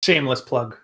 Shameless plug.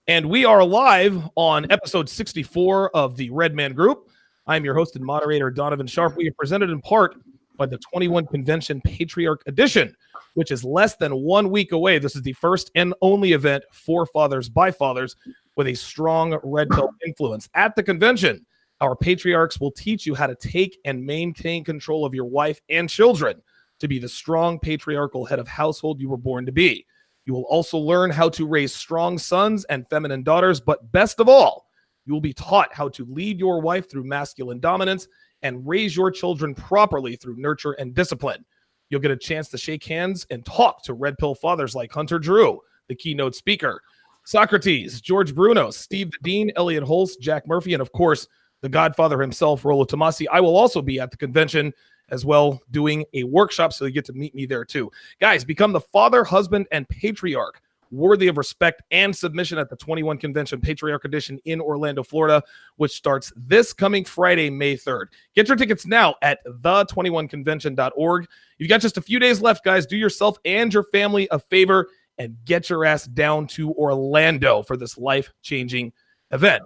And we are live on episode 64 of the Red Man Group. I'm your host and moderator, Donovan Sharp. We are presented in part by the 21 Convention Patriarch Edition, which is less than 1 week away. This is the first and only event for fathers by fathers with a strong red pill influence. At the convention, our patriarchs will teach you how to take and maintain control of your wife and children to be the strong patriarchal head of household you were born to be. You will also learn how to raise strong sons and feminine daughters, but best of all, you will be taught how to lead your wife through masculine dominance and raise your children properly through nurture and discipline. You'll get a chance to shake hands and talk to red pill fathers like Hunter Drew, the keynote speaker, Socrates, George Bruno, Steve the Dean, Elliot Holst, Jack Murphy, and of course, the Godfather himself, Rollo Tomassi. I will also be at the convention as well doing a workshop, so you get to meet me there too. Guys, become the father, husband, and patriarch worthy of respect and submission at the 21 Convention Patriarch Edition in Orlando, Florida, which starts this coming Friday, May 3rd. Get your tickets now at the21convention.org. You've got just a few days left, guys. Do yourself and your family a favor and get your ass down to Orlando for this life-changing event.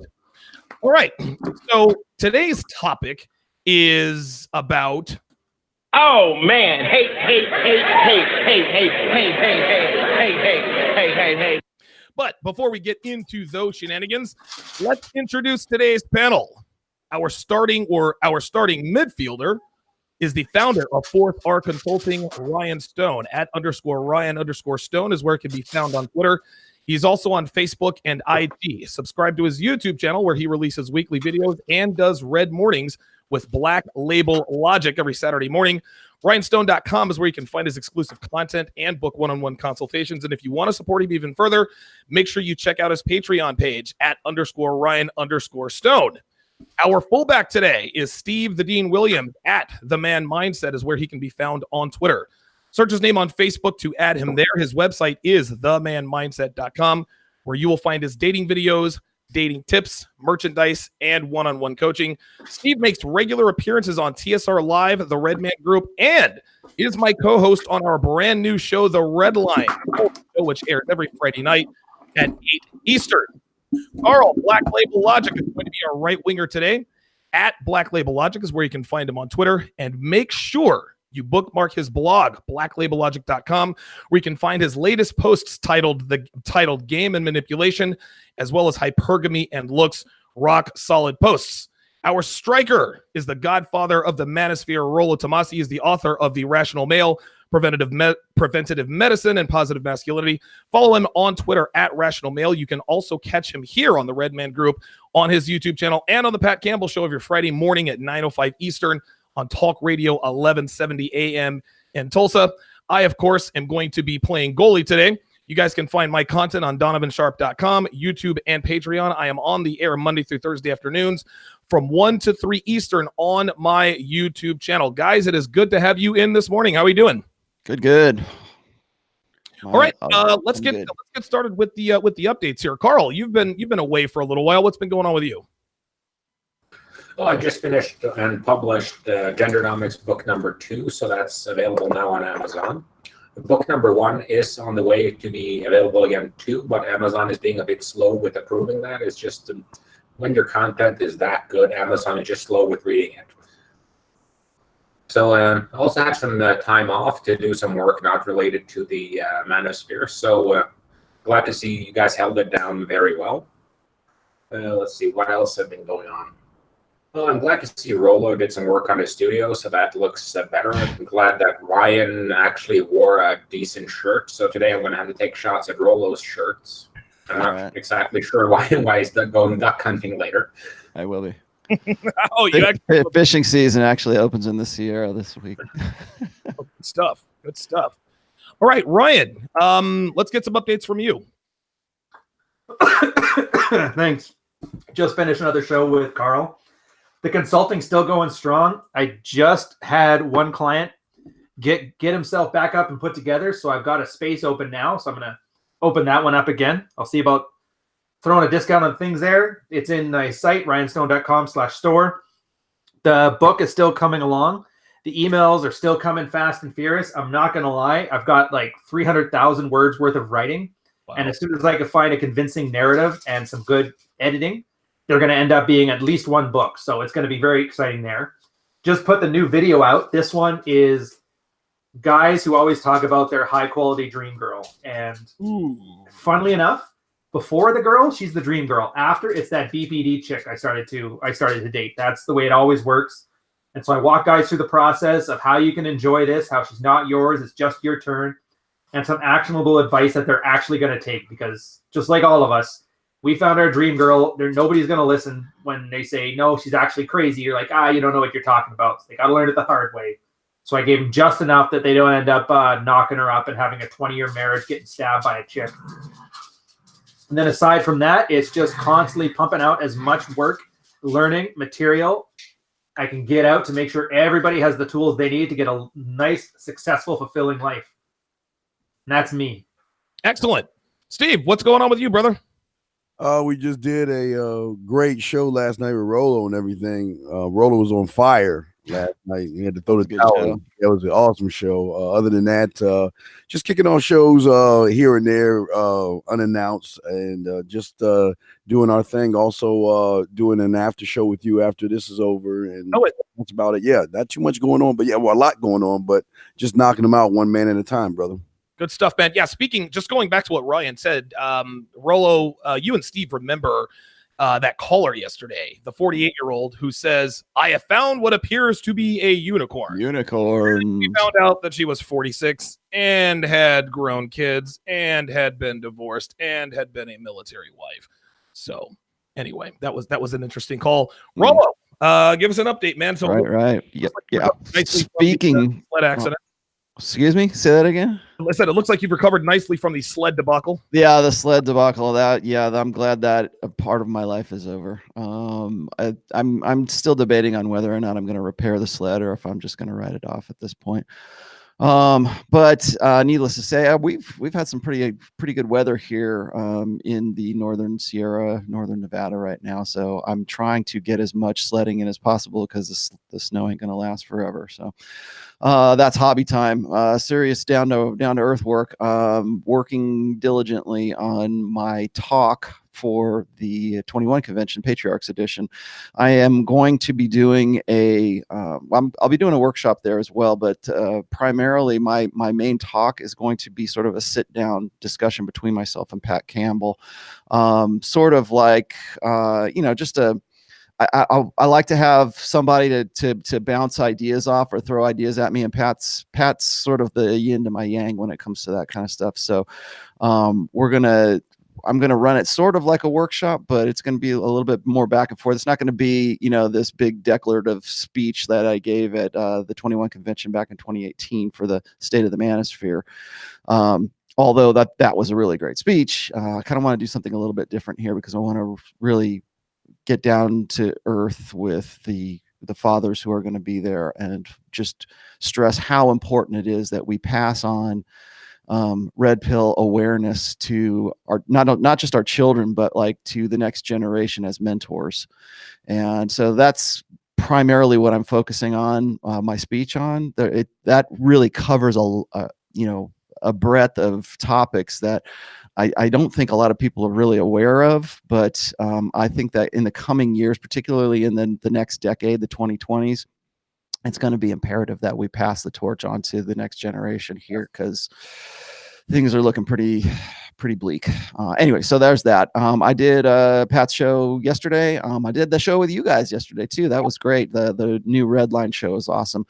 All right, so today's topic is about... Oh man, hey. But before we get into those shenanigans, let's introduce today's panel. Our starting midfielder is the founder of Fourth R Consulting, Ryan Stone. At _Ryan_Stone is where it can be found on Twitter. He's also on Facebook and IG. Subscribe to his YouTube channel where he releases weekly videos and does Red Mornings with Black Label Logic every Saturday morning. RyanStone.com is where you can find his exclusive content and book one-on-one consultations. And if you want to support him even further, make sure you check out his Patreon page at _Ryan_Stone. Our fullback today is Steve the Dean Williams at The Man Mindset is where he can be found on Twitter. Search his name on Facebook to add him there. His website is themanmindset.com, where you will find his dating videos, dating tips, merchandise, and one-on-one coaching. Steve makes regular appearances on TSR Live, the Red Man Group, and is my co-host on our brand new show, The Red Line, which airs every Friday night at 8 Eastern. Carl, Black Label Logic, is going to be our right winger today. At Black Label Logic is where you can find him on Twitter, and make sure you bookmark his blog, blacklabellogic.com, where you can find his latest posts titled Game and Manipulation, as well as Hypergamy and Looks, rock solid posts. Our striker is the godfather of the Manosphere, Rollo Tomassi. He is the author of The Rational Male, Preventative Medicine and Positive Masculinity. Follow him on Twitter at Rational Male. You can also catch him here on the Red Man Group on his YouTube channel and on the Pat Campbell Show every Friday morning at 9:05 Eastern on Talk Radio 1170 AM in Tulsa. I, of course, am going to be playing goalie today. You guys can find my content on donovansharp.com, YouTube, and Patreon. I am on the air Monday through Thursday afternoons from 1 to 3 Eastern on my YouTube channel. Guys, it is good to have you in this morning. How are we doing? Good. All right, let's get started with the updates here. Carl, you've been away for a little while. What's been going on with you? Well, I just finished and published Gendernomics book number 2, so that's available now on Amazon. Book number 1 is on the way to be available again too, but Amazon is being a bit slow with approving that. It's just when your content is that good, Amazon is just slow with reading it. So I also had some time off to do some work not related to the Manosphere, so glad to see you guys held it down very well. Let's see, what else has been going on? Well, I'm glad to see Rollo did some work on his studio, so that looks better. I'm glad that Ryan actually wore a decent shirt. So today I'm going to have to take shots at Rollo's shirts. I'm not exactly sure why he's going duck hunting later. I will be. Oh, you actually fishing season actually opens in the Sierra this week. Good stuff. All right, Ryan. Let's get some updates from you. Thanks. Just finished another show with Carl. The consulting's still going strong. I just had one client get himself back up and put together, so I've got a space open now. So I'm going to open that one up again. I'll see about throwing a discount on things there. It's in my site, ryanstone.com/store. The book is still coming along. The emails are still coming fast and furious. I'm not going to lie. I've got like 300,000 words worth of writing. And as soon as I can find a convincing narrative and some good editing, they're going to end up being at least one book. So it's going to be very exciting there. Just put the new video out. This one is guys who always talk about their high quality dream girl. And funnily enough, before the girl, she's the dream girl. After, it's that BPD chick I started to date. That's the way it always works. And so I walk guys through the process of how you can enjoy this, how she's not yours, it's just your turn, and some actionable advice that they're actually going to take. Because just like all of us, we found our dream girl. Nobody's going to listen when they say, no, she's actually crazy. You're like, you don't know what you're talking about. So they got to learn it the hard way. So I gave them just enough that they don't end up knocking her up and having a 20-year marriage, getting stabbed by a chick. And then aside from that, it's just constantly pumping out as much work, learning material I can get out to make sure everybody has the tools they need to get a nice, successful, fulfilling life. And that's me. Excellent. Steve, what's going on with you, brother? We just did a great show last night with Rollo and everything. Rollo was on fire last night. He had to throw the towel. It was an awesome show. Other than that, just kicking on shows here and there, unannounced, and just doing our thing. Also doing an after show with you after this is over, and that's about it. Yeah, not too much going on, but yeah, well, a lot going on, but just knocking them out one man at a time, brother. Good stuff, man. Yeah, just going back to what Ryan said, Rollo, you and Steve remember that caller yesterday, the 48-year-old who says, I have found what appears to be a unicorn. Unicorn. We found out that she was 46 and had grown kids and had been divorced and had been a military wife. So anyway, that was an interesting call. Rollo, give us an update, man. So right. Yeah. Speaking sled accident. Excuse me, say that again. I said it looks like you've recovered nicely from the sled debacle. Yeah, the sled debacle. I'm glad that a part of my life is over. I'm still debating on whether or not I'm going to repair the sled or if I'm just going to write it off at this point. But needless to say, we've had some pretty good weather here in the northern Sierra, northern Nevada right now. So I'm trying to get as much sledding in as possible because the snow ain't gonna last forever. So that's hobby time. Serious down to earth work. Working diligently on my talk for the 21 convention, Patriarchs edition. I am going to be doing I'll be doing a workshop there as well, but primarily my main talk is going to be sort of a sit down discussion between myself and Pat Campbell. Sort of like, just I like to have somebody to bounce ideas off or throw ideas at me, and Pat's sort of the yin to my yang when it comes to that kind of stuff. So I'm going to run it sort of like a workshop, but it's going to be a little bit more back and forth. It's not going to be, this big declarative speech that I gave at the 21 convention back in 2018 for the state of the Manosphere. Although that was a really great speech. I kind of want to do something a little bit different here because I want to really get down to earth with the fathers who are going to be there and just stress how important it is that we pass on red pill awareness to our not just our children, but like to the next generation as mentors. And so that's primarily what I'm focusing on my speech on. That really covers a breadth of topics that I don't think a lot of people are really aware of, but I think that in the coming years, particularly in the next decade, the 2020s, it's going to be imperative that we pass the torch on to the next generation here because things are looking pretty bleak. Anyway, so there's that. I did Pat's show yesterday. I did the show with you guys yesterday too. That was great. The new Redline show is awesome.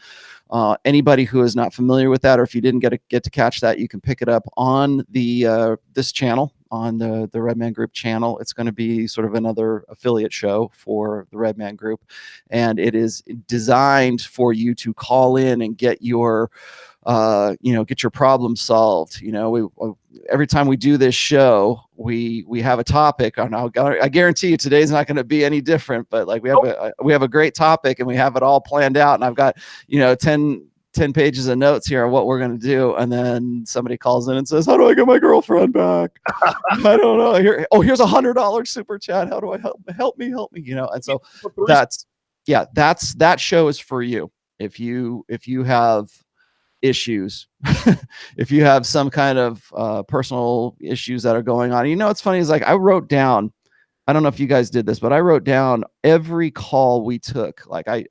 Anybody who is not familiar with that, or if you didn't get to catch that, you can pick it up on the this channel, on the Redman Group channel. It's going to be sort of another affiliate show for the Redman Group, and it is designed for you to call in and get your get your problem solved. Every time we do this show, we have a topic. I guarantee you today's not going to be any different, but like we have a great topic and we have it all planned out. And I've got, 10 pages of notes here on what we're going to do. And then somebody calls in and says, how do I get my girlfriend back? I don't know. Here's $100 super chat. How do I help me? And so that show is for you. If you have issues, if you have some kind of personal issues that are going on, what's funny is like I wrote down, I don't know if you guys did this, but I wrote down every call we took. Like I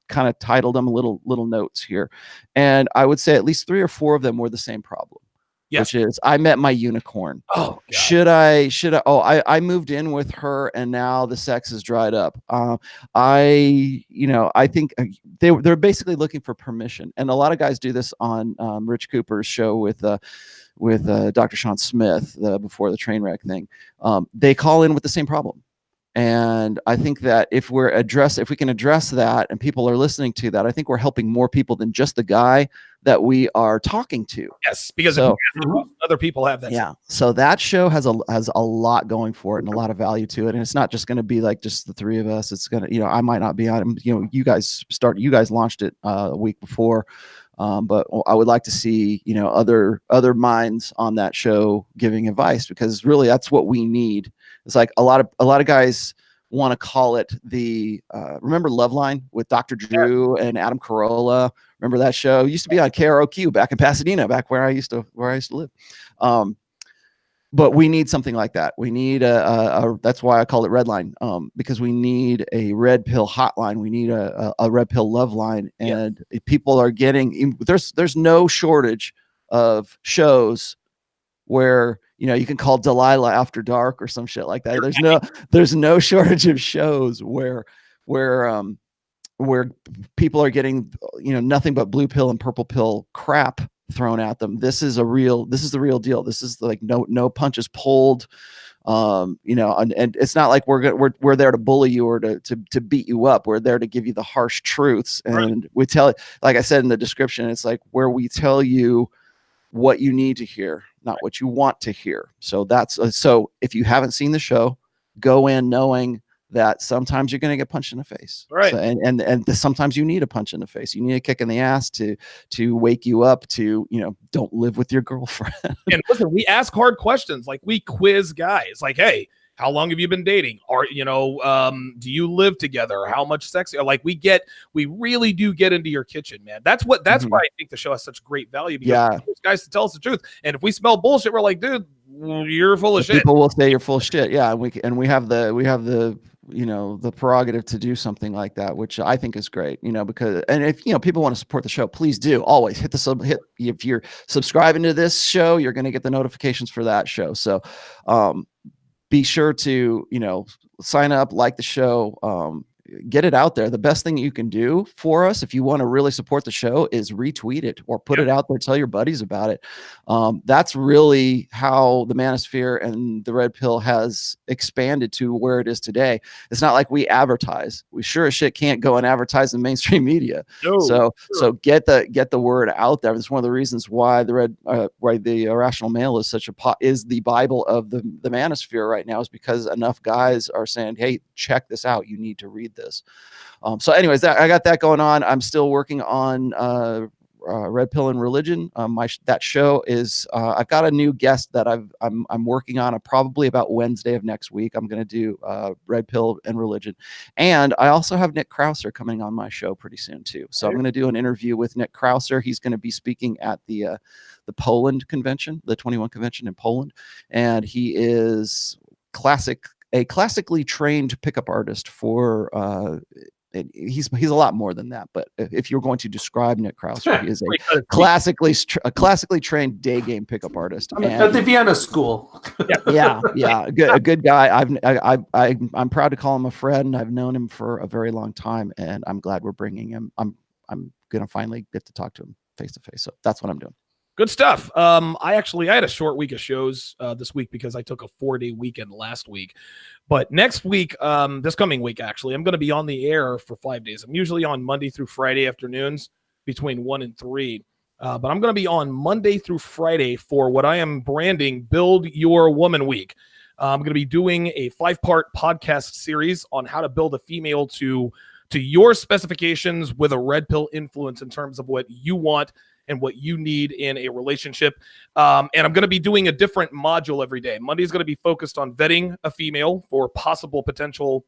kind of titled them little notes here, and I would say at least 3 or 4 of them were the same problem. Yes. Which is, I met my unicorn. Oh, God. Should I? Oh, I moved in with her and now the sex has dried up. I think they're basically looking for permission. And a lot of guys do this on Rich Cooper's show with Dr. Sean Smith, before the train wreck thing. They call in with the same problem. And I think that if we can address that and people are listening to that, I think we're helping more people than just the guy that we are talking to. Yes, because other people have that. Yeah. So that show has a lot going for it and a lot of value to it. And it's not just going to be like just the 3 of us. It's going to, I might not be on, you guys launched it a week before. But I would like to see, other minds on that show giving advice, because really that's what we need. It's like a lot of guys want to call it the remember Loveline with Dr. Drew and Adam Carolla. Remember that show? It used to be on KROQ back in Pasadena, back where I used to live. But we need something like that. We need that's why I call it Redline, because we need a red pill hotline. We need a red pill love line. And people are getting, there's no shortage of shows where, you can call Delilah after dark or some shit like that. There's no shortage of shows where people are getting, nothing but blue pill and purple pill crap thrown at them. This is the real deal. This is like no punches pulled. And it's not like we're there to bully you or to beat you up. We're there to give you the harsh truths. And we tell, like I said in the description, it's like where we tell you what you need to hear, not what you want to hear. So so if you haven't seen the show, go in knowing that sometimes you're going to get punched in the face. Right. So, and sometimes you need a punch in the face. You need a kick in the ass to wake you up to, don't live with your girlfriend. And listen, we ask hard questions. Like we quiz guys like, hey, how long have you been dating? Or, do you live together? How much sex? Like we really do get into your kitchen, man. That's why I think the show has such great value, because those guys to tell us the truth. And if we smell bullshit, we're like, dude, you're full of shit. People will say you're full of shit. Yeah. And we have the the prerogative to do something like that, which I think is great, because, and if, people want to support the show, please do always hit if you're subscribing to this show, you're going to get the notifications for that show. So, be sure to, sign up, like the show, get it out there. The best thing you can do for us, if you want to really support the show, is retweet it or put it out there, tell your buddies about it. That's really how the Manosphere and the Red Pill has expanded to where it is today. It's not like we advertise. We sure as shit can't go and advertise in mainstream media. No, so get the word out there. That's one of the reasons why why the Irrational Male is is the Bible of the Manosphere right now, is because enough guys are saying, hey, check this out. You need to read this. So anyways, I got that going on. I'm still working on Red Pill and Religion. That show is I've got a new guest that I'm working on probably about Wednesday of next week. I'm going to do Red Pill and Religion, and I also have Nick Krauser coming on my show pretty soon too. So I'm going to do an interview with Nick Krauser. He's going to be speaking at the Poland convention, the 21 convention in Poland, and he is a classically trained pickup artist for he's a lot more than that, but if you're going to describe Nick Krauser, he is a classically trained day game pickup artist. At the Vienna School. Yeah, a good guy. I'm proud to call him a friend. I've known him for a very long time, and I'm glad we're bringing him. I'm gonna finally get to talk to him face to face. So that's what I'm doing. Good stuff. I had a short week of shows this week because I took a 4-day weekend last week. But next week, this coming week, actually, I'm going to be on the air for 5 days. I'm usually on Monday through Friday afternoons between 1 and 3. But I'm going to be on Monday through Friday for what I am branding Build Your Woman Week. I'm going to be doing a 5-part podcast series on how to build a female to your specifications with a red pill influence in terms of what you want and what you need in a relationship. And I'm going to be doing a different module every day. Monday's going to be focused on vetting a female for possible potential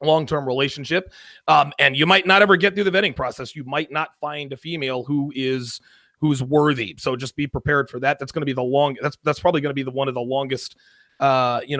long-term relationship. And you might not ever get through the vetting process. You might not find a female who is who's worthy. So just be prepared for that. That's going to be that's probably going to be one of the longest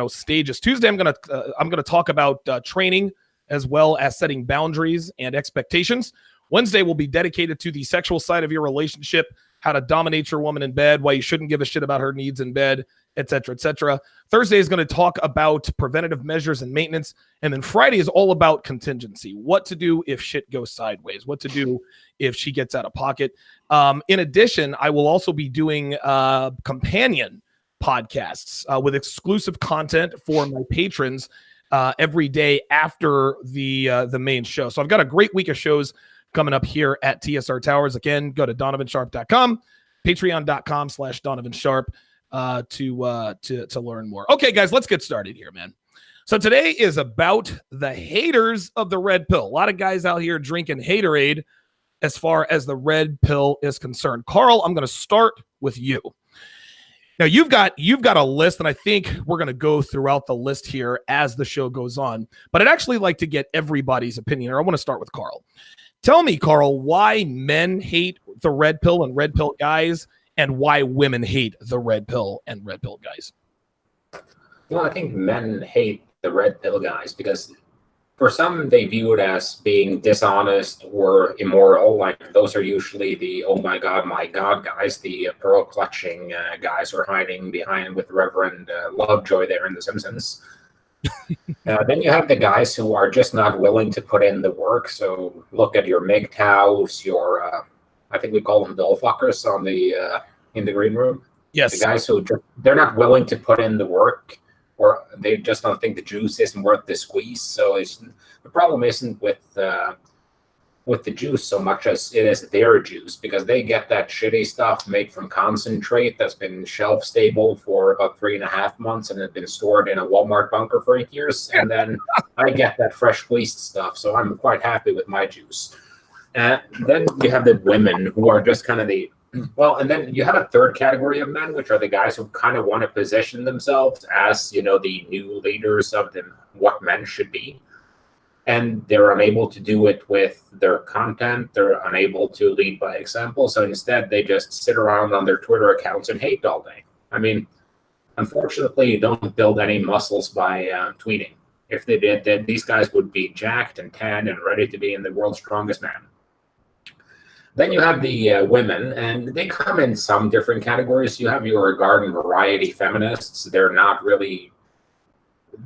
stages. Tuesday I'm going to talk about training as well as setting boundaries and expectations. Wednesday will be dedicated to the sexual side of your relationship, how to dominate your woman in bed, why you shouldn't give a shit about her needs in bed, etc., etc. Thursday is going to talk about preventative measures and maintenance. And then Friday is all about contingency, what to do if shit goes sideways, what to do if she gets out of pocket. In addition, I will also be doing companion podcasts with exclusive content for my patrons every day after the main show. So I've got a great week of shows coming up here at TSR Towers. Again, go to donovansharp.com, patreon.com/donovansharp to learn more. Okay, guys, let's get started here, man. So today is about the haters of the red pill. A lot of guys out here drinking haterade as far as the red pill is concerned. Carl, I'm going to start with you. Now you've got a list, and I think we're going to go throughout the list here as the show goes on. But I'd actually like to get everybody's opinion. I want to start with Carl. Tell me, Carl, why men hate the red pill and red pill guys, and why women hate the red pill and red pill guys. Well, I think men hate the red pill guys because for some, they view it as being dishonest or immoral. Like those are usually the, oh my God guys, the pearl clutching guys who are hiding behind with Reverend Lovejoy there in The Simpsons. Then you have the guys who are just not willing to put in the work. So look at your MGTOWs, your, I think we call them dull fuckers on the in the green room. Yes. The guys who they're not willing to put in the work, or they just don't think the juice isn't worth the squeeze. So the problem isn't with the juice so much as it is their juice, because they get that shitty stuff made from concentrate that's been shelf stable for about 3.5 months and has been stored in a Walmart bunker for 8 years. And then I get that fresh squeezed stuff. So I'm quite happy with my juice. Then you have the women who are just kind of and then you have a third category of men, which are the guys who kind of want to position themselves as, the new leaders of what men should be. And they're unable to do it with their content. They're unable to lead by example. So instead, they just sit around on their Twitter accounts and hate all day. I mean, unfortunately, you don't build any muscles by tweeting. If they did, then these guys would be jacked and tanned and ready to be in the world's strongest man. Then you have the women, and they come in some different categories. You have your garden variety feminists. They're not really,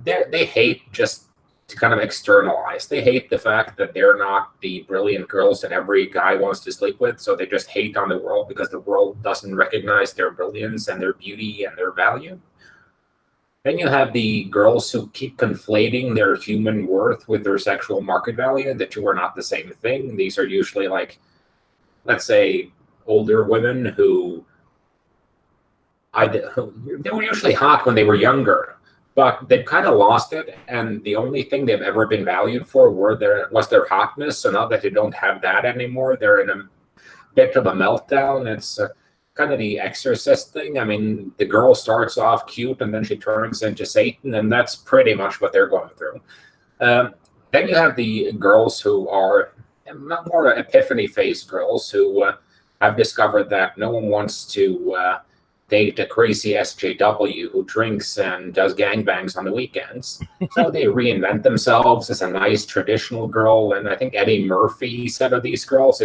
they hate just to kind of externalize. They hate the fact that they're not the brilliant girls that every guy wants to sleep with. So they just hate on the world because the world doesn't recognize their brilliance and their beauty and their value. Then you have the girls who keep conflating their human worth with their sexual market value. The two are not the same thing. These are usually like, let's say, older women who they were usually hot when they were younger, but they've kind of lost it, and the only thing they've ever been valued for was their hotness. So now that they don't have that anymore, they're in a bit of a meltdown. It's kind of the Exorcist thing. I mean, the girl starts off cute, and then she turns into Satan, and that's pretty much what they're going through. Then you have the girls who are more epiphany phase girls who have discovered that no one wants to date a crazy SJW who drinks and does gangbangs on the weekends. So they reinvent themselves as a nice traditional girl. And I think Eddie Murphy said of these girls,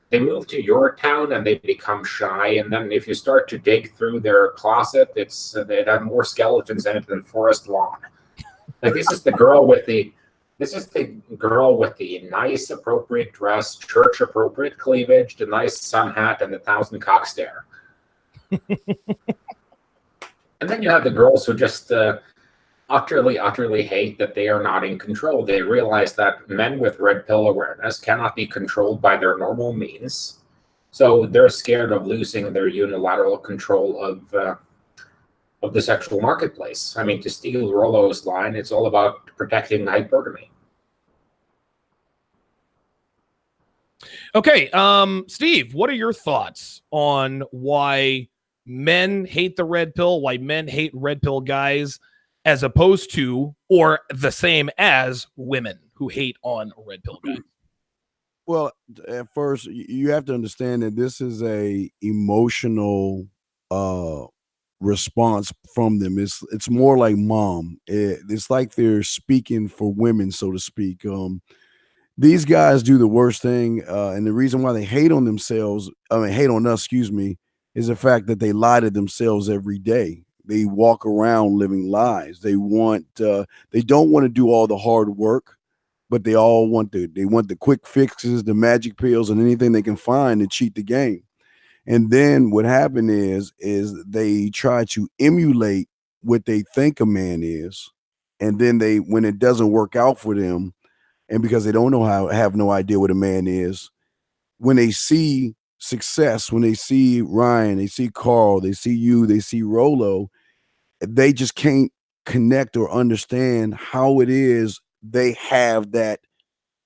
they move to your town and they become shy. And then if you start to dig through their closet, they have more skeletons in it than Forest Lawn. Like this is the girl with the nice appropriate dress, church appropriate cleavage, the nice sun hat, and the 1,000 cock stare. And then you have the girls who just utterly hate that they are not in control. They realize that men with red pill awareness cannot be controlled by their normal means. So they're scared of losing their unilateral control of the sexual marketplace. I mean, to steal Rollo's line, it's all about protecting hypergamy. Okay, Steve, what are your thoughts on why men hate the red pill, why men hate red pill guys, as opposed to, or the same as, women who hate on red pill guys? Well, at first, you have to understand that this is a emotional response from them. It's more like mom. It's like they're speaking for women, so to speak. These guys do the worst thing, and the reason why they hate on themselves, hate on us, excuse me, is the fact that they lie to themselves every day. They walk around living lies. They don't want to do all the hard work, but they want the quick fixes, the magic pills, and anything they can find to cheat the game. And then what happened is they try to emulate what they think a man is, and then when it doesn't work out for them, and because they don't know have no idea what a man is, when they see success, when they see Ryan, they see Carl, they see you, they see Rollo, they just can't connect or understand how it is they have that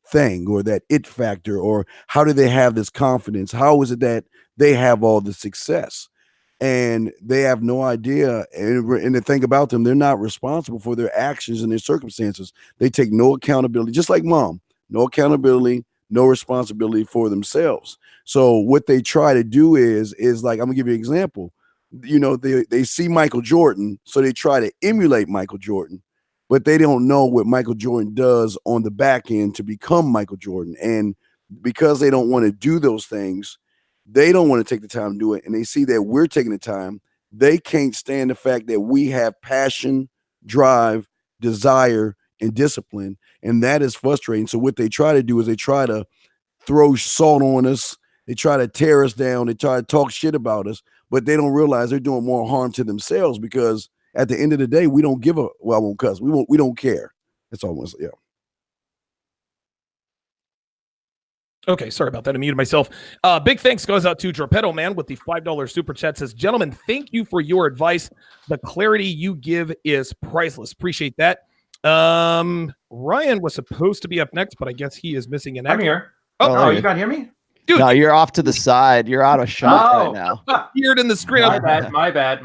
thing or that it factor, or how do they have this confidence? How is it that they have all the success? And they have no idea. And the thing about them, they're not responsible for their actions and their circumstances. They take no accountability, just like mom, no accountability, no responsibility for themselves. So what they try to do is like, I'm gonna give you an example. They see Michael Jordan, so they try to emulate Michael Jordan, but they don't know what Michael Jordan does on the back end to become Michael Jordan. And because they don't want to do those things, they don't want to take the time to do it. And they see that we're taking the time. They can't stand the fact that we have passion, drive, desire, and discipline. And that is frustrating. So what they try to do is they try to throw salt on us. They try to tear us down. They try to talk shit about us, but they don't realize they're doing more harm to themselves, because at the end of the day, we don't give a, well, I won't cuss. We don't care. That's all I want to say. Yeah. Okay, sorry about that. I muted myself. Big thanks goes out to Geppetto Man with the $5 super chat. Says, gentlemen, thank you for your advice. The clarity you give is priceless. Appreciate that. Ryan was supposed to be up next, but I guess he is missing an. I'm here. Oh, you can't hear me? Dude, no, you're off to the side. You're out of shot right now. Appeared in the screen. My bad.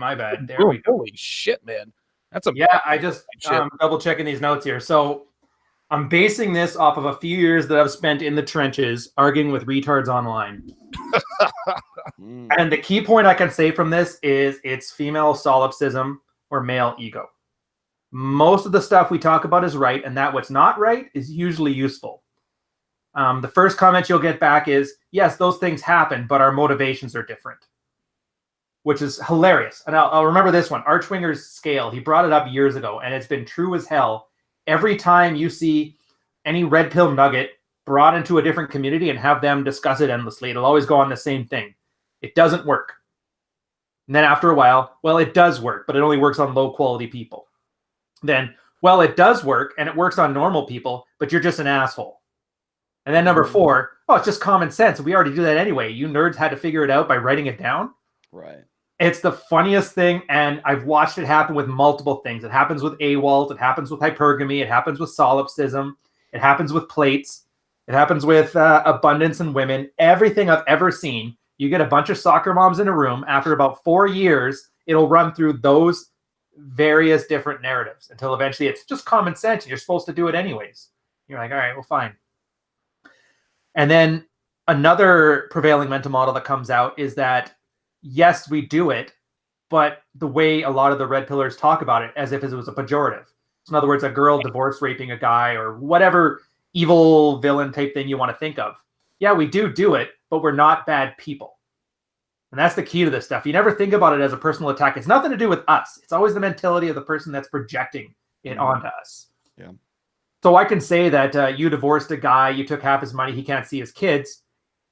There we go. Holy shit, man. That's a I just double checking these notes here. So I'm basing this off of a few years that I've spent in the trenches arguing with retards online. And the key point I can say from this is it's female solipsism or male ego. Most of the stuff we talk about is right, and that what's not right is usually useful. The first comment you'll get back is, yes, those things happen, but our motivations are different, which is hilarious. And I'll remember this one, Archwinger's scale. He brought it up years ago, and it's been true as hell. Every time you see any red pill nugget brought into a different community and have them discuss it endlessly, it'll always go on the same thing. It doesn't work. And then after a while, well, it does work, but it only works on low quality people. Then, well, it does work and it works on normal people, but you're just an asshole. And then number 4, oh, it's just common sense. We already do that anyway. You nerds had to figure it out by writing it down. Right. It's the funniest thing, and I've watched it happen with multiple things. It happens with AWOLT, it happens with hypergamy, it happens with solipsism, it happens with plates, it happens with abundance in women. Everything I've ever seen, you get a bunch of soccer moms in a room, after about 4 years, it'll run through those various different narratives until eventually it's just common sense. You're supposed to do it anyways. You're like, all right, well, fine. And then another prevailing mental model that comes out is that, yes, we do it, but the way a lot of the red pillars talk about it, as if it was a pejorative. So in other words, a girl divorce raping a guy or whatever evil villain type thing you want to think of. Yeah, we do it, but we're not bad people. And that's the key to this stuff. You never think about it as a personal attack. It's nothing to do with us. It's always the mentality of the person that's projecting it onto us. Yeah. So I can say that you divorced a guy, you took half his money, he can't see his kids.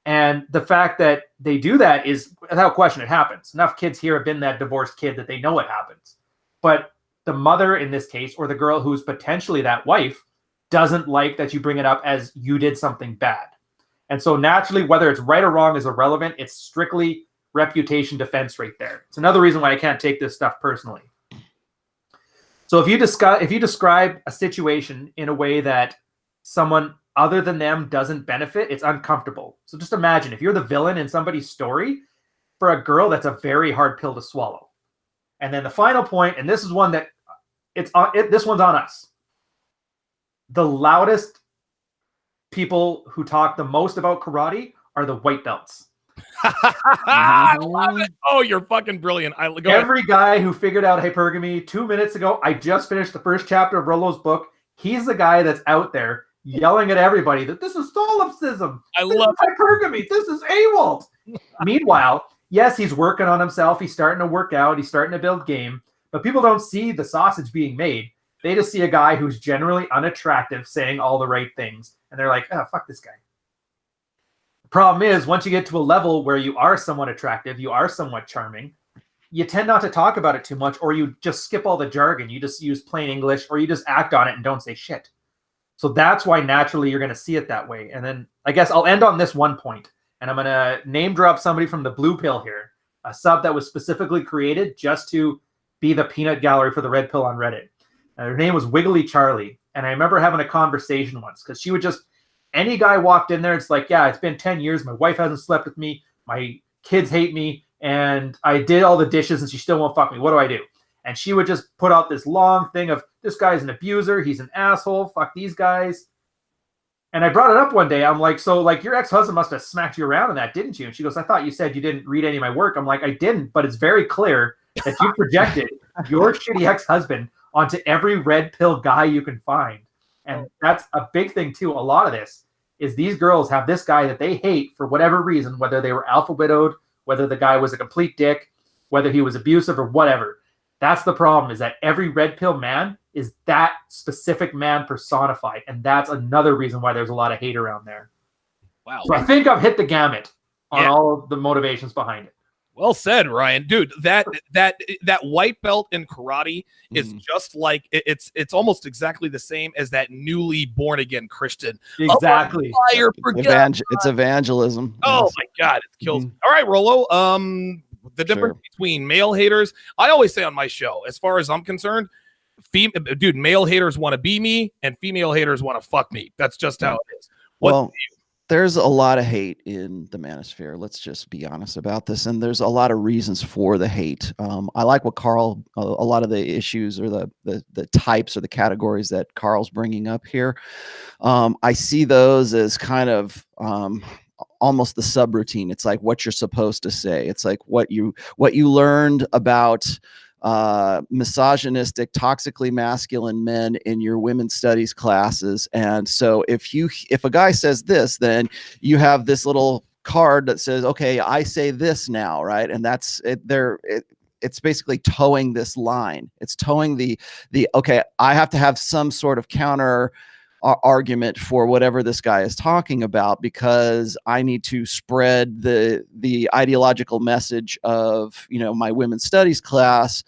And the fact that they do that is, without question, it happens. Enough kids here have been that divorced kid that they know it happens. But the mother in this case, or the girl who's potentially that wife, doesn't like that you bring it up as you did something bad. And so naturally, whether it's right or wrong is irrelevant. It's strictly reputation defense right there. It's another reason why I can't take this stuff personally. So if you describe a situation in a way that someone other than them doesn't benefit, it's uncomfortable. So just imagine if you're the villain in somebody's story, for a girl, that's a very hard pill to swallow. And then the final point, and this is one that this one's on us. The loudest people who talk the most about karate are the white belts. I love it. Oh, you're fucking brilliant. Go Every guy who figured out hypergamy 2 minutes ago, I just finished the first chapter of Rollo's book. He's the guy that's out there yelling at everybody that this is solipsism. I love hypergamy. This is AWOL. Meanwhile, yes, he's working on himself. He's starting to work out. He's starting to build game. But people don't see the sausage being made. They just see a guy who's generally unattractive saying all the right things. And they're like, oh, fuck this guy. The problem is, once you get to a level where you are somewhat attractive, you are somewhat charming, you tend not to talk about it too much, or you just skip all the jargon. You just use plain English, or you just act on it and don't say shit. So that's why naturally you're going to see it that way. And then I guess I'll end on this one point, and I'm going to name drop somebody from the Blue Pill here, a sub that was specifically created just to be the peanut gallery for the Red Pill on Reddit. Her name was Wiggly Charlie. And I remember having a conversation once because she would just, any guy walked in there, it's like, yeah, it's been 10 years. My wife hasn't slept with me. My kids hate me. And I did all the dishes and she still won't fuck me. What do I do? And she would just put out this long thing of, this guy's an abuser. He's an asshole. Fuck these guys. And I brought it up one day. I'm like, so like your ex-husband must have smacked you around in that, didn't you? And she goes, I thought you said you didn't read any of my work. I'm like, I didn't, but it's very clear that you projected your shitty ex-husband onto every red pill guy you can find. And that's a big thing too. A lot of this is these girls have this guy that they hate for whatever reason, whether they were alpha widowed, whether the guy was a complete dick, whether he was abusive or whatever. That's the problem, is that every red pill man is that specific man personified. And that's another reason why there's a lot of hate around there. Wow. So I think I've hit the gamut on all of the motivations behind it. Well said, Ryan. Dude, that white belt in karate is just like it's almost exactly the same as that newly born again Christian. Exactly. Fire for God. It's evangelism. Oh Yes. my God, it kills me. All right, Rollo. The difference between male haters, I always say on my show, as far as I'm concerned, male haters want to be me and female haters want to fuck me. That's just how it is. There's a lot of hate in the Manosphere. Let's just be honest about this. And there's a lot of reasons for the hate. I like what Carl, a lot of the issues or the types or the categories that Carl's bringing up here. I see those as kind of almost the subroutine. It's like what you're supposed to say. It's like what you learned about misogynistic, toxically masculine men in your women's studies classes. And so if a guy says this, then you have this little card that says, okay, I say this now, right? And that's it. It's basically towing this line. It's towing the okay, I have to have some sort of counter argument for whatever this guy is talking about, because I need to spread the ideological message of, my women's studies class.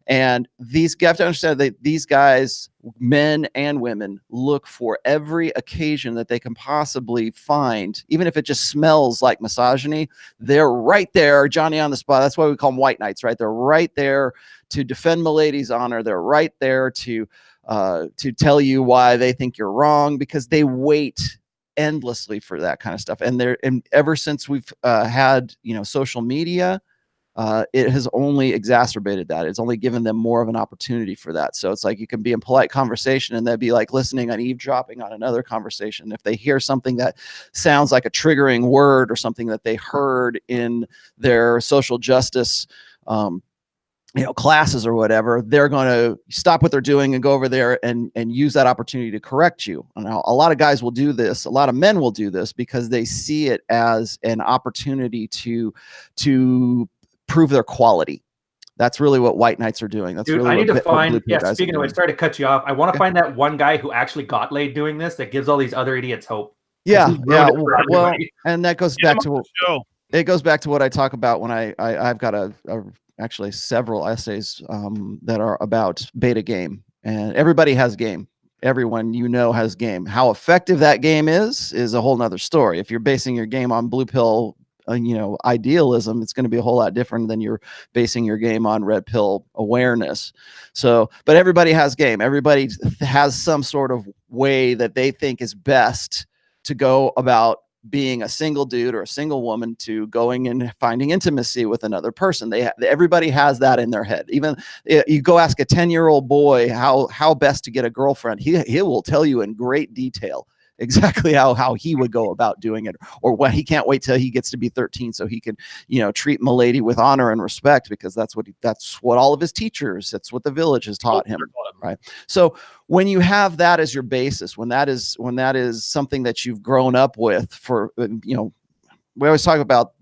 And you have to understand that these guys, men and women, look for every occasion that they can possibly find, even if it just smells like misogyny. They're right there, Johnny on the spot. That's why we call them white knights, right? They're right there to defend milady's honor. They're right there to tell you why they think you're wrong, because they wait endlessly for that kind of stuff. And ever since we've had social media, it has only exacerbated that. It's only given them more of an opportunity for that. So it's like you can be in polite conversation and they'd be like listening and eavesdropping on another conversation. If they hear something that sounds like a triggering word or something that they heard in their social justice classes or whatever, they're going to stop what they're doing and go over there and use that opportunity to correct you. Now, a lot of guys will do this. A lot of men will do this because they see it as an opportunity to prove their quality. That's really what white knights are doing. That's really I need to find. Yeah, speaking of which, sorry to cut you off. I want to find that one guy who actually got laid doing this that gives all these other idiots hope. Yeah. Well, and that goes back to it goes back to what I talk about when I've got actually several essays that are about beta game, and everybody has game. Everyone has game. How effective that game is a whole nother story. If you're basing your game on blue pill, idealism, it's going to be a whole lot different than you're basing your game on red pill awareness. So, but everybody has game. Everybody has some sort of way that they think is best to go about being a single dude or a single woman to going and finding intimacy with another person. Everybody has that in their head. Even you go ask a 10-year-old boy how best to get a girlfriend, he will tell you in great detail exactly how he would go about doing it, or what he can't wait till he gets to be 13 so he can, you know, treat milady with honor and respect, because that's what all of his teachers, that's what the village has taught him, right? So when you have that as your basis, when that is something that you've grown up with for, you know, we always talk about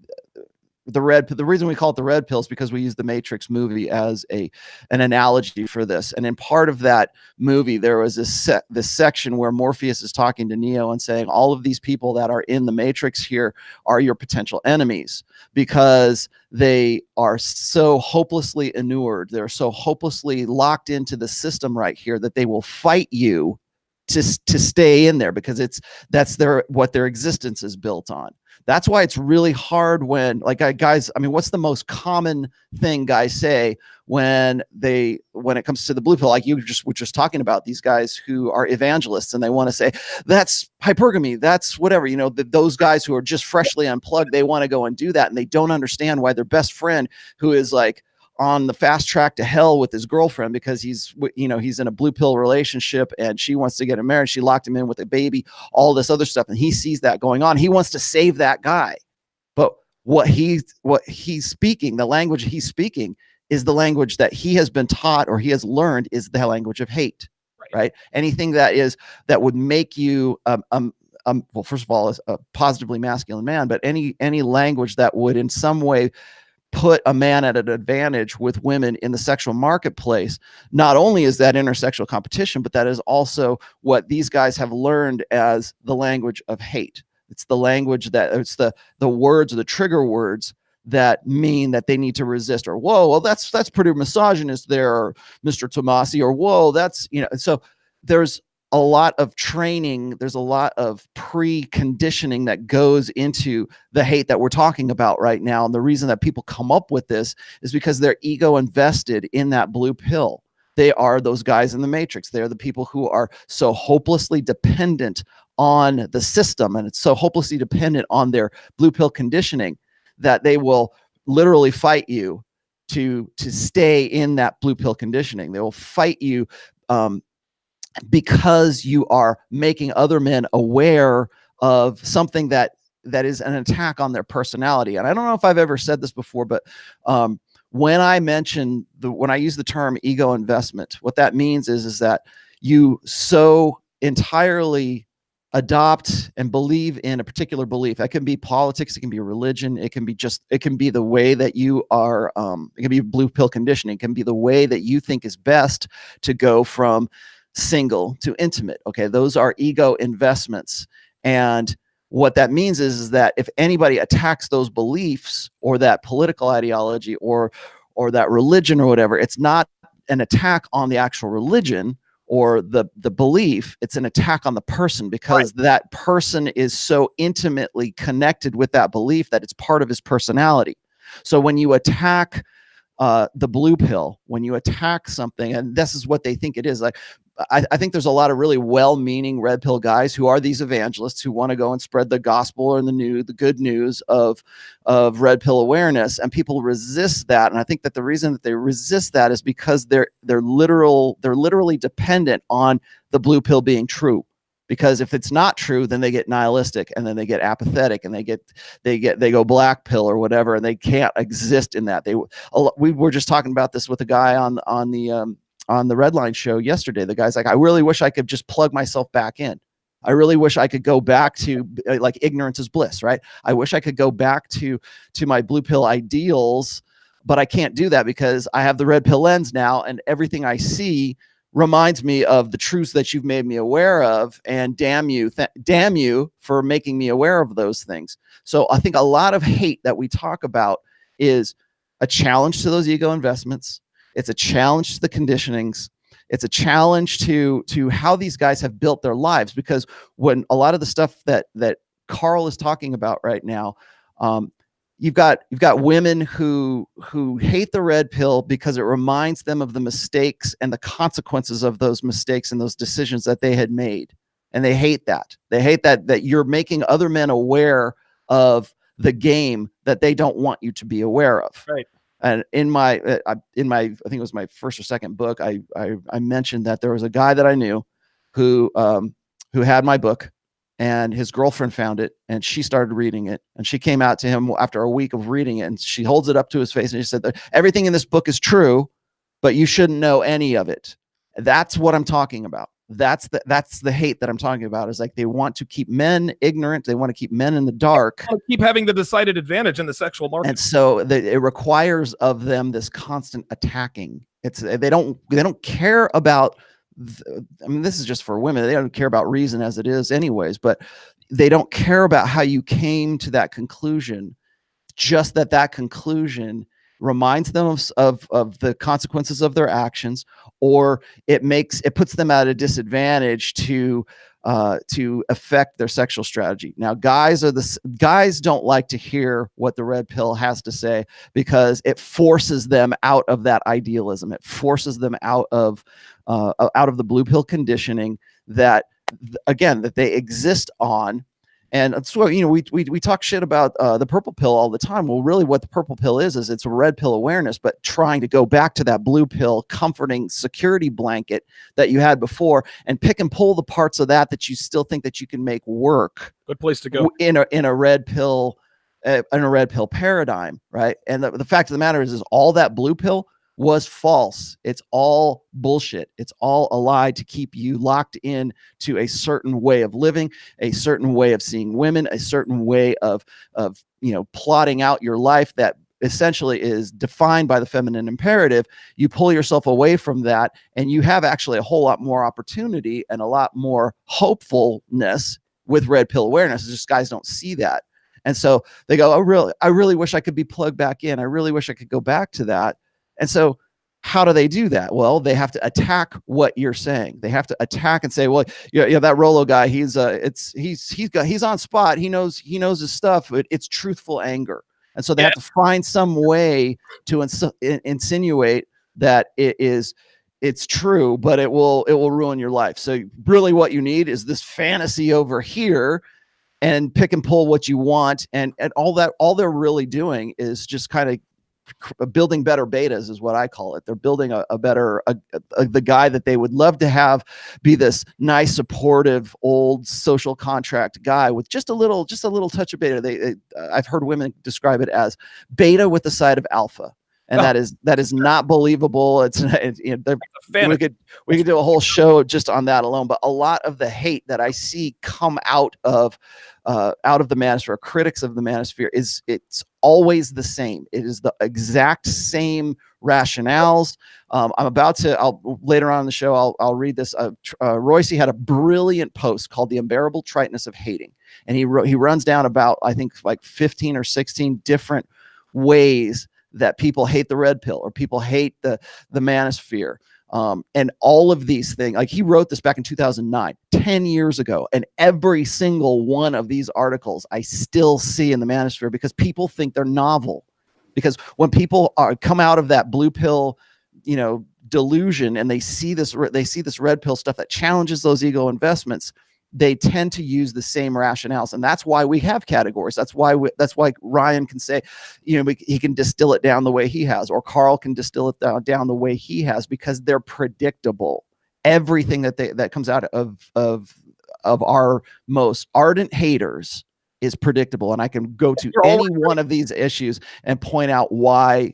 the reason we call it the red pill is because we use the Matrix movie as an analogy for this. And in part of that movie, there was this section where Morpheus is talking to Neo and saying, all of these people that are in the Matrix here are your potential enemies, because they are so hopelessly inured, they're so hopelessly locked into the system right here that they will fight you to stay in there, because that's what their existence is built on. That's why it's really hard when, like, guys, I mean, what's the most common thing guys say when it comes to the blue pill? Like you were just talking about these guys who are evangelists, and they want to say that's hypergamy, that's whatever, you know, those guys who are just freshly unplugged, they want to go and do that, and they don't understand why their best friend, who is like on the fast track to hell with his girlfriend because he's in a blue pill relationship and she wants to get him married, she locked him in with a baby, all this other stuff, and he sees that going on, he wants to save that guy. But what he's speaking, the language he's speaking, is the language that he has been taught or he has learned is the language of hate, right? Anything that would make you well, first of all, a positively masculine man, but any language that would in some way put a man at an advantage with women in the sexual marketplace, not only is that intersexual competition, but that is also what these guys have learned as the language of hate. It's the language it's the words, or the trigger words that mean that they need to resist, or whoa, well, that's pretty misogynist there, or Mr. Tomassi, or whoa, that's, you know. So there's a lot of training, there's a lot of preconditioning that goes into the hate that we're talking about right now. And the reason that people come up with this is because they're ego invested in that blue pill. They are those guys in the Matrix. They're the people who are so hopelessly dependent on the system, and it's so hopelessly dependent on their blue pill conditioning that they will literally fight you to stay in that blue pill conditioning. They will fight you because you are making other men aware of something that is an attack on their personality. And I don't know if I've ever said this before, but when I use the term ego investment, what that means is that you so entirely adopt and believe in a particular belief. It can be politics, it can be religion, it can be the way that you are, it can be blue pill conditioning, it can be the way that you think is best to go from single to intimate. Okay, those are ego investments. And what that means is that if anybody attacks those beliefs or that political ideology or that religion or whatever, it's not an attack on the actual religion or the belief, it's an attack on the person, because that person is so intimately connected with that belief that it's part of his personality. So when you attack the blue pill, when you attack something, and this is what they think it is, like, I think there's a lot of really well-meaning red pill guys who are these evangelists who want to go and spread the gospel or the good news of red pill awareness, and people resist that. And I think that the reason that they resist that is because they're literally dependent on the blue pill being true. Because if it's not true, then they get nihilistic, and then they get apathetic, and they go black pill or whatever, and they can't exist in that. We were just talking about this with a guy on the Redline show yesterday. The guy's like, I really wish I could just plug myself back in. I really wish I could go back to like ignorance is bliss, right? I wish I could go back to my blue pill ideals, but I can't do that because I have the red pill lens now, and everything I see reminds me of the truths that you've made me aware of, and damn you for making me aware of those things. So I think a lot of hate that we talk about is a challenge to those ego investments. It's a challenge to the conditionings. It's a challenge to how these guys have built their lives, because when a lot of the stuff that Carl is talking about right now, you've got women who hate the red pill because it reminds them of the mistakes and the consequences of those mistakes and those decisions that they had made. And they hate that. They hate that you're making other men aware of the game that they don't want you to be aware of. Right. And in my I think it was my first or second book, I mentioned that there was a guy that I knew who had my book, and his girlfriend found it, and she started reading it, and she came out to him after a week of reading it, and she holds it up to his face, and she said, everything in this book is true, but you shouldn't know any of it. That's what I'm talking about. That's the hate that I'm talking about, is like they want to keep men ignorant. They want to keep men in the dark. Keep having the decided advantage in the sexual market. And so it requires of them this constant attacking. They don't care about, I mean, this is just for women. They don't care about reason as it is anyways, but they don't care about how you came to that conclusion. Just that conclusion reminds them of the consequences of their actions, or it puts them at a disadvantage to affect their sexual strategy. Now, guys don't like to hear what the red pill has to say, because it forces them out of that idealism. It forces them out of the blue pill conditioning that they exist on. And so, you know, we talk shit about the purple pill all the time. Well, really what the purple pill is it's a red pill awareness, but trying to go back to that blue pill comforting security blanket that you had before, and pick and pull the parts of that you still think that you can make work. Good place to go in a red pill paradigm, right? And the fact of the matter is all that blue pill was false. It's all bullshit. It's all a lie to keep you locked in to a certain way of living, a certain way of seeing women, a certain way of plotting out your life that essentially is defined by the feminine imperative. You pull yourself away from that, and you have actually a whole lot more opportunity and a lot more hopefulness with red pill awareness. It's just guys don't see that. And so they go, oh, I really wish I could be plugged back in. I really wish I could go back to that. And so how do they do that? Well, they have to attack what you're saying. They have to attack and say, well, yeah, that Rollo guy, he's on spot. He knows his stuff, but it's truthful anger. And so they have to find some way to insinuate that it's true, but it will ruin your life. So really what you need is this fantasy over here, and pick and pull what you want. And all they're really doing is just kind of building better betas is what I call it. They're building the guy that they would love to have be this nice, supportive, old social contract guy with just a little touch of beta. I've heard women describe it as beta with the side of alpha. And that is not believable. We could do a whole show just on that alone. But a lot of the hate that I see come out of the Manosphere, critics of the Manosphere, it's always the same. It is the exact same rationales. Later on in the show, I'll read this. Royce had a brilliant post called "The Unbearable Triteness of Hating," and he runs down about, I think, like 15 or 16 different ways that people hate the red pill, or people hate the Manosphere. And all of these things, like he wrote this back in 2009, 10 years ago. And every single one of these articles I still see in the Manosphere, because people think they're novel. Because when people come out of that blue pill, delusion, and they see this red pill stuff that challenges those ego investments, they tend to use the same rationales. And that's why we have categories. That's why Ryan can say, he can distill it down the way he has, or Carl can distill it down the way he has, because they're predictable. Everything that comes out of our most ardent haters is predictable. And I can go to any one of these issues and point out why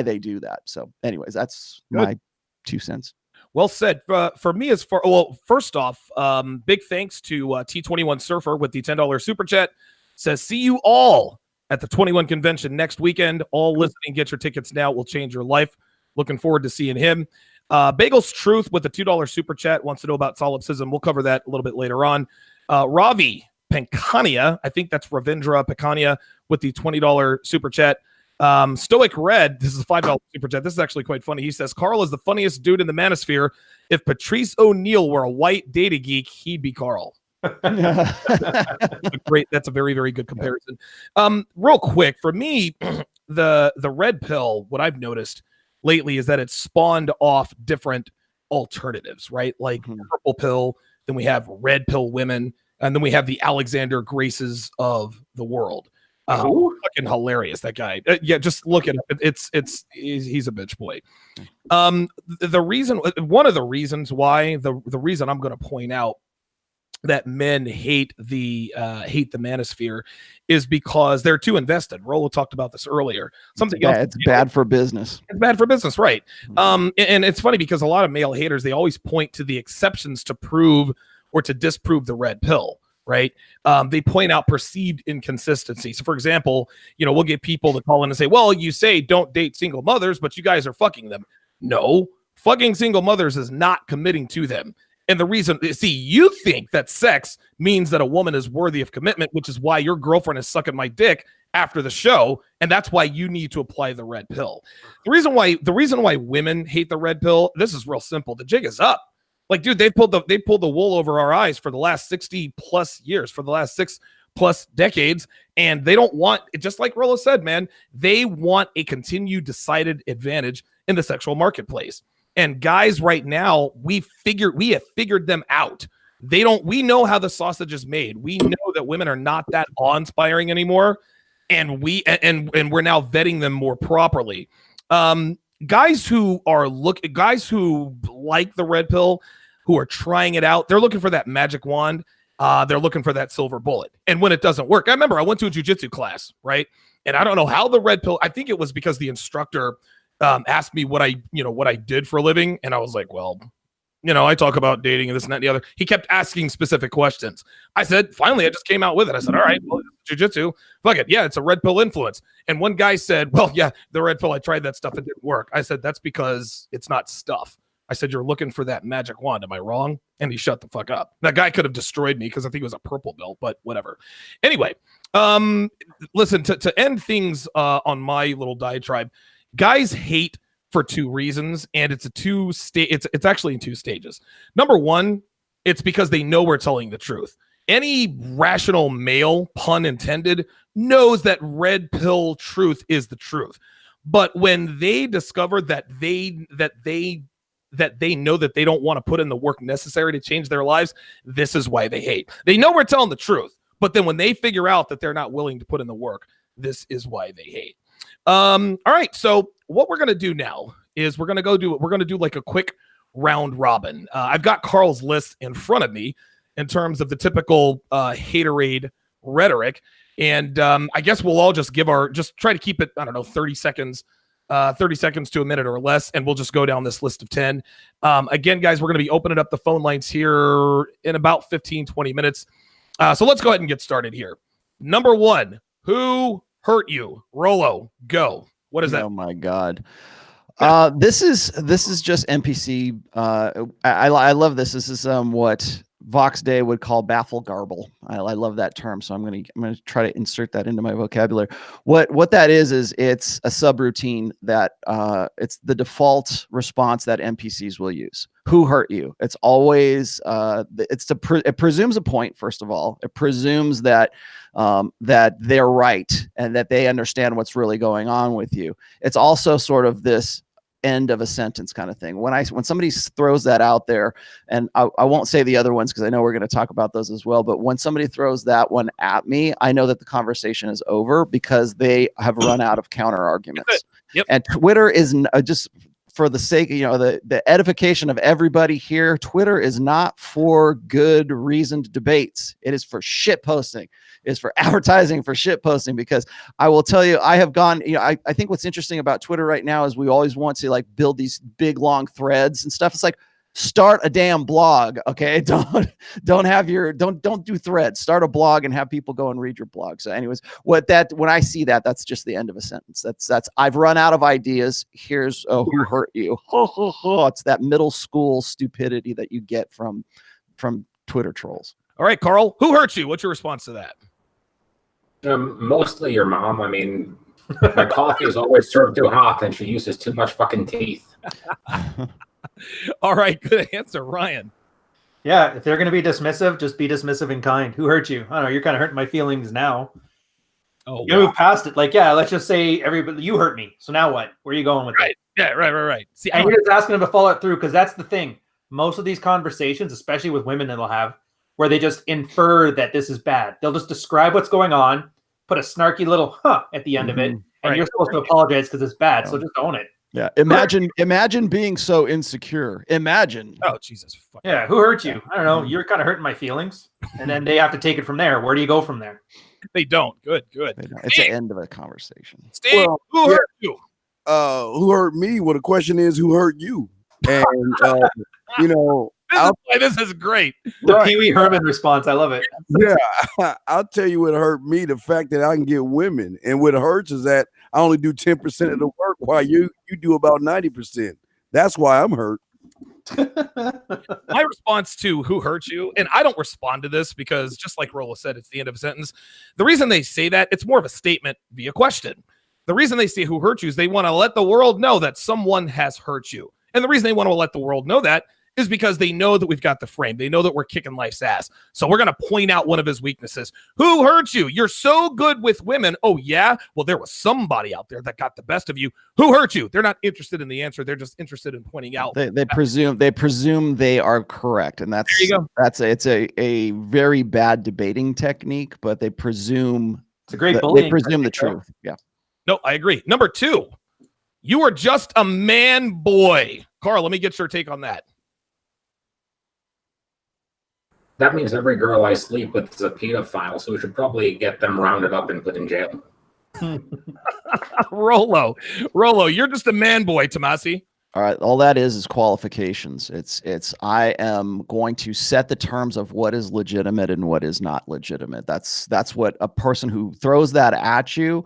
they do that. So anyways, that's my 2 cents. Well said. For me, first off, big thanks to T21 Surfer with the $10 super chat. Says, see you all at the 21 convention next weekend. All listening, get your tickets now. It will change your life. Looking forward to seeing him. Bagel's Truth with the $2 super chat wants to know about solipsism. We'll cover that a little bit later on. Ravi Penkania, I think that's Ravindra Penkania with the $20 super chat. Stoic Red, this is a $5 super chat. This is actually quite funny. He says, Carl is the funniest dude in the Manosphere. If Patrice O'Neill were a white data geek, he'd be Carl. That's a very, very good comparison. Real quick, for me, the red pill, what I've noticed lately is that it's spawned off different alternatives, right? Like purple pill, then we have red pill women, and then we have the Alexander Graces of the world. Fucking hilarious, that guy. Just look at it. He's a bitch boy. One of the reasons why the reason I'm going to point out that men hate the manosphere is because they're too invested. Rollo talked about this earlier. Something else. It's bad for business. It's bad for business, right? And it's funny because a lot of male haters, they always point to the exceptions to prove or to disprove the red pill, right? They point out perceived inconsistency. So, for example, we'll get people to call in and say, well, you say don't date single mothers, but you guys are fucking them. No, fucking single mothers is not committing to them. And the reason, see, you think that sex means that a woman is worthy of commitment, which is why your girlfriend is sucking my dick after the show, and that's why you need to apply the red pill. The reason why women hate the red pill, this is real simple. The jig is up. Like, dude, they pulled the wool over our eyes for the last 60 plus years, for the last 6+ decades, and they don't want, just like Rollo said, man, they want a continued decided advantage in the sexual marketplace. And guys, right now, we have figured them out. We know how the sausage is made. We know that women are not that awe-inspiring anymore, and we're now vetting them more properly. Guys who like the red pill, who are trying it out, they're looking for that magic wand. They're looking for that silver bullet. And when it doesn't work, I remember I went to a jiu-jitsu class, right? And I don't know how the red pill, I think it was because the instructor asked me what I did for a living. And I was like, well, I talk about dating and this and that and the other. He kept asking specific questions. I said, finally, I just came out with it. I said, all right, well, jiu-jitsu, fuck it. Yeah, it's a red pill influence. And one guy said, well, yeah, the red pill, I tried that stuff. It didn't work. I said, that's because it's not stuff. I said, you're looking for that magic wand. Am I wrong? And he shut the fuck up. That guy could have destroyed me because I think it was a purple belt, but whatever. Anyway, listen, to end things on my little diatribe, guys hate for two reasons, and it's actually in two stages. Number one, it's because they know we're telling the truth. Any rational male, pun intended, knows that red pill truth is the truth. But when they discover that they know that they don't want to put in the work necessary to change their lives, this is why they hate. They know we're telling the truth, but then when they figure out that they're not willing to put in the work, this is why they hate. All right, so what we're gonna do now is we're gonna do like a quick round robin. I've got Carl's list in front of me in terms of the typical haterade rhetoric, and I guess we'll all just try to keep it, I don't know, 30 seconds to a minute or less, and we'll just go down this list of 10. Again, guys, we're going to be opening up the phone lines here in about 15-20 minutes. So let's go ahead and get started here. Number one, who hurt you? Rollo, go. What is that? Oh my God. This is just NPC. I love this. This is what Vox Day would call baffle garble. I love that term, so I'm gonna try to insert that into my vocabulary. What that is it's a subroutine that it's the default response that NPCs will use. Who hurt you? It's always it presumes a point. First of all, it presumes that that they're right and that they understand what's really going on with you. It's also sort of this end of a sentence kind of thing. When somebody throws that out there, and I won't say the other ones because I know we're going to talk about those as well, but when somebody throws that one at me, I know that the conversation is over because they have run out of counter arguments. Yep. And Twitter is just for the sake of the edification of everybody here, Twitter is not for good reasoned debates. It is for shit posting. It's for advertising, for shit posting, because I will tell you, I have gone, I think what's interesting about Twitter right now is we always want to like build these big long threads and stuff. It's like, start a damn blog. Okay. Don't do threads, start a blog and have people go and read your blog. So anyways, when I see that, that's just the end of a sentence. That's I've run out of ideas. Here's who hurt you. It's that middle school stupidity that you get from Twitter trolls. All right, Carl, who hurt you? What's your response to that? Mostly your mom. I mean, my coffee is always served too hot and she uses too much fucking teeth. All right, good answer, Ryan. Yeah, if they're going to be dismissive, just be dismissive in kind. Who hurt you? I don't know. You're kind of hurting my feelings now. Oh, you move past it. Like, yeah, let's just say everybody, you hurt me. So now what? Where are you going with right. That? Yeah, right. See, and you're just asking them to follow it through, because that's the thing. Most of these conversations, especially with women, that'll have where they just infer that this is bad. They'll just describe what's going on, put a snarky little at the end of it, and you're supposed to apologize because it's bad. So just own it. Yeah. Imagine being so insecure. Imagine. Oh, Jesus. Fuck. Yeah, who hurt you? I don't know. You're kind of hurting my feelings. And then they have to take it from there. Where do you go from there? They don't. Good. It's the end of a conversation. Steve, who hurt you? Who hurt me? Well, the question is, who hurt you? And you know, This is great. The Pee Wee Herman response. I love it. yeah, I'll tell you what hurt me. The fact that I can get women, and what hurts is that I only do 10% of the work, while you do about 90%. That's why I'm hurt. My response to who hurt you, and I don't respond to this because just like Rollo said, it's the end of a sentence. The reason they say that, it's more of a statement via question. The reason they say who hurt you is they want to let the world know that someone has hurt you. And the reason they want to let the world know that is because they know that we've got the frame. They know that we're kicking life's ass. So we're going to point out one of his weaknesses. Who hurt you? You're so good with women. Oh, yeah? Well, there was somebody out there that got the best of you. Who hurt you? They're not interested in the answer. They're just interested in pointing out. They presume they are correct. And that's, there you go. It's a very bad debating technique, but they presume It's a great bullying. They presume the truth. Yeah. No, I agree. Number 2, you are just a man boy. Carl, let me get your take on that. That means every girl I sleep with is a pedophile, so we should probably get them rounded up and put in jail. Rollo, you're just a man boy, Tomassi. All right. All that is qualifications. It's I am going to set the terms of what is legitimate and what is not legitimate. That's what a person who throws that at you,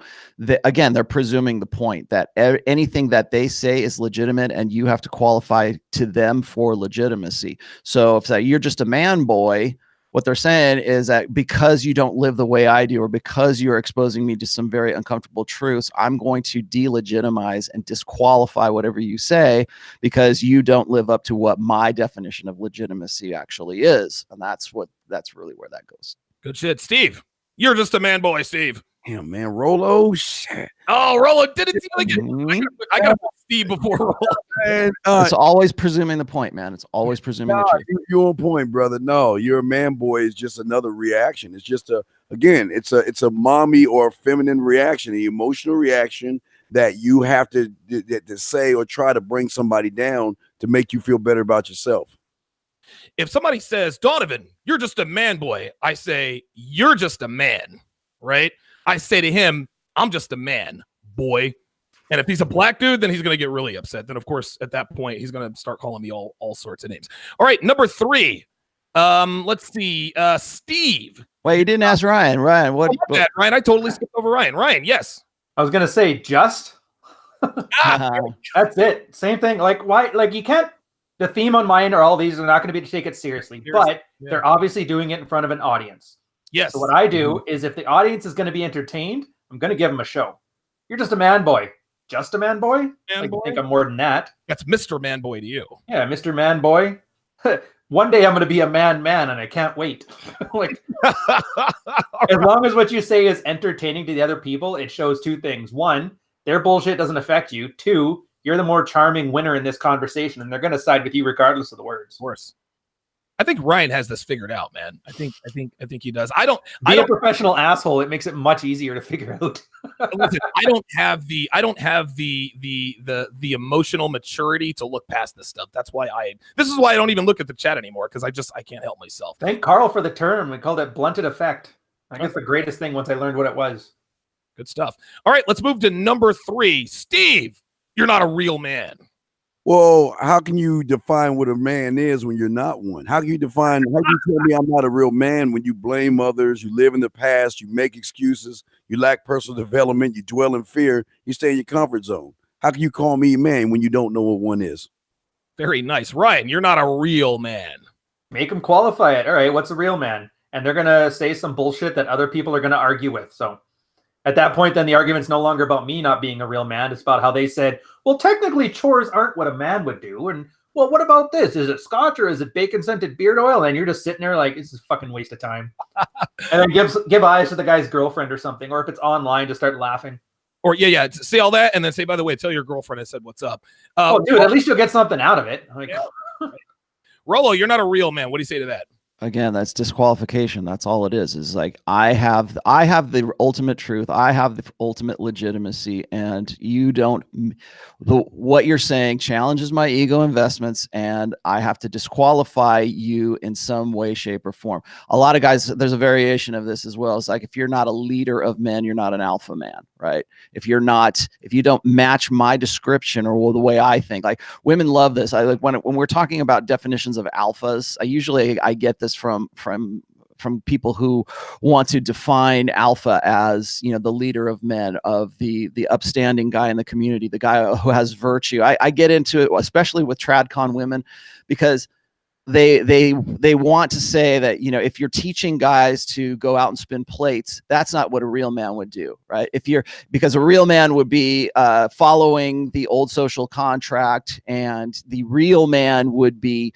again, they're presuming the point that anything that they say is legitimate and you have to qualify to them for legitimacy. So if you're just a man boy, what they're saying is that because you don't live the way I do, or because you're exposing me to some very uncomfortable truths, I'm going to delegitimize and disqualify whatever you say because you don't live up to what my definition of legitimacy actually is. And that's really where that goes. Good shit. Steve, you're just a man boy, Steve. Damn, man, Rollo, shit. Oh, Rollo didn't see like I got to put Steve before Rollo. And, it's always presuming the point, man. It's always presuming the truth. You're on point, brother. No, you're a man boy is just another reaction. It's just it's a mommy or feminine reaction, an emotional reaction that you have to say or try to bring somebody down to make you feel better about yourself. If somebody says, Donovan, you're just a man boy, I say, you're just a man, right? I say to him, I'm just a man, boy. And if he's a black dude, then he's going to get really upset. Then, of course, at that point, he's going to start calling me all sorts of names. All right, number 3. Let's see. Steve. Wait, you didn't ask Ryan. Ryan, what? Ryan, I totally skipped over Ryan. Ryan, yes. I was going to say just. That's it. Same thing. Like, why? Like, you can't. The theme on mine are all these are not going to be to take it seriously, but they're obviously doing it in front of an audience. Yes. So what I do is if the audience is going to be entertained, I'm going to give them a show. You're just a man boy. Just a man boy? I think I'm more than that. That's Mr. Man Boy to you. Yeah, Mr. Man Boy. One day I'm going to be a man, and I can't wait. Like, as long as what you say is entertaining to the other people, it shows 2 things. 1, their bullshit doesn't affect you. 2, you're the more charming winner in this conversation, and they're going to side with you regardless of the words. Of course. I think Ryan has this figured out, man. I think he does. Be a professional asshole. It makes it much easier to figure out. Listen, I don't have the emotional maturity to look past this stuff. That's why this is why I don't even look at the chat anymore, because I can't help myself. Thank Carl for the term. We called it blunted effect. I guess the greatest thing once I learned what it was. Good stuff. All right, let's move to number 3. Steve, you're not a real man. Well, how can you define what a man is when you're not one? How can you tell me I'm not a real man when you blame others, you live in the past, you make excuses, you lack personal development, you dwell in fear, you stay in your comfort zone? How can you call me a man when you don't know what one is? Very nice. Ryan, you're not a real man. Make them qualify it. All right, what's a real man? And they're going to say some bullshit that other people are going to argue with. So at that point, then the argument's no longer about me not being a real man. It's about how they said, well, technically chores aren't what a man would do. And, well, what about this? Is it scotch or is it bacon-scented beard oil? And you're just sitting there like, this is a fucking waste of time. And then give eyes to the guy's girlfriend or something. Or if it's online, just start laughing. Or, say all that and then say, by the way, tell your girlfriend I said what's up. Dude, at least you'll get something out of it. Like, Rollo, you're not a real man. What do you say to that? Again, that's disqualification. That's all it is like I have the ultimate truth, I have the ultimate legitimacy, and you don't. What you're saying challenges my ego investments, and I have to disqualify you in some way, shape, or form. A lot of guys, there's a variation of this as well. It's like, if you're not a leader of men, you're not an alpha man, right? If you don't match my description or the way I think. Like, women love this. I like when we're talking about definitions of alphas, I get this from people who want to define alpha as, the leader of men, of the upstanding guy in the community, the guy who has virtue. I get into it, especially with tradcon women, because they want to say that, if you're teaching guys to go out and spin plates, that's not what a real man would do, right? Because a real man would be following the old social contract, and the real man would be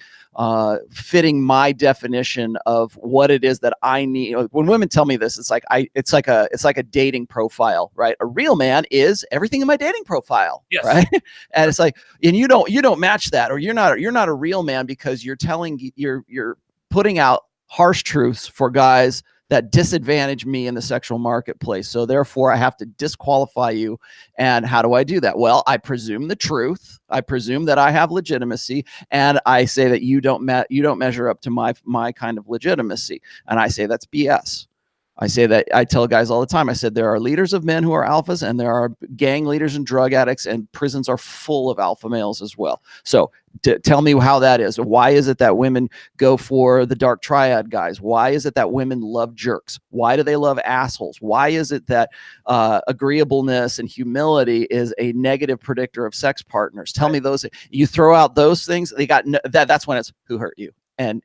fitting my definition of what it is that I need. When women tell me this, it's like a dating profile, right? A real man is everything in my dating profile, yes. Right? And it's like, and you don't match that, or you're not a real man, because you're putting out harsh truths for guys that disadvantage me in the sexual marketplace. So therefore I have to disqualify you. And how do I do that? Well, I presume the truth. I presume that I have legitimacy, and I say that you don't measure up to my kind of legitimacy. And I say that's BS. I tell guys all the time, I said, there are leaders of men who are alphas, and there are gang leaders and drug addicts, and prisons are full of alpha males as well. So tell me how that is. Why is it that women go for the dark triad guys? Why is it that women love jerks? Why do they love assholes? Why is it that agreeableness and humility is a negative predictor of sex partners? Tell me those. You throw out those things, that's when it's who hurt you. And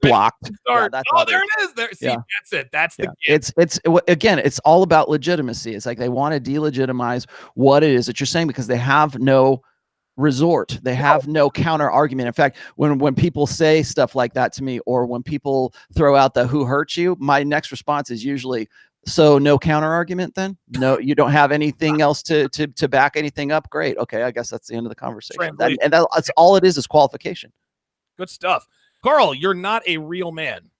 blocked. Yeah, there it is. There, see, that's it. That's the gift. It's all about legitimacy. It's like they want to delegitimize what it is that you're saying, because they have no resort. They have no counter argument. In fact, when people say stuff like that to me, or when people throw out the "who hurt you," my next response is usually, so no counter argument then? No, you don't have anything else to back anything up? Great. Okay, I guess that's the end of the conversation. And that's all it is qualification. Good stuff. Carl, you're not a real man.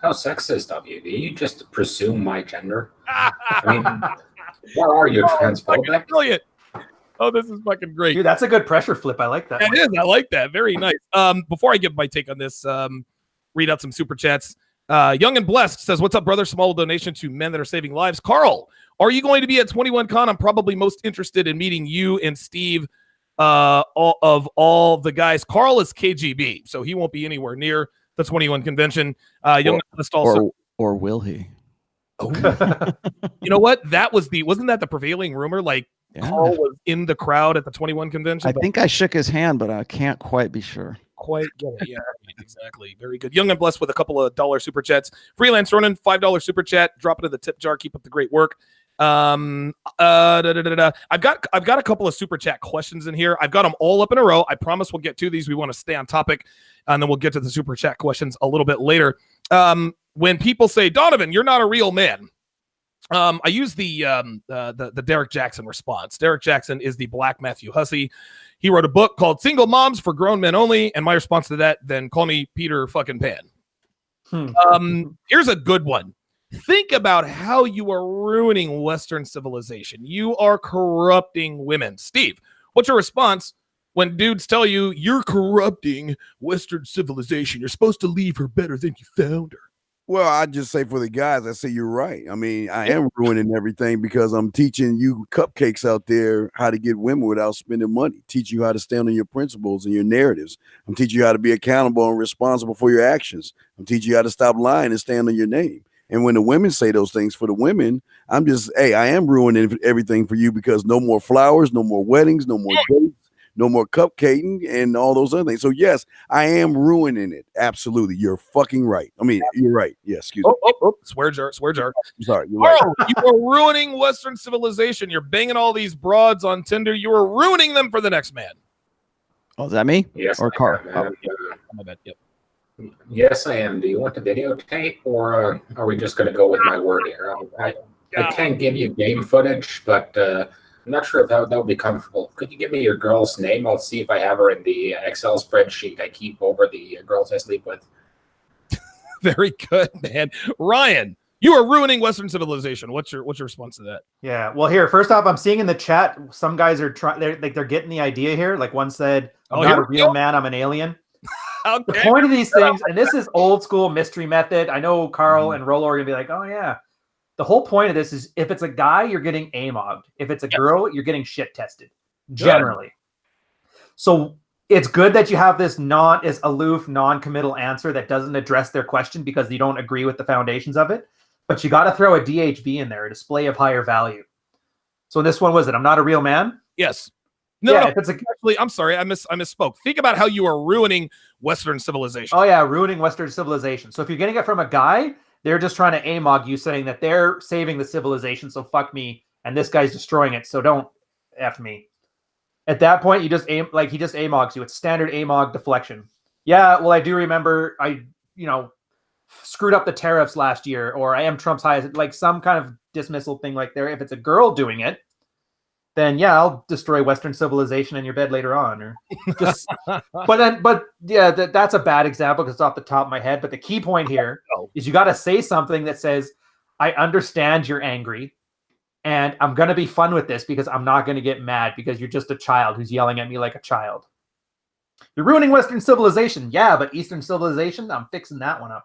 How sexist of you. Do you just presume my gender? I mean, what are you, transphobic? Brilliant. Oh, this is fucking great. Dude, that's a good pressure flip. I like that. It is. I like that. Very nice. Before I give my take on this, read out some super chats. Young and Blessed says, what's up, brother? Small donation to men that are saving lives. Carl, are you going to be at 21Con? I'm probably most interested in meeting you and Steve. All the guys. Carl is KGB, so he won't be anywhere near the 21 convention. Young List also, or will he? Oh, you know what? Wasn't that the prevailing rumor? Like, Carl was in the crowd at the 21 convention. I think I shook his hand, but I can't quite be sure. Quite get it. Yeah, exactly. Very good. Young and Blessed with a couple of $1 super chats. Freelance Ronan, $5 super chat. Drop it in the tip jar. Keep up the great work. I've got a couple of super chat questions in here. I've got them all up in a row. I promise we'll get to these. We want to stay on topic, and then we'll get to the super chat questions a little bit later. When people say, Donovan, you're not a real man, I use the Derek Jackson response. Derek Jackson is the Black Matthew Hussey. He wrote a book called Single Moms for Grown Men Only, and my response to that, then call me Peter fucking Pan. Here's a good one. Think about how you are ruining Western civilization. You are corrupting women. Steve, what's your response when dudes tell you you're corrupting Western civilization? You're supposed to leave her better than you found her. Well, I just say for the guys, I say you're right. I mean, I am ruining everything because I'm teaching you cupcakes out there how to get women without spending money, teach you how to stand on your principles and your narratives. I'm teaching you how to be accountable and responsible for your actions. I'm teaching you how to stop lying and stand on your name. And when the women say those things for the women, I'm just, hey, I am ruining everything for you because no more flowers, no more weddings, no more dates, no more cupcaking and all those other things. So yes, I am ruining it. Absolutely. You're fucking right. I mean, you're right. Yeah, excuse me. Swear jar. I'm sorry. You're Carl, right. You are ruining Western civilization. You're banging all these broads on Tinder. You are ruining them for the next man. Oh, is that me? Yes. Or Carl? My bad. Yep. Yes, I am. Do you want the videotape, or are we just going to go with my word here? I can't give you game footage, but I'm not sure if that would be comfortable. Could you give me your girl's name? I'll see if I have her in the Excel spreadsheet I keep over the girls I sleep with. Very good, man. Ryan, you are ruining Western civilization. What's your response to that? Yeah. Well, here, first off, I'm seeing in the chat some guys are trying. They're getting the idea here. Like one said, "I'm not a real man. I'm an alien." Okay. The point of these things, and this is old school mystery method. I know Carl and Rollo are gonna be like, "Oh yeah." The whole point of this is if it's a guy, you're getting amogged. If it's a girl, you're getting shit tested. Generally. So it's good that you have this aloof, non-committal answer that doesn't address their question because you don't agree with the foundations of it. But you got to throw a DHV in there, a display of higher value. So this one was it. I'm not a real man. Yes. No, yeah, no. if it's actually, I'm sorry. I misspoke. Think about how you are ruining Western civilization. Oh yeah, ruining Western civilization. So if you're getting it from a guy, they're just trying to amog you, saying that they're saving the civilization. So fuck me, and this guy's destroying it. So don't F me. At that point, you just he just amogs you. It's standard amog deflection. Yeah, well, I do remember I screwed up the tariffs last year, or I am Trump's highest, like some kind of dismissal thing like there. If it's a girl doing it, then yeah, I'll destroy Western civilization in your bed later on. Or just, but yeah, that's a bad example because it's off the top of my head. But the key point here is you got to say something that says, I understand you're angry. And I'm going to be fun with this because I'm not going to get mad because you're just a child who's yelling at me like a child. You're ruining Western civilization. Yeah, but Eastern civilization, I'm fixing that one up.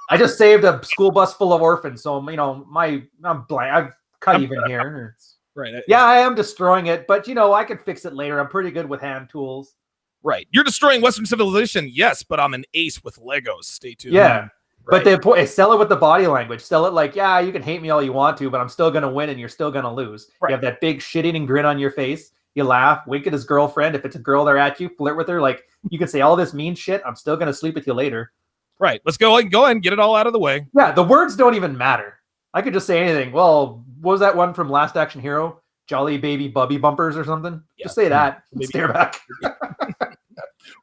I just saved a school bus full of orphans. So, I'm blind. I've cut even here. Right. Yeah, I am destroying it. But, I can fix it later. I'm pretty good with hand tools. Right. You're destroying Western civilization. Yes, but I'm an ace with Legos. Stay tuned. Yeah. Right. But the point is sell it with the body language. Sell it like, yeah, you can hate me all you want to, but I'm still going to win and you're still going to lose. Right. You have that big shit-eating grin on your face. You laugh, wink at his girlfriend. If it's a girl there at you, flirt with her. Like, you can say all this mean shit. I'm still going to sleep with you later. Right. Let's go ahead and get it all out of the way. Yeah, the words don't even matter. I could just say anything. Well, what was that one from Last Action Hero? Jolly baby bubby bumpers or something? Yeah. Just say that. Maybe. Stare back.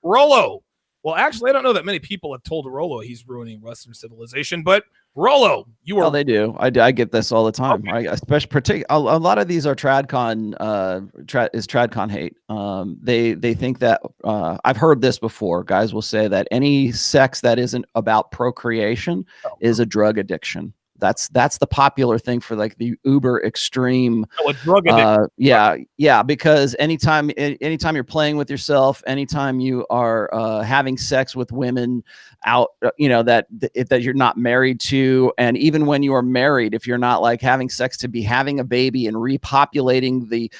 Rollo. Well, actually, I don't know that many people have told Rollo he's ruining Western civilization, but Rollo, you are. Oh, they do. I get this all the time. Okay. Right? Especially, a lot of these are TradCon. Is TradCon hate? They think that I've heard this before. Guys will say that any sex that isn't about procreation is a drug addiction. That's the popular thing for like the uber extreme. A drug addiction. Yeah, because anytime you're playing with yourself, anytime you are having sex with women out, that you're not married to, and even when you are married, if you're not like having sex to be having a baby and repopulating the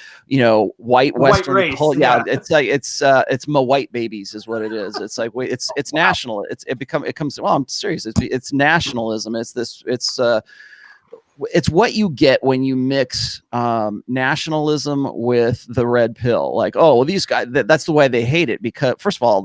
white Western race, it's like it's white babies is what it is. It's like it's national. It comes. Well, I'm serious. It's nationalism. It's what you get when you mix nationalism with the red pill. Like, oh, well, these guys, that's the way they hate it. Because first of all,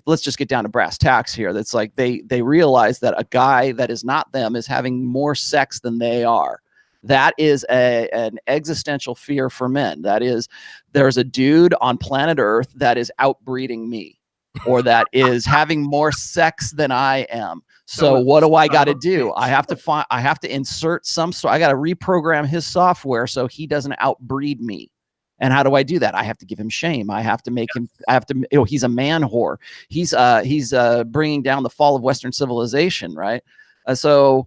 let's just get down to brass tacks here. That's like they realize that a guy that is not them is having more sex than they are. That is an existential fear for men. That is, there's a dude on planet Earth that is outbreeding me, or that is having more sex than I am. So what do I got to do? I have to insert I got to reprogram his software so he doesn't outbreed me. And how do I do that? I have to give him shame. I have to make him, he's a man whore. He's bringing down the fall of Western civilization. Right. So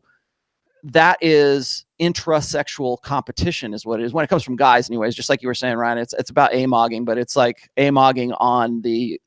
that is intrasexual competition is what it is when it comes from guys anyways, just like you were saying, Ryan. It's about amogging, but it's like amogging on the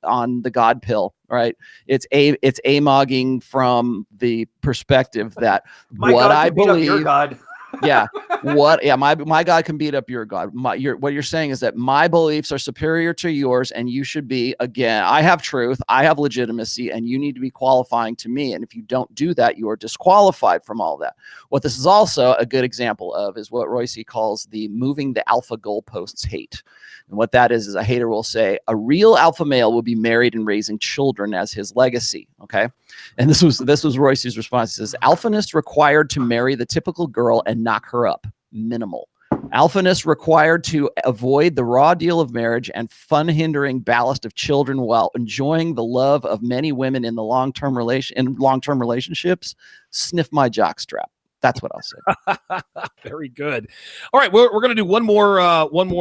God pill, right? It's amogging from the perspective that what I believe your God. My God can beat up your God. What you're saying is that my beliefs are superior to yours, and you should be, again, I have truth, I have legitimacy, and you need to be qualifying to me. And if you don't do that, you are disqualified from all that. What this is also a good example of is what Royce calls the moving the alpha goalposts hate. And what that is a hater will say, a real alpha male will be married and raising children as his legacy. Okay. And this was Royce's response. He says, alphaness required to marry the typical girl and knock her up. Minimal. Alphaness required to avoid the raw deal of marriage and fun-hindering ballast of children while enjoying the love of many women in the long-term relationships. Sniff my jockstrap. That's what I'll say. Very good. All right, we're going to do one more, well,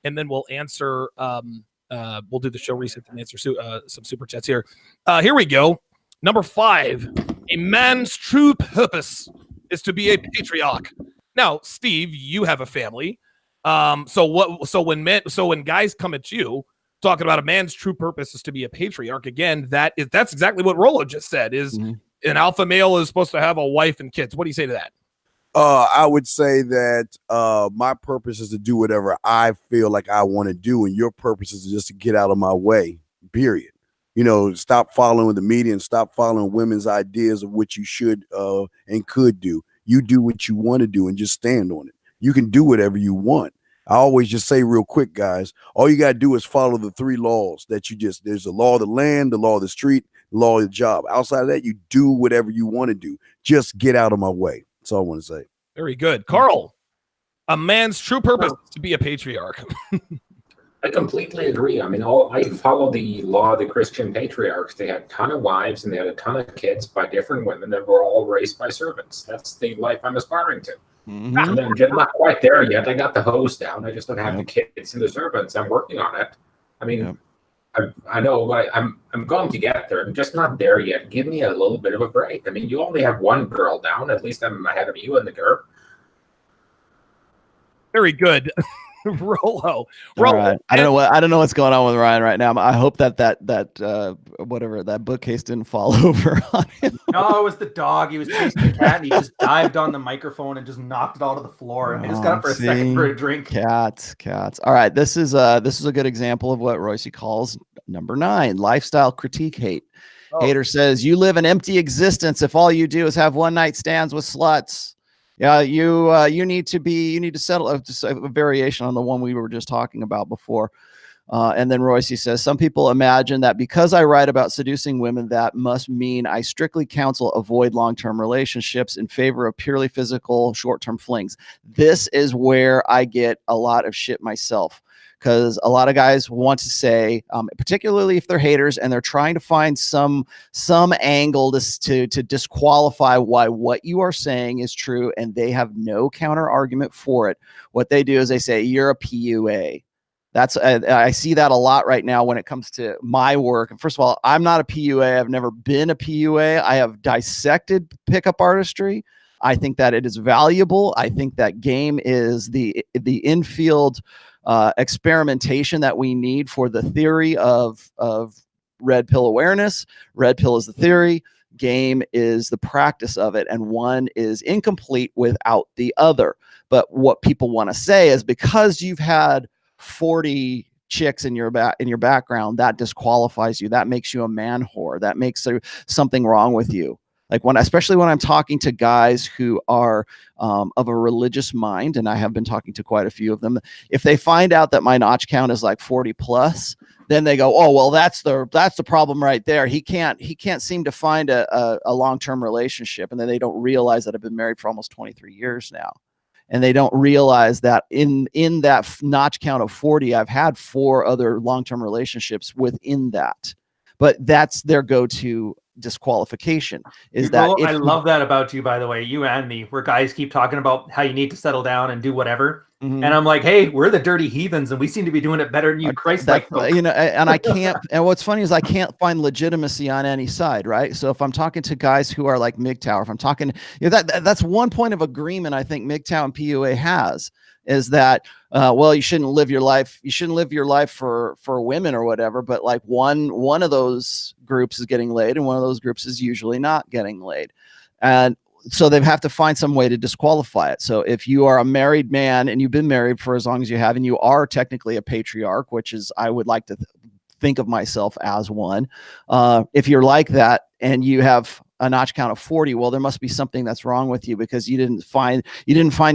and then we'll answer. We'll do the show reset and answer some super chats here. Here we go. Number 5. A man's true purpose is to be a patriarch. Now, Steve, you have a family. So when guys come at you talking about a man's true purpose is to be a patriarch, again, that's exactly what Rollo just said. Is an alpha male is supposed to have a wife and kids. What do you say to that? I would say that my purpose is to do whatever I feel like I want to do, and your purpose is just to get out of my way, period. You know, stop following the media and stop following women's ideas of what you should and could do. You do what you want to do and just stand on it. You can do whatever you want. I always just say real quick, guys, all you got to do is follow the 3 laws that there's the law of the land, the law of the street, the law of the job. Outside of that, you do whatever you want to do. Just get out of my way. That's all I want to say. Very good. Carl, a man's true purpose is to be a patriarch. I completely agree. I mean, I follow the law of the Christian patriarchs. They had a ton of wives and they had a ton of kids by different women that were all raised by servants. That's the life I'm aspiring to. And I'm just not quite there yet. I got the hose down. I just don't have the kids and the servants. I'm working on it. I mean, I know I'm going to get there. I'm just not there yet. Give me a little bit of a break. I mean, you only have one girl down. At least I'm ahead of you in the curve. Very good. Rollo. Right. I don't know what's going on with Ryan right now. I hope that whatever that bookcase didn't fall over on him. No, it was the dog. He was chasing the cat and he just dived on the microphone and just knocked it all to the floor. And I just got up for a second for a drink. Cats. All right. This is a good example of what Royce calls number 9, lifestyle critique hate. Hater says, you live an empty existence if all you do is have one night stands with sluts. Yeah, you need to settle a variation on the one we were just talking about before. And then Royce says, some people imagine that because I write about seducing women, that must mean I strictly counsel avoid long-term relationships in favor of purely physical short-term flings. This is where I get a lot of shit myself. Because a lot of guys want to say, particularly if they're haters and they're trying to find some angle to disqualify why what you are saying is true, and they have no counter argument for it. What they do is they say, you're a PUA. I see that a lot right now when it comes to my work. First of all, I'm not a PUA. I've never been a PUA. I have dissected pickup artistry. I think that it is valuable. I think that game is the infield experimentation that we need for the theory of red pill awareness. Red pill is the theory, game is the practice of it, and one is incomplete without the other. But what people want to say is because you've had 40 chicks in your background, that disqualifies you. That makes you a man whore. That makes something wrong with you. Like especially when I'm talking to guys who are of a religious mind, and I have been talking to quite a few of them, if they find out that my notch count is like 40 plus, then they go, oh, well, that's the problem right there. He can't seem to find a long-term relationship. And then they don't realize that I've been married for almost 23 years now. And they don't realize that in that notch count of 40, I've had 4 other long-term relationships within that. But that's their go-to disqualification is that I love that about you, by the way, you and me, where guys keep talking about how you need to settle down and do whatever. And I'm like, hey, we're the dirty heathens and we seem to be doing it better than you, Christ-like folk. You know, and I can't, and what's funny is I can't find legitimacy on any side, right? So if I'm talking to guys who are like MGTOW, if I'm talking, that's one point of agreement I think MGTOW and PUA has, is that well, you shouldn't live your life for women or whatever, but like one of those groups is getting laid and one of those groups is usually not getting laid. And so they have to find some way to disqualify it. So if you are a married man and you've been married for as long as you have, and you are technically a patriarch, which is, I would like to think of myself as one. If you're like that and you have a notch count of 40, well, there must be something that's wrong with you, because you didn't find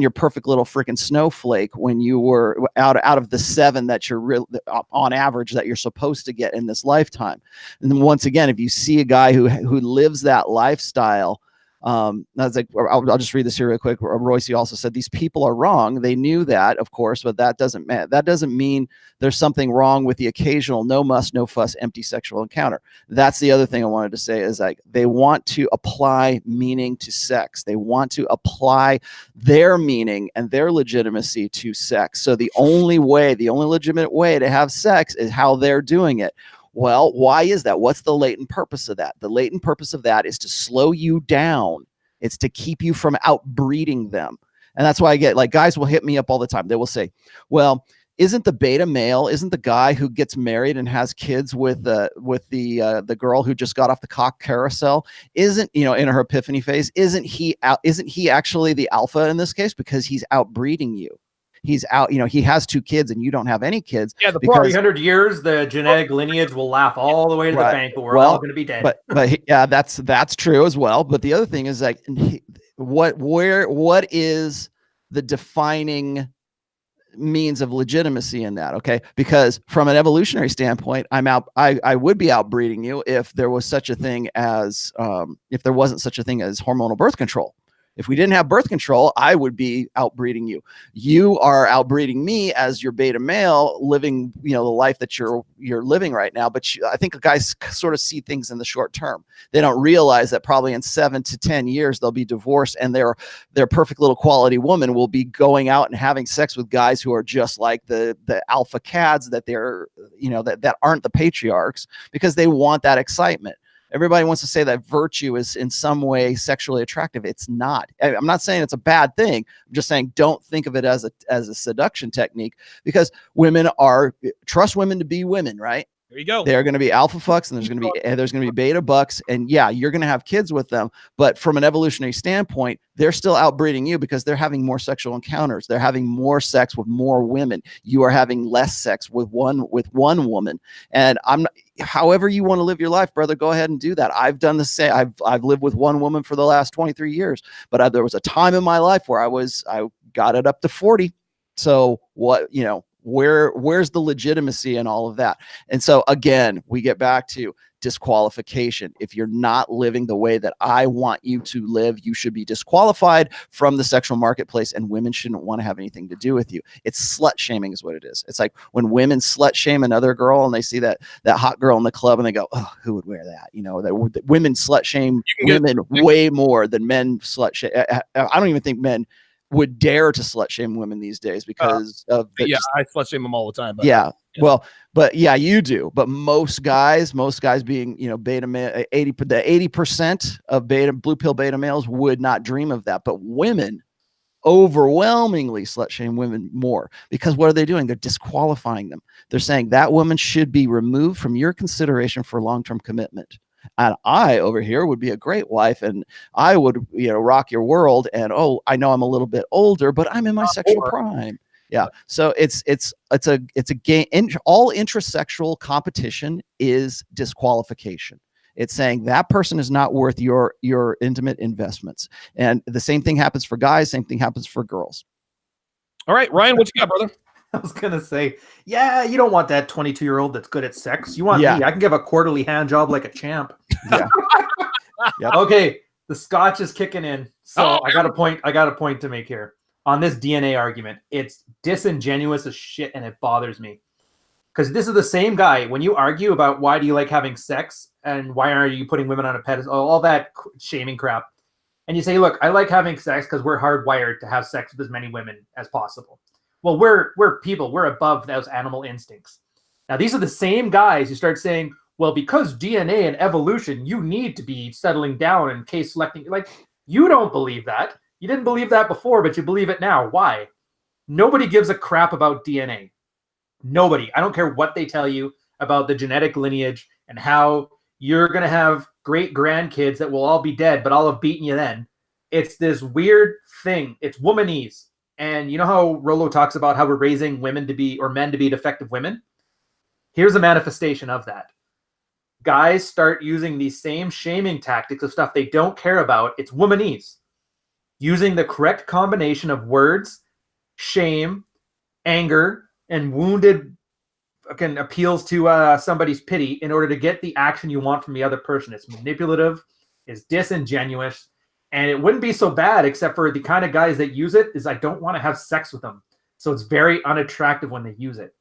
your perfect little freaking snowflake when you were out of the 7 that you're on average that you're supposed to get in this lifetime. And then once again, if you see a guy who lives that lifestyle, That's like, I'll just read this here real quick. Royce also said these people are wrong. They knew that, of course, but that doesn't mean there's something wrong with the occasional no muss, no fuss, empty sexual encounter. That's the other thing I wanted to say is like they want to apply meaning to sex. They want to apply their meaning and their legitimacy to sex. So the only legitimate way to have sex is how they're doing it. Well, why is that? What's the latent purpose of that? The latent purpose of that is to slow you down. It's to keep you from outbreeding them. And that's why I get like guys will hit me up all the time. They will say, well, isn't the beta male, isn't the guy who gets married and has kids with the girl who just got off the cock carousel, isn't, you know, in her epiphany phase, isn't he actually the alpha in this case because he's outbreeding you? He's out, you know, he has 2 kids and you don't have any kids. Yeah, the 300 years, the genetic lineage will laugh all the way to the bank, but we're all going to be dead. But yeah, that's true as well. But the other thing is like, what is the defining means of legitimacy in that? Okay, because from an evolutionary standpoint, I would be outbreeding you if there was such a thing as if there wasn't such a thing as hormonal birth control. If we didn't have birth control, I would be outbreeding you. You are outbreeding me as your beta male living, you know, the life that you're living right now. But I think guys sort of see things in the short term. They don't realize that probably in 7 to 10 years, they'll be divorced and their perfect little quality woman will be going out and having sex with guys who are just like the alpha cads that they're, you know, that aren't the patriarchs because they want that excitement. Everybody wants to say that virtue is in some way sexually attractive. It's not. I'm not saying it's a bad thing. I'm just saying don't think of it as a seduction technique because trust women to be women, right? There you go. They're going to be alpha fucks and there's going to be beta bucks. And yeah, you're going to have kids with them. But from an evolutionary standpoint, they're still outbreeding you because they're having more sexual encounters. They're having more sex with more women. You are having less sex with one woman. And however you want to live your life, brother, go ahead and do that. I've done the same. I've lived with one woman for the last 23 years, but there was a time in my life where I got it up to 40. So what, you know, where's the legitimacy in all of that? And so again, we get back to disqualification. If you're not living the way that I want you to live, you should be disqualified from the sexual marketplace and women shouldn't want to have anything to do with you. It's slut shaming is what it is. It's like when women slut shame another girl and they see that hot girl in the club and they go, oh, who would wear that? You know, that women slut shame women way more than men slut shame. I don't even think men would dare to slut shame women these days because of I slut shame them all the time. But, yeah. Well, but yeah, you do. But most guys being, you know, beta male, 80% of blue pill beta males would not dream of that. But women overwhelmingly slut shame women more because what are they doing? They're disqualifying them. They're saying that woman should be removed from your consideration for long-term commitment. And I over here would be a great wife and I would, you know, rock your world. And, oh, I know I'm a little bit older, but I'm in my sexual prime. Yeah. So it's a game. All intrasexual competition is disqualification. It's saying that person is not worth your intimate investments. And the same thing happens for guys. Same thing happens for girls. All right, Ryan, what you got, brother? I was going to say, yeah, you don't want that 22-year-old that's good at sex. You want me. I can give a quarterly hand job like a champ. Yeah. Yep. Okay, the scotch is kicking in. So I got a point to make here. On this DNA argument, it's disingenuous as shit and it bothers me. Because this is the same guy. When you argue about why do you like having sex and why are you putting women on a pedestal, all that shaming crap. And you say, look, I like having sex because we're hardwired to have sex with as many women as possible. Well, we're people. We're above those animal instincts. Now, these are the same guys who start saying, well, because DNA and evolution, you need to be settling down and case selecting. Like, you don't believe that. You didn't believe that before, but you believe it now. Why? Nobody gives a crap about DNA. Nobody. I don't care what they tell you about the genetic lineage and how you're going to have great grandkids that will all be dead, but I'll have beaten you then. It's this weird thing. It's womanese. And you know how Rollo talks about how we're raising women to be, or men to be defective women? Here's a manifestation of that. Guys start using these same shaming tactics of stuff they don't care about. It's womanese. Using the correct combination of words, shame, anger, and wounded appeals to somebody's pity in order to get the action you want from the other person. It's manipulative, it's disingenuous, And it wouldn't be so bad, except for the kind of guys that use it is I don't want to have sex with them. So it's very unattractive when they use it.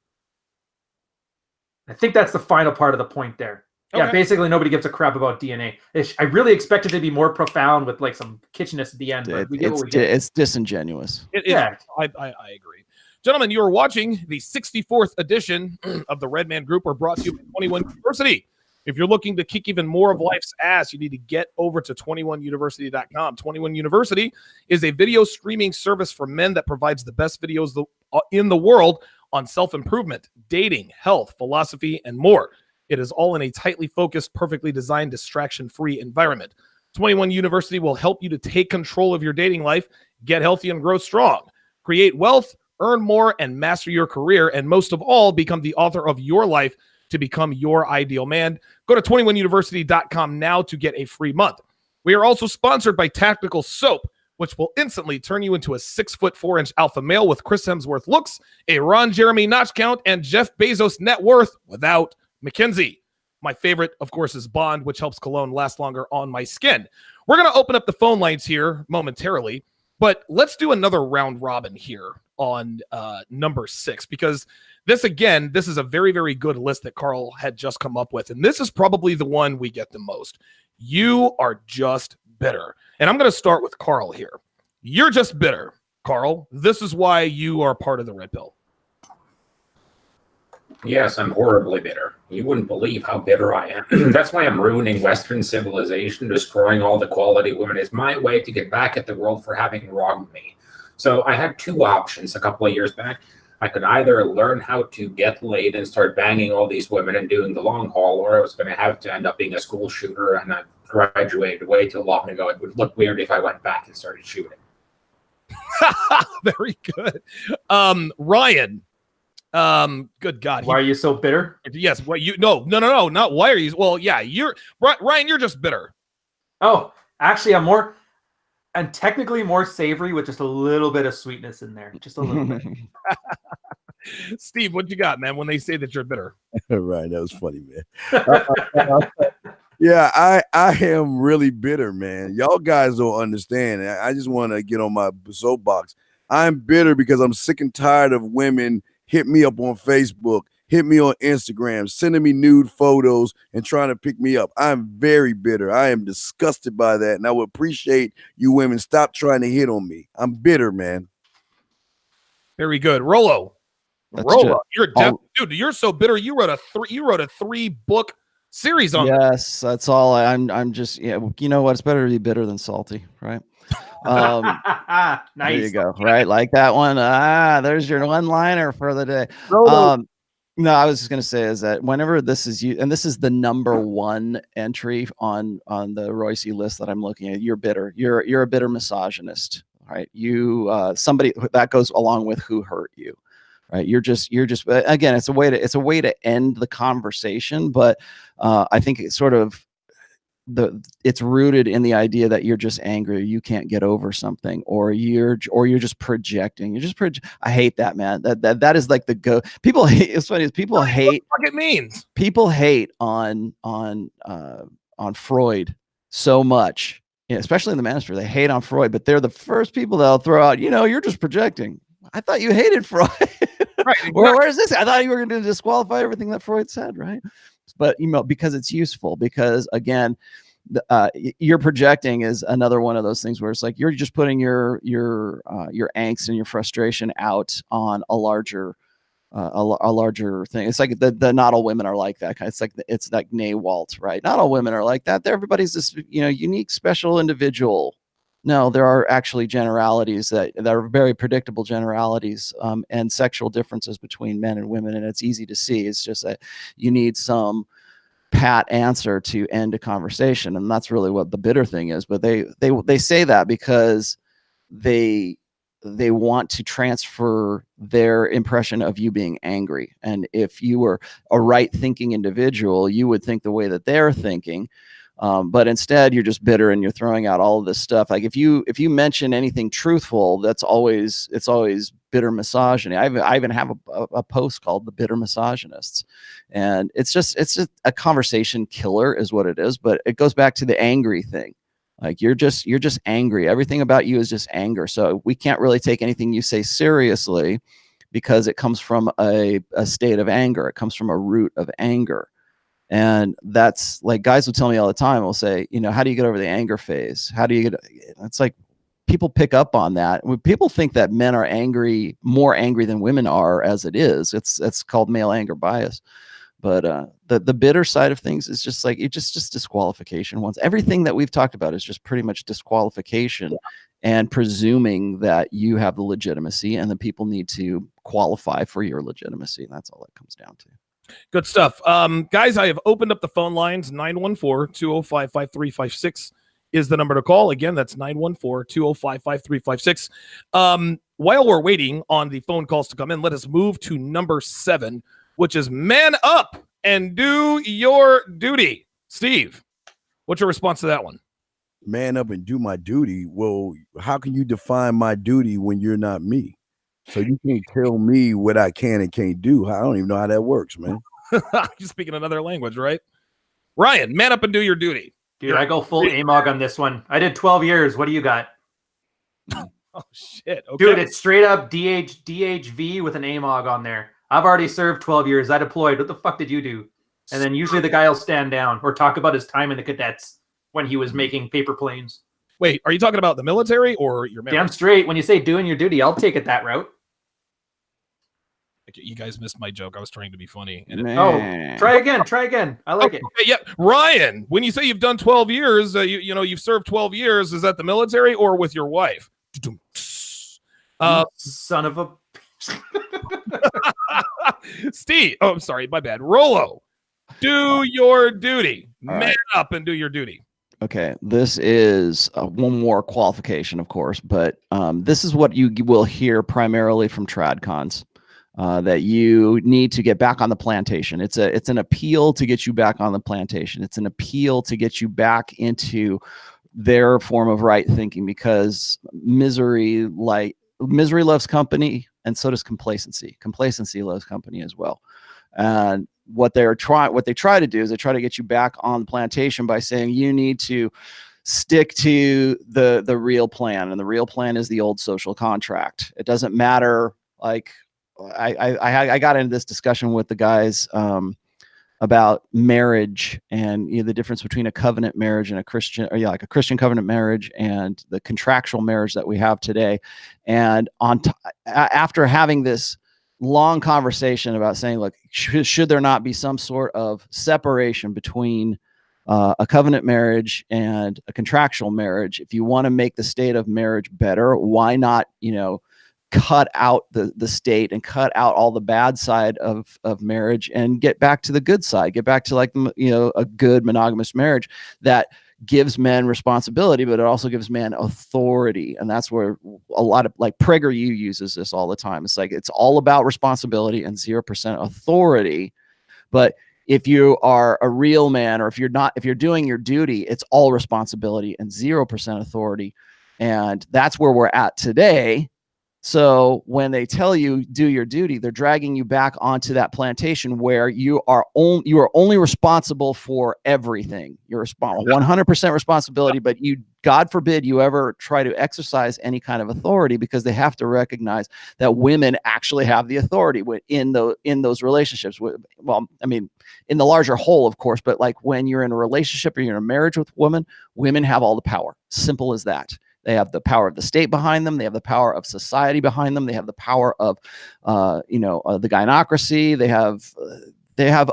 I think that's the final part of the point there. Okay. Yeah, basically nobody gives a crap about DNA. I really expected it to be more profound with like some kitschiness at the end, but we get what we get. It's disingenuous. Yeah, I agree. Gentlemen, you are watching the 64th edition of the Red Man Group. We're brought to you by 21 University. If you're looking to kick even more of life's ass, you need to get over to 21university.com. 21 University is a video streaming service for men that provides the best videos in the world on self-improvement, dating, health, philosophy, and more. It is all in a tightly focused, perfectly designed, distraction-free environment. 21 University will help you to take control of your dating life, get healthy and grow strong, create wealth, earn more, and master your career, and most of all, become the author of your life to become your ideal man. Go to 21university.com now to get a free month. We are also sponsored by Tactical Soap, which will instantly turn you into a 6'4" alpha male with Chris Hemsworth looks, a Ron Jeremy notch count, and Jeff Bezos net worth without McKinsey. My favorite, of course, is Bond, which helps cologne last longer on my skin. We're going to open up the phone lines here momentarily, but let's do another round robin here on number 6, because this is a very, very good list that Carl had just come up with, and this is probably the one we get the most. You are just bitter. And I'm going to start with Carl here. You're just bitter, Carl. This is why you are part of the Red Pill. Yes, I'm horribly bitter. You wouldn't believe how bitter I am. That's why I'm ruining Western civilization, destroying all the quality women. It's my way to get back at the world for having wronged me. So I had two options a couple of years back. I could either learn how to get laid and start banging all these women and doing the long haul, or I was going to have to end up being a school shooter, and I graduated way too long ago. It would look weird if I went back and started shooting. Very good. Ryan, good God. Why are you so bitter? Yes. What no, not why are you? Well, yeah, Ryan, you're just bitter. Oh, actually, I'm technically more savory with just a little bit of sweetness in there. Just a little bit. Steve, what you got, man, when they say that you're bitter? Right. That was funny, man. Yeah, I am really bitter, man. Y'all guys don't understand. I just want to get on my soapbox. I'm bitter because I'm sick and tired of women hit me up on Facebook, hit me on Instagram, sending me nude photos and trying to pick me up. I'm very bitter. I am disgusted by that. And I would appreciate you women stop trying to hit on me. I'm bitter, man. Very good. Rollo, dude, you're so bitter. You wrote a 3-book series on Yes, that's all. I'm just, you know what? It's better to be bitter than salty, right? Nice. There you go. Right, like that one. There's your one-liner for the day. No, I was just gonna say is that whenever this is you, and this is the number 1 entry on the Royce list that I'm looking at, you're bitter. You're a bitter misogynist, right? You somebody that goes along with who hurt you. Right, you're just again, it's a way to end the conversation, but I think it's sort of it's rooted in the idea that you're just angry, you can't get over something, or you're just projecting. I hate that, man. That is like the go. People hate. It's funny. People hate. What it means. People hate on Freud so much, especially in the Manosphere. They hate on Freud, but they're the first people that'll throw out, you're just projecting. I thought you hated Freud. Right. Exactly. Where is this? I thought you were going to disqualify everything that Freud said, right? But because it's useful, because again, you're projecting is another one of those things where it's like you're just putting your angst and your frustration out on a larger thing. It's like the not all women are like that. It's like Nawalt, right? Not all women are like that. Everybody's this unique, special individual. No, there are actually generalities that are very predictable generalities, and sexual differences between men and women, and it's easy to see. It's just that you need some pat answer to end a conversation, and that's really what the bitter thing is. But they say that because they want to transfer their impression of you being angry, and if you were a right thinking individual, you would think the way that they're thinking. But instead you're just bitter and you're throwing out all of this stuff. Like if you mention anything truthful, it's always bitter misogyny. I even have a post called The Bitter Misogynists, and it's just a conversation killer is what it is. But it goes back to the angry thing. Like you're just angry. Everything about you is just anger. So we can't really take anything you say seriously because it comes from a state of anger. It comes from a root of anger. And that's like, guys will tell me all the time, will say, you know, how do you get over the anger phase? How do you get, it's like, people pick up on that. When people think that men are angry, more angry than women are as it is, it's called male anger bias. But the bitter side of things is just like, it just disqualification. Once everything that we've talked about is just pretty much disqualification and presuming that you have the legitimacy and that people need to qualify for your legitimacy. And that's all it comes down to. Good stuff. Guys, I have opened up the phone lines. 914-205-5356 is the number to call. Again, that's 914-205-5356. While we're waiting on the phone calls to come in, let us move to number 7, which is man up and do your duty. Steve, what's your response to that one? Man up and do my duty. Well, how can you define my duty when you're not me? So you can't tell me what I can and can't do. I don't even know how that works, man. You're speaking another language, right? Ryan, man up and do your duty. Dude, I go full AMOG on this one. I did 12 years. What do you got? Oh, shit. Okay. Dude, it's straight up DHV with an AMOG on there. I've already served 12 years. I deployed. What the fuck did you do? And then usually the guy will stand down or talk about his time in the cadets when he was making paper planes. Wait, are you talking about the military or your marriage? Damn straight. When you say doing your duty, I'll take it that route. You guys missed my joke. I was trying to be funny. Oh, try again. I like it. Okay, yeah, Ryan, when you say you've done 12 years, you know, you've served 12 years, is that the military or with your wife? Son of a... Steve, oh, I'm sorry, my bad. Rollo, do your duty. Man up and do your duty. Okay, this is one more qualification, of course, but this is what you will hear primarily from tradcons. That you need to get back on the plantation. It's an appeal to get you back on the plantation. It's an appeal to get you back into their form of right thinking, because misery loves company, and so does complacency. Complacency loves company as well. And what they try to do is they try to get you back on the plantation by saying you need to stick to the real plan, and the real plan is the old social contract. It doesn't matter, like, I got into this discussion with the guys about marriage and, you know, the difference between a covenant marriage and a Christian, or like a Christian covenant marriage and the contractual marriage that we have today. And after having this long conversation about saying, look, should there not be some sort of separation between a covenant marriage and a contractual marriage? If you want to make the state of marriage better, why not, you know, cut out the state and cut out all the bad side of marriage and get back to the good side, get back to, like, you know, a good monogamous marriage that gives men responsibility, but it also gives men authority. And that's where a lot of, like, PragerU uses this all the time. It's like, it's all about responsibility and 0% authority. But if you are a real man, or if you're doing your duty, it's all responsibility and 0% authority. And that's where we're at today. So when they tell you do your duty, they're dragging you back onto that plantation where you are only responsible for everything. You're 100% responsibility, but God forbid you ever try to exercise any kind of authority, because they have to recognize that women actually have the authority in those relationships. Well, I mean, in the larger whole, of course, but like when you're in a relationship or you're in a marriage with women have all the power. Simple as that. They have the power of the state behind them. They have the power of society behind them. They have the power of, the gynocracy. They have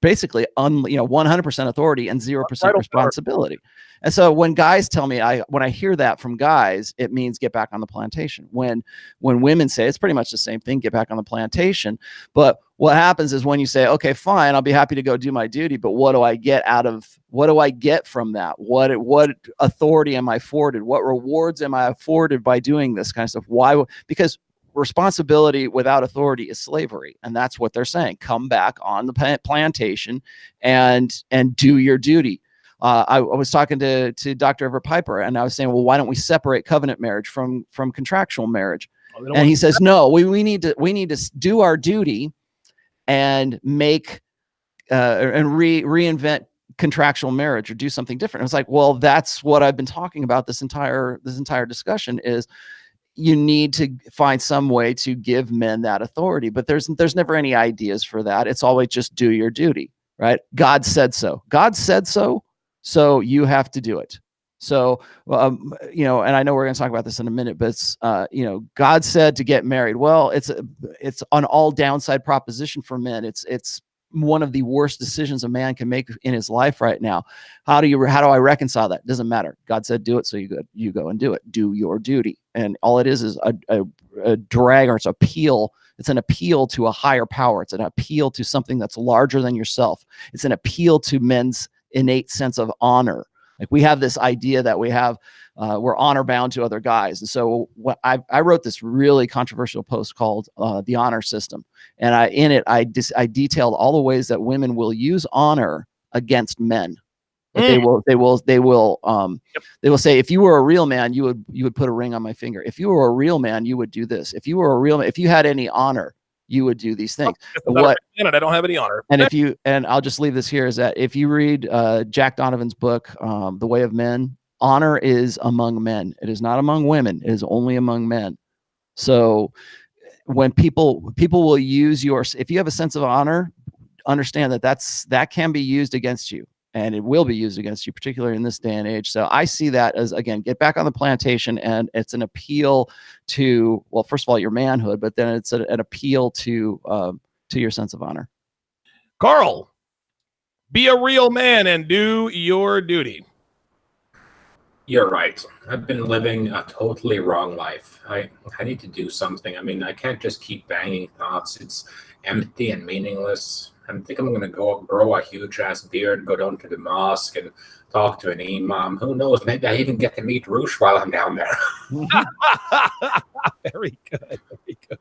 basically 100% authority and 0% responsibility. And so when guys tell me, when I hear that from guys, it means get back on the plantation. When women say, it's pretty much the same thing, get back on the plantation. But what happens is when you say, okay, fine, I'll be happy to go do my duty, but what do I get from that? What authority am I afforded? What rewards am I afforded by doing this kind of stuff? Why? Because responsibility without authority is slavery. And that's what they're saying. Come back on the plantation and do your duty. I was talking to Dr. Everett Piper, and I was saying, well, why don't we separate covenant marriage from contractual marriage? And he says, no, we need to do our duty and make and reinvent contractual marriage or do something different. It's like, well, that's what I've been talking about this entire discussion is you need to find some way to give men that authority, but there's never any ideas for that. It's always just do your duty, right? God said so. God said so. So you have to do it. So, you know, and I know we're going to talk about this in a minute, but it's, you know, God said to get married. Well, it's an all downside proposition for men. It's one of the worst decisions a man can make in his life right now. How do I reconcile that? Doesn't matter. God said do it, so you go and do it. Do your duty. And all it is a drag, or it's appeal. It's an appeal to a higher power. It's an appeal to something that's larger than yourself. It's an appeal to men's innate sense of honor. Like we have this idea that we're honor bound to other guys. And so I wrote this really controversial post called The Honor System. And I detailed all the ways that women will use honor against men. But they will say, if you were a real man, you would put a ring on my finger. If you were a real man, you would do this. If you had any honor, you would do these things. I don't have any honor. And I'll just leave this here, is that if you read Jack Donovan's book, The Way of Men, honor is among men. It is not among women. It is only among men. So when people will use if you have a sense of honor, understand that can be used against you. And it will be used against you, particularly in this day and age. So I see that as, again, get back on the plantation, and it's an appeal to, well, first of all, your manhood, but then it's an appeal to your sense of honor. Carl, be a real man and do your duty. You're right. I've been living a totally wrong life. I need to do something. I mean, I can't just keep banging thoughts. It's empty and meaningless. I think I'm going to go grow a huge ass beard, go down to the mosque and talk to an imam. Who knows? Maybe I even get to meet Roosh while I'm down there. Very good. Very good.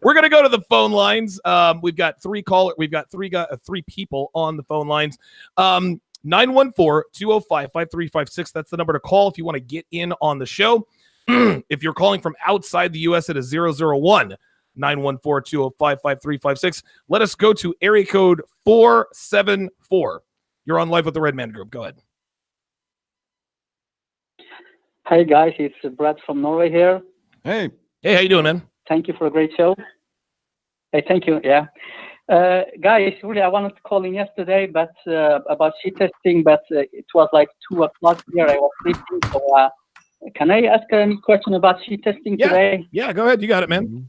We're going to go to the phone lines. We've got three people on the phone lines. 914-205-5356. That's the number to call if you want to get in on the show. If you're calling from outside the U.S., it is 001. 914-205-5356. Let us go to area code 474. You're on Live with the Red Man Group. Go ahead. Hey guys, it's Brad from Norway here. Hey, how you doing, man? Thank you for a great show. Hey, thank you. Yeah, guys, really, I wanted to call in yesterday, but about sheet testing, but it was like 2:00 here. I was sleeping, so can I ask any question about sheet testing today? Yeah, go ahead. You got it, man.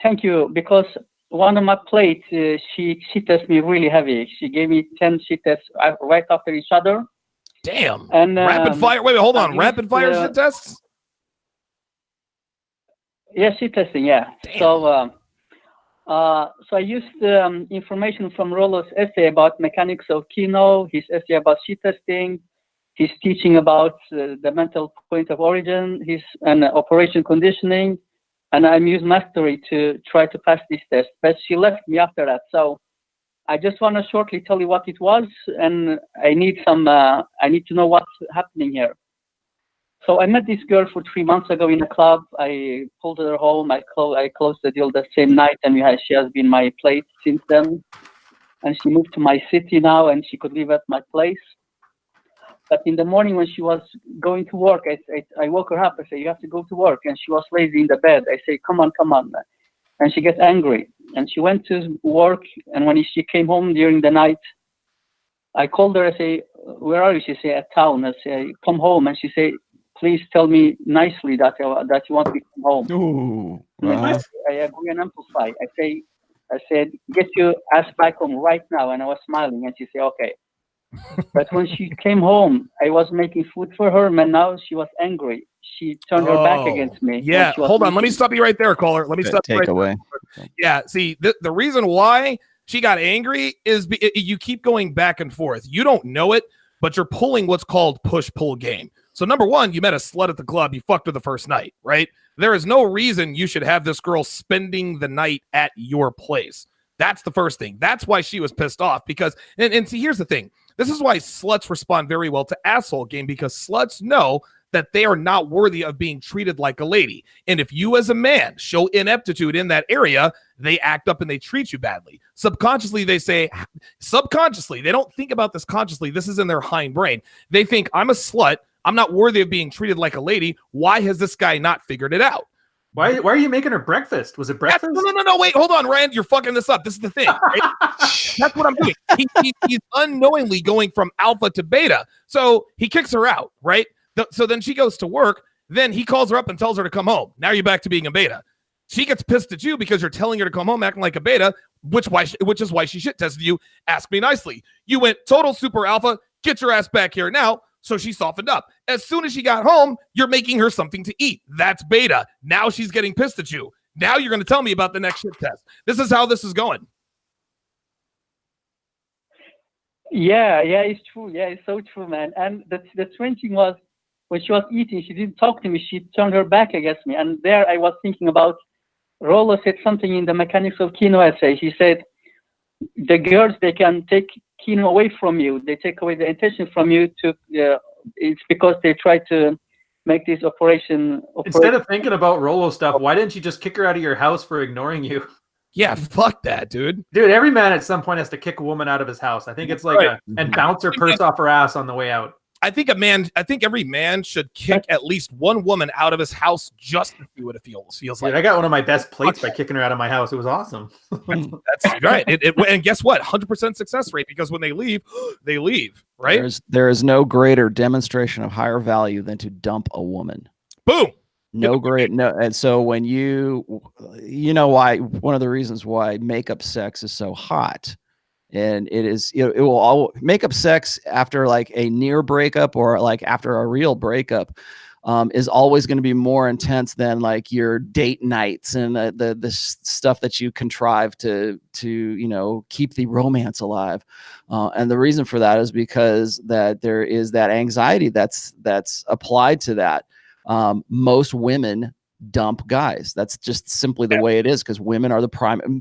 Thank you, because one of my plates, she tested me really heavy. She gave me 10 sheet tests right after each other. Damn. And rapid fire. Wait, hold on. Rapid fire shit tests? Yeah, sheet testing. Yeah. Damn. So I used information from Rollo's essay about mechanics of Kino, his essay about sheet testing, his teaching about the mental point of origin, and operation conditioning. And I used mastery to try to pass this test, but she left me after that. So I just want to shortly tell you what it was, and I need to know what's happening here. So I met this girl for 3 months ago in a club. I pulled her home. I closed the deal the same night, and she has been my plate since then. And she moved to my city now, and she could live at my place. But in the morning when she was going to work, I woke her up. I said, you have to go to work. And she was lazy in the bed. I say, come on. And she gets angry. And she went to work. And when she came home during the night, I called her. I say, where are you? She say, at town. I say, come home. And she say, please tell me nicely that you want me to come home. Ooh, I agree and amplify. I said, get your ass back home right now. And I was smiling. And she said, okay. But when she came home, I was making food for her, and now she was angry. She turned her back against me. Yeah, hold on. Let me stop you right there, caller. Let me stop you right away. there. Yeah, see, the reason why she got angry is you keep going back and forth. You don't know it, but you're pulling what's called push-pull game. So number one, you met a slut at the club. You fucked her the first night, right? There is no reason you should have this girl spending the night at your place. That's the first thing. That's why she was pissed off because, and see, here's the thing. This is why sluts respond very well to asshole game, because sluts know that they are not worthy of being treated like a lady. And if you as a man show ineptitude in that area, they act up and they treat you badly. Subconsciously, they say, subconsciously, they don't think about this consciously. This is in their hind brain. They think, I'm a slut. I'm not worthy of being treated like a lady. Why has this guy not figured it out? Why are you making her breakfast? Was it breakfast? No, wait, hold on, Rand. You're fucking this up. This is the thing. Right? That's what I'm doing. He's unknowingly going from alpha to beta. So he kicks her out, right? So then she goes to work. Then he calls her up and tells her to come home. Now you're back to being a beta. She gets pissed at you because you're telling her to come home acting like a beta, which is why she shit tested you. Ask me nicely. You went total super alpha. Get your ass back here now. So she softened up. As soon as she got home, you're making her something to eat. That's beta. Now she's getting pissed at you. Now you're going to tell me about the next shit test. This is how this is going. Yeah, it's true. Yeah, it's so true, man. And the strange thing was, when she was eating, she didn't talk to me. She turned her back against me. And there I was thinking about, Rollo said something in the Mechanics of Kino essay. He said, the girls, they can take Kino away from you. They take away the intention from you it's because they try to make this operation. Instead of thinking about Rollo stuff, why didn't you just kick her out of your house for ignoring you? Yeah, fuck that, dude. Dude, every man at some point has to kick a woman out of his house. I think it's like and bounce her purse off her ass on the way out. I think every man should kick at least one woman out of his house just to see what it feels Dude, like. I got one of my best plates by kicking her out of my house. It was awesome. That's right. And guess what? 100% success rate, because when they leave, they leave, right? There is no greater demonstration of higher value than to dump a woman. Boom. And so when you know why, one of the reasons why makeup sex is so hot, and it will all makeup sex after like a near breakup or like after a real breakup is always going to be more intense than like your date nights and the stuff that you contrive to keep the romance alive. And the reason for that is because that there is that anxiety that's applied to that. Most women dump guys. That's just simply the way it is, because women are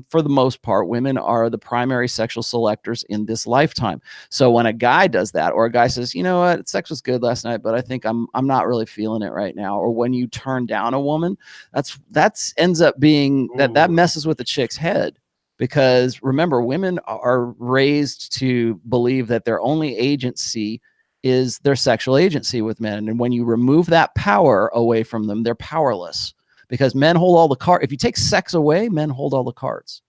for the most part, women are the primary sexual selectors in this lifetime. So when a guy does that, or a guy says, you know what, sex was good last night, but I think I'm not really feeling it right now. Or when you turn down a woman, that's ends up being that messes with the chick's head. Because remember, women are raised to believe that their only agency is their sexual agency with men. And when you remove that power away from them, they're powerless, because men hold all the cards. If you take sex away, men hold all the cards.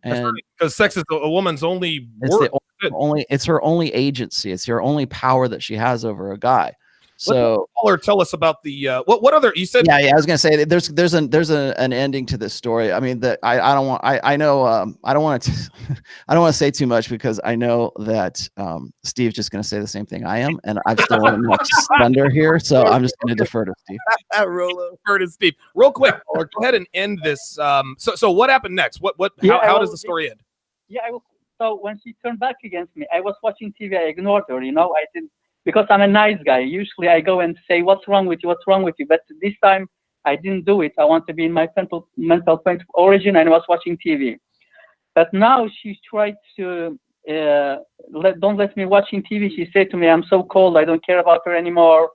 And because sex is a woman's only it's her only agency. It's her only power that she has over a guy. So tell us about the what other you said. Yeah, I was gonna say there's an ending to this story. I mean, that I don't want I don't want to say too much, because I know that Steve's just gonna say the same thing I am, and I've stolen much thunder here, so I'm just gonna defer to Steve. Defer to Steve. Real quick, go ahead and end this. So what happened next? How does the story end? Yeah, so when she turned back against me, I was watching TV. I ignored her. I didn't. Because I'm a nice guy. Usually I go and say, what's wrong with you? What's wrong with you? But this time I didn't do it. I want to be in my mental point of origin, and I was watching TV. But now she tried to, don't let me watching TV. She said to me, I'm so cold. I don't care about her anymore.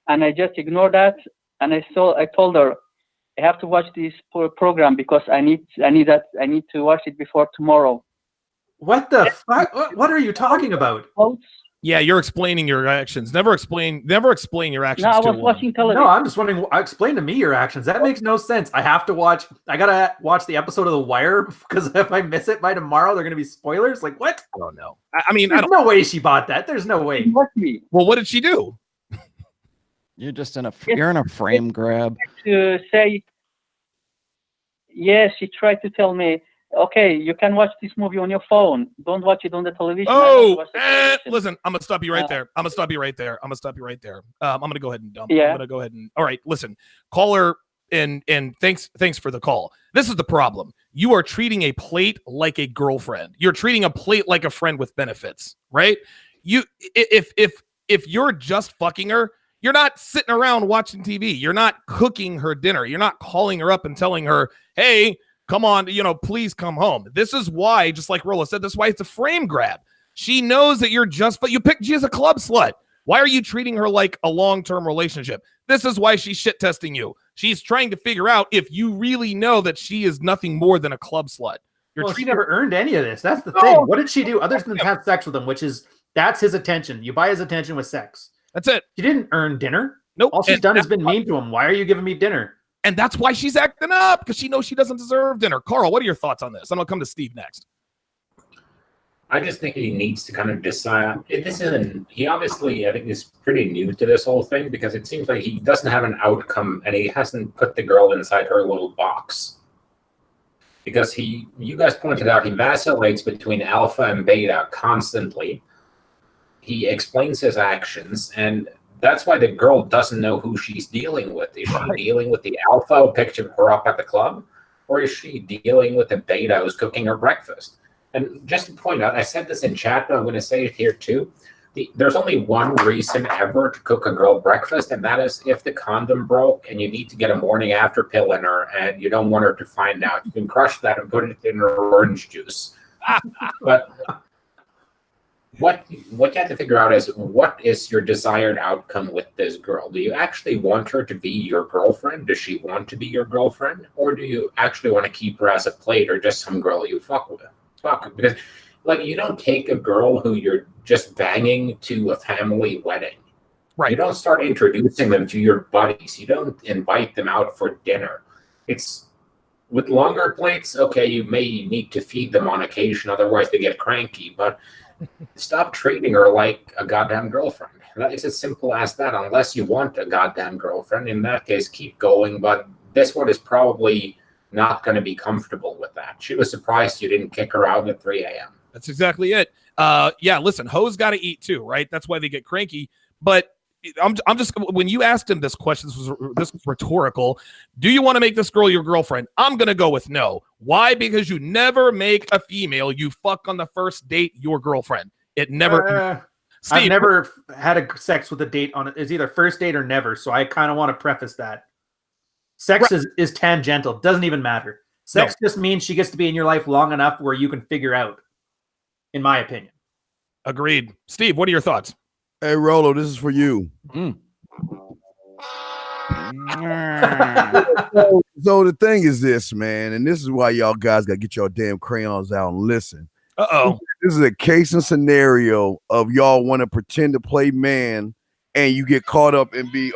And I just ignored that. And I told her, I have to watch this program because I need to watch it before tomorrow. What the fuck? What are you talking about? Yeah, you're explaining your actions. Never explain your actions. No, I was watching television. No, I'm just wondering. Explain to me your actions. That makes no sense. I gotta watch the episode of The Wire, because if I miss it by tomorrow, they're gonna be spoilers. Like what? Oh no. I mean, there's no way she bought that. There's no way. Well, what did she do? You're just in a frame grab. To say, yes, she tried to tell me, okay, you can watch this movie on your phone. Don't watch it on the television. Listen, I'm gonna stop you right there. I'm gonna go ahead and dump. Yeah. I'm gonna go ahead and. All right, listen, caller, and thanks for the call. This is the problem. You are treating a plate like a girlfriend. You're treating a plate like a friend with benefits, right? If you're just fucking her, you're not sitting around watching TV. You're not cooking her dinner. You're not calling her up and telling her, hey, come on, please come home. This is why, just like Rollo said, this is why it's a frame grab. She knows that you're she is a club slut. Why are you treating her like a long-term relationship? This is why she's shit testing you. She's trying to figure out if you really know that she is nothing more than a club slut. Well, she never earned any of this. That's the thing. What did she do other than have sex with him, that's his attention. You buy his attention with sex. That's it. She didn't earn dinner. Nope. All she's done has been mean to him. Why are you giving me dinner? And that's why she's acting up, because she knows she doesn't deserve dinner. Carl, what are your thoughts on this? I'm going to come to Steve next. I just think he needs to kind of decide. He obviously, I think, is pretty new to this whole thing, because it seems like he doesn't have an outcome and he hasn't put the girl inside her little box. Because you guys pointed out, he vacillates between alpha and beta constantly. He explains his actions, and that's why the girl doesn't know who she's dealing with. Is she dealing with the alpha who picked her up at the club, or is she dealing with the beta who's cooking her breakfast? And just to point out, I said this in chat, but I'm going to say it here too. There's only one reason ever to cook a girl breakfast, and that is if the condom broke and you need to get a morning after pill in her and you don't want her to find out. You can crush that and put it in her orange juice. But what you have to figure out is, what is your desired outcome with this girl? Do you actually want her to be your girlfriend? Does she want to be your girlfriend? Or do you actually want to keep her as a plate or just some girl you fuck with? Because you don't take a girl who you're just banging to a family wedding. Right. You don't start introducing them to your buddies. You don't invite them out for dinner. It's with longer plates, okay, you may need to feed them on occasion, otherwise they get cranky, but stop treating her like a goddamn girlfriend. It's as simple as that. Unless you want a goddamn girlfriend, in that case, keep going, but this one is probably not going to be comfortable with that. She was surprised you didn't kick her out at 3 a.m. That's exactly it. Yeah, listen, hoes got to eat too, right? That's why they get cranky. But I'm just, when you asked him this question, this was rhetorical. Do you want to make this girl your girlfriend? I'm going to go with no. Why? Because you never make a female you fuck on the first date your girlfriend. It never. Steve, I've never had sex with a date on it. It's either first date or never. So I kind of want to preface that. Sex is tangential. Doesn't even matter. Sex just means she gets to be in your life long enough where you can figure out, in my opinion. Agreed. Steve, what are your thoughts? Hey, Rollo, this is for you. So the thing is this, man, and this is why y'all guys got to get your damn crayons out and listen. Uh-oh. This is a case and scenario of y'all want to pretend to play man and you get caught up and be,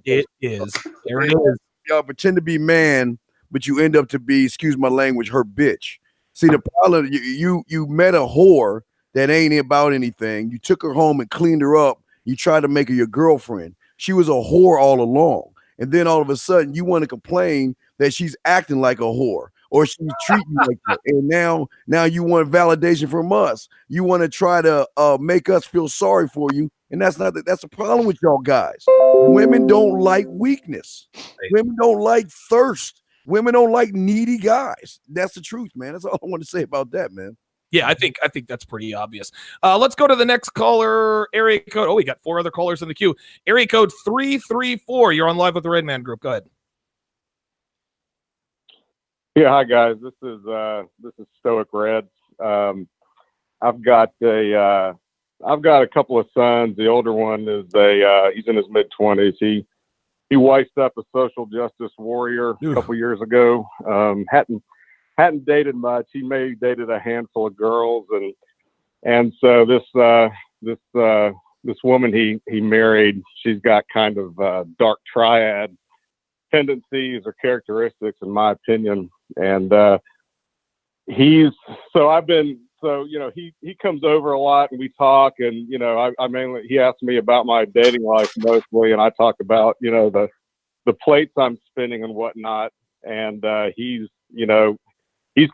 it is. There it is. Y'all pretend to be man, but you end up to be, excuse my language, her bitch. See, the problem, you met a whore that ain't about anything. You took her home and cleaned her up. You tried to make her your girlfriend. She was a whore all along. And then all of a sudden you want to complain that she's acting like a whore or she's treating you like that. And now you want validation from us. You want to try to make us feel sorry for you. And that's a problem with y'all guys. Women don't like weakness. Women don't like thirst. Women don't like needy guys. That's the truth, man. That's all I want to say about that, man. Yeah, I think that's pretty obvious. Let's go to the next caller. Area code. Oh, we got 4 other callers in the queue. Area code 334. You're on live with the Red Man Group. Go ahead. Yeah, hi guys. This is Stoic Reds. I've got a couple of sons. The older one is he's in his mid-20s. He wiced up a social justice warrior a couple years ago. Hadn't dated much. He may have dated a handful of girls, and so this woman he married, she's got kind of dark triad tendencies or characteristics, in my opinion. And he comes over a lot and we talk, and I mainly, he asks me about my dating life mostly, and I talk about the plates I'm spinning and whatnot, and he's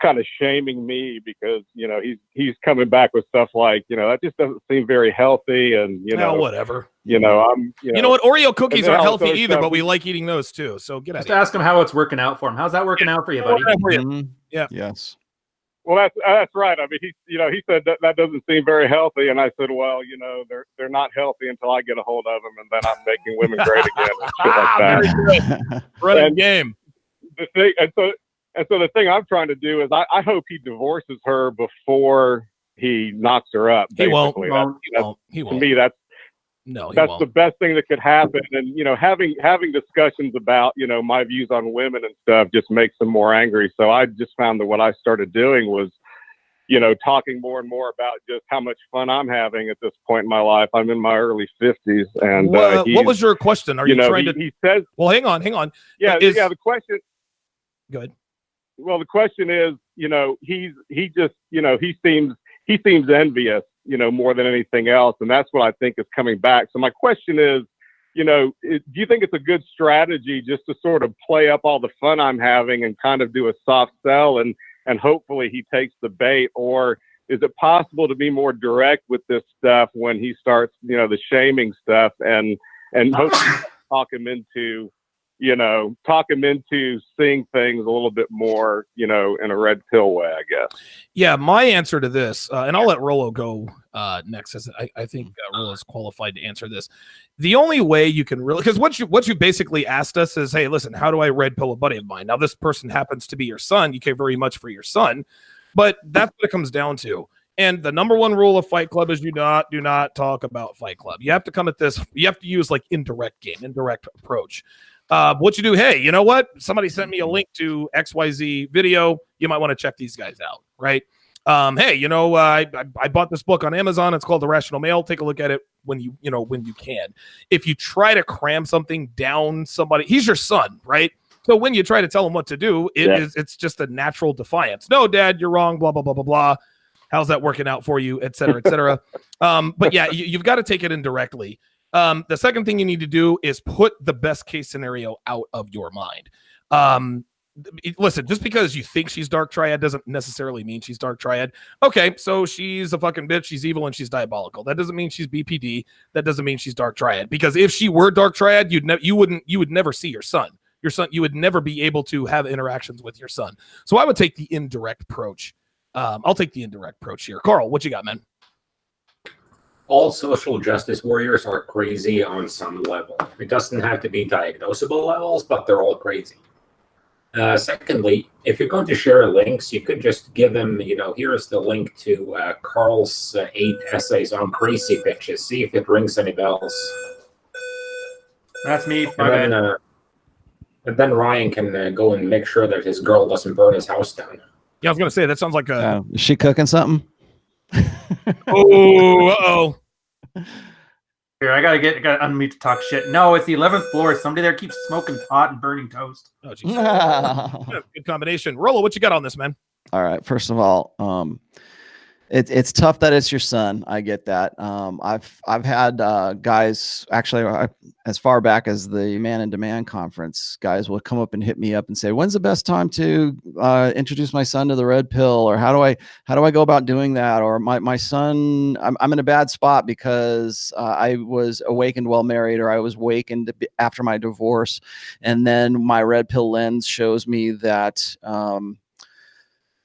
kind of shaming me because he's coming back with stuff like that just doesn't seem very healthy, and whatever. I'm you know what, Oreo cookies aren't healthy either, but we like eating those too. So get just ask him how it's working out for him. How's that working out for you, buddy? Yeah. Yes. Well, that's right. I mean, he said that doesn't seem very healthy, and I said, well, they're not healthy until I get a hold of them, and then I'm making women great again and shit like that. Very good. Running game. The thing, and so the thing I'm trying to do is I hope he divorces her before he knocks her up. He won't. Basically. He won't. To me, No, he that's won't. the best thing that could happen. And, you know, having discussions about, you know, my views on women and stuff just makes them more angry. So I just found that what I started doing was, you know, talking more and more about just how much fun I'm having at this point in my life. I'm in my early 50s. And what was your question? Are you trying to? He says, well, hang on. yeah, yeah. The question. Good. Well, the question is, you know, he just, you know, he seems envious, you know, more than anything else. And that's what I think is coming back. So my question is, you know, do you think it's a good strategy just to sort of play up all the fun I'm having and kind of do a soft sell and hopefully he takes the bait? Or is it possible to be more direct with this stuff when he starts, you know, the shaming stuff and hopefully talk him into seeing things a little bit more, you know, in a red pill way, I guess. Yeah, my answer to this, and I'll let Rollo go next, as I think Rollo is qualified to answer this. The only way you can really, because what you basically asked us is, hey, listen, how do I red pill a buddy of mine? Now, this person happens to be your son. You care very much for your son, but that's what it comes down to. And the number one rule of Fight Club is do not talk about Fight Club. You have to come at this, you have to use like indirect approach. What you do, hey, you know what? Somebody sent me a link to XYZ video. You might want to check these guys out, right? Hey, you know, I bought this book on Amazon. It's called The Rational Male. Take a look at it when you can. If you try to cram something down somebody, he's your son, right? So when you try to tell him what to do, it's just a natural defiance. No, Dad, you're wrong, blah, blah, blah, blah, blah. How's that working out for you, et cetera, et cetera. But yeah, you've got to take it indirectly. The second thing you need to do is put the best case scenario out of your mind. Listen, just because you think she's dark triad doesn't necessarily mean she's dark triad. Okay, so she's a fucking bitch, she's evil, and she's diabolical. That doesn't mean she's BPD. That doesn't mean she's dark triad. Because if she were dark triad, you would never see your son. You would never be able to have interactions with your son. So I would take the indirect approach. I'll take the indirect approach here. Carl, what you got, man? All social justice warriors are crazy on some level. It doesn't have to be diagnosable levels, but they're all crazy. Secondly, if you're going to share links, you could just give them, you know, here's the link to Carl's 8 essays on crazy bitches. See if it rings any bells. That's me. And then Ryan can go and make sure that his girl doesn't burn his house down. Yeah, I was going to say, that sounds like a... Is she cooking something? Oh, uh-oh. Here, I gotta unmute to talk shit. No, it's the 11th floor. Somebody there keeps smoking pot and burning toast. Oh, geez. Good combination. Rollo, what you got on this, man? All right. First of all, it's tough that it's your son. I get that. I've had guys, actually, as far back as the Man in Demand conference, guys will come up and hit me up and say, "When's the best time to introduce my son to the red pill?" Or how do I go about doing that? Or my son, I'm in a bad spot because I was awakened while married, or I was awakened after my divorce, and then my red pill lens shows me that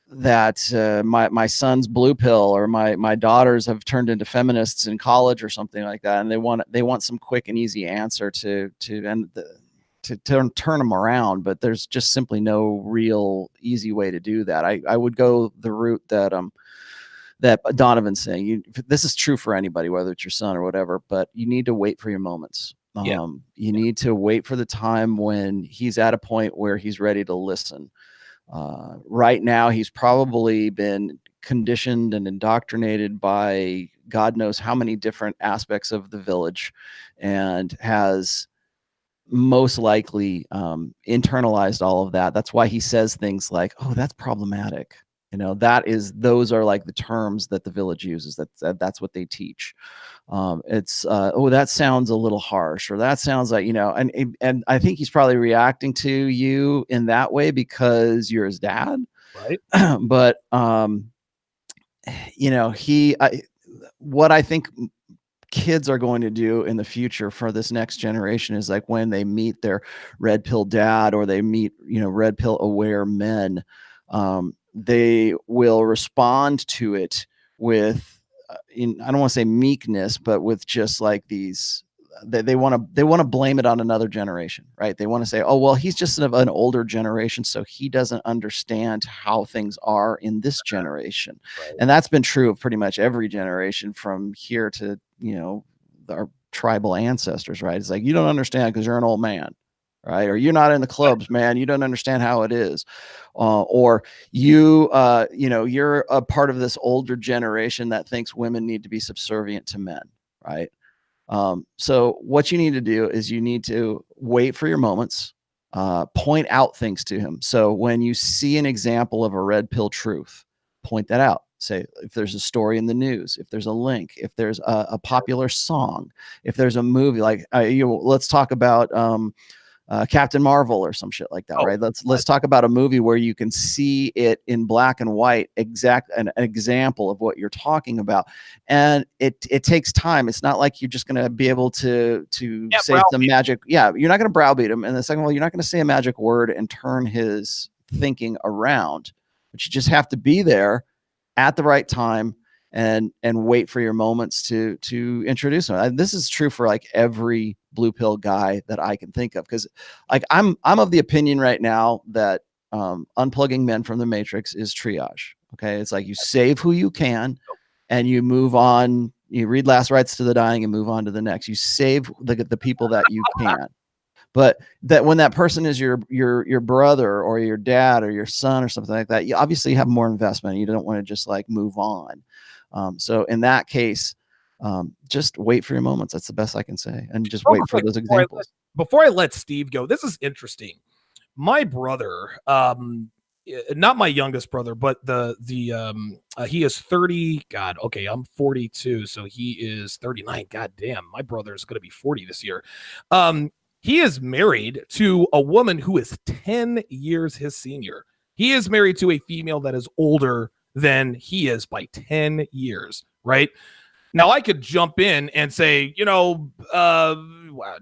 my son's blue pill, or my daughters have turned into feminists in college or something like that, and they want some quick and easy answer to turn them around, but there's just simply no real easy way to do that. I would go the route that Donovan's saying. This is true for anybody, whether it's your son or whatever, but you need to wait for your moments. You need to wait for the time when he's at a point where he's ready to listen. Right now, he's probably been conditioned and indoctrinated by God knows how many different aspects of the village, and has most likely internalized all of that. That's why he says things like, "Oh, that's problematic." You know, those are like the terms that the village uses. That's what they teach. It's "Oh, that sounds a little harsh," or "That sounds like," you know, and I think he's probably reacting to you in that way because you're his dad, right? But you know, what I think kids are going to do in the future for this next generation is, like, when they meet their red pill dad, or they meet, you know, red pill aware men, they will respond to it with I don't want to say meekness, but with just like these, they want to blame it on another generation, right? They want to say, "Oh, well, he's just an older generation, so he doesn't understand how things are in this generation." Right. And that's been true of pretty much every generation from here to, you know, tribal ancestors, right? It's like, you don't understand because you're an old man, right? Or you're not in the clubs, man. You don't understand how it is. Or you, you're a part of this older generation that thinks women need to be subservient to men, right? So what you need to do is you need to wait for your moments, point out things to him. So when you see an example of a red pill truth, point that out. Say, if there's a story in the news, if there's a link, if there's a popular song, if there's a movie, like let's talk about Captain Marvel or some shit like that, right? Let's talk about a movie where you can see it in black and white, an example of what you're talking about. And it takes time. It's not like you're just going to be able to say some magic. Yeah, you're not going to browbeat him. And the second of all, you're not going to say a magic word and turn his thinking around. But you just have to be there at the right time and wait for your moments to introduce them. This is true for like every blue pill guy that I can think of, because like I'm of the opinion right now that unplugging men from the matrix is triage. Okay, it's like you save who you can and you move on. You read Last Rites to the Dying and move on to the next. You save the people that you can. But that when that person is your brother or your dad or your son or something like that, you obviously have more investment. You don't want to just like move on. So in that case, just wait for your moments. That's the best I can say. And just wait for those examples. Before I let Steve go, this is interesting. My brother, not my youngest brother, but he is 30. God, okay, I'm 42, so he is 39. God damn, my brother is going to be 40 this year. He is married to a woman who is 10 years his senior. He is married to a female that is older than he is by 10 years, right? Now, I could jump in and say,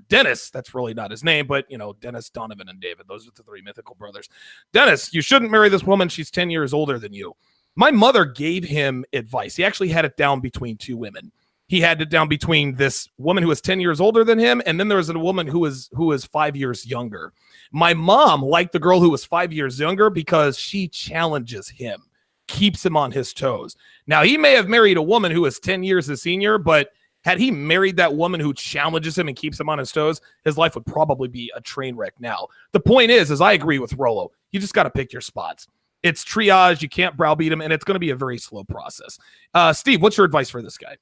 Dennis, that's really not his name, but, Dennis, Donovan, and David, those are the three mythical brothers. Dennis, you shouldn't marry this woman. She's 10 years older than you. My mother gave him advice. He actually had it down between two women. He had it down between this woman who was 10 years older than him, and then there was a woman who was 5 years younger. My mom liked the girl who was 5 years younger because she challenges him, keeps him on his toes. Now, he may have married a woman who is 10 years his senior, but had he married that woman who challenges him and keeps him on his toes, his life would probably be a train wreck now. The point is I agree with Rollo. You just got to pick your spots. It's triage. You can't browbeat him, and it's going to be a very slow process. Steve, what's your advice for this guy?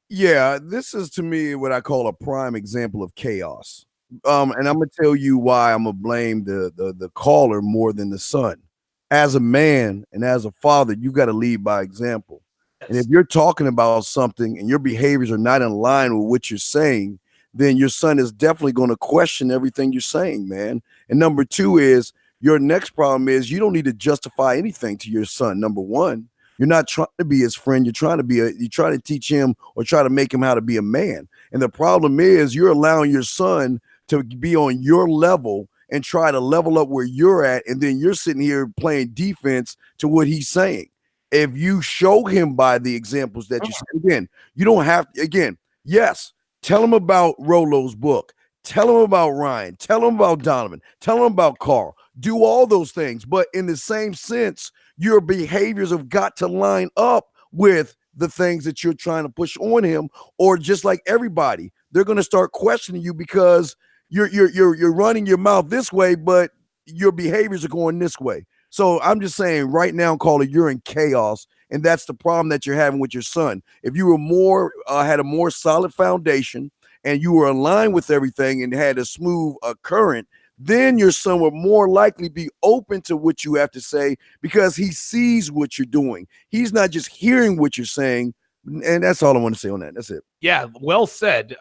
Yeah, this is to me what I call a prime example of chaos. And I'm gonna tell you why I'm gonna blame the caller more than the son. As a man and as a father, you got to lead by example. Yes. And if you're talking about something and your behaviors are not in line with what you're saying, then your son is definitely going to question everything you're saying, man. And number two is your next problem is you don't need to justify anything to your son. Number one. You're not trying to be his friend. You're trying to teach him or try to make him how to be a man. And the problem is you're allowing your son to be on your level and try to level up where you're at. And then you're sitting here playing defense to what he's saying. If you show him by the examples that you see, again, you don't have to, again, yes, tell him about Rollo's book. Tell him about Ryan. Tell him about Donovan. Tell him about Carl. Do all those things. But in the same sense, your behaviors have got to line up with the things that you're trying to push on him, or just like everybody, they're going to start questioning you because you're running your mouth this way, but your behaviors are going this way. So I'm just saying right now, caller, you're in chaos, and that's the problem that you're having with your son. If you were had a more solid foundation and you were aligned with everything and had a smooth current, then your son will more likely be open to what you have to say because he sees what you're doing. He's not just hearing what you're saying. And that's all I want to say on that. That's it. Yeah, well said.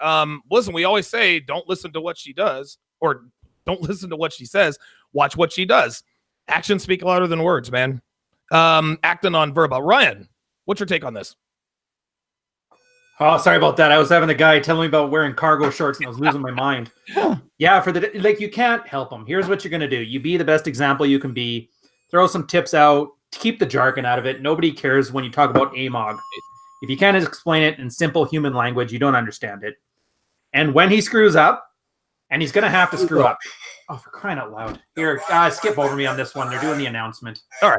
Listen, we always say don't listen to what she does, or don't listen to what she says. Watch what she does. Actions speak louder than words, man. Acting on verba. Ryan, what's your take on this? Oh, sorry about that. I was having a guy telling me about wearing cargo shorts and I was losing my mind. Yeah, you can't help him. Here's what you're going to do. You be the best example you can be. Throw some tips out. Keep the jargon out of it. Nobody cares when you talk about AMOG. If you can't explain it in simple human language, you don't understand it. And when he screws up, and he's going to have to screw up. Oh, for crying out loud. Here, skip over me on this one. They're doing the announcement. All right.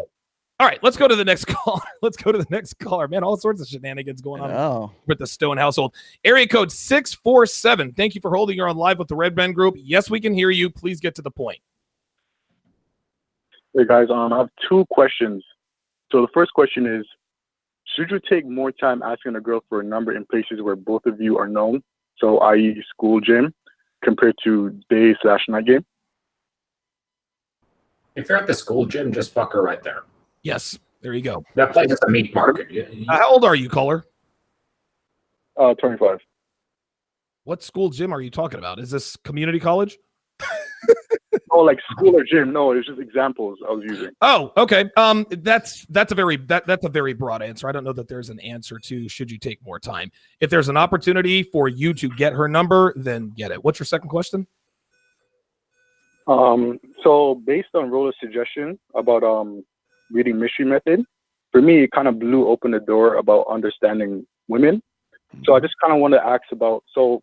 All right, let's go to the next caller. Let's go to the next caller. Man, all sorts of shenanigans going on with the Stone household. Area code 647. Thank you for holding. You're on live with the Red Ben Group. Yes, we can hear you. Please get to the point. Hey guys, I have two questions. So the first question is, should you take more time asking a girl for a number in places where both of you are known? So i.e. school gym compared to day/night game? If you're at the school gym, just fuck her right there. Yes, there you go. That place is a meat market. How old are you, caller? 25. What school gym are you talking about? Is this community college? Oh, like school or gym? No, it's just examples I was using. Oh, okay. That's a very broad answer. I don't know that there's an answer to should you take more time. If there's an opportunity for you to get her number, then get it. What's your second question? So based on Rollo's suggestion about reading Mystery Method, for me, it kind of blew open the door about understanding women. So I just kind of want to ask about, so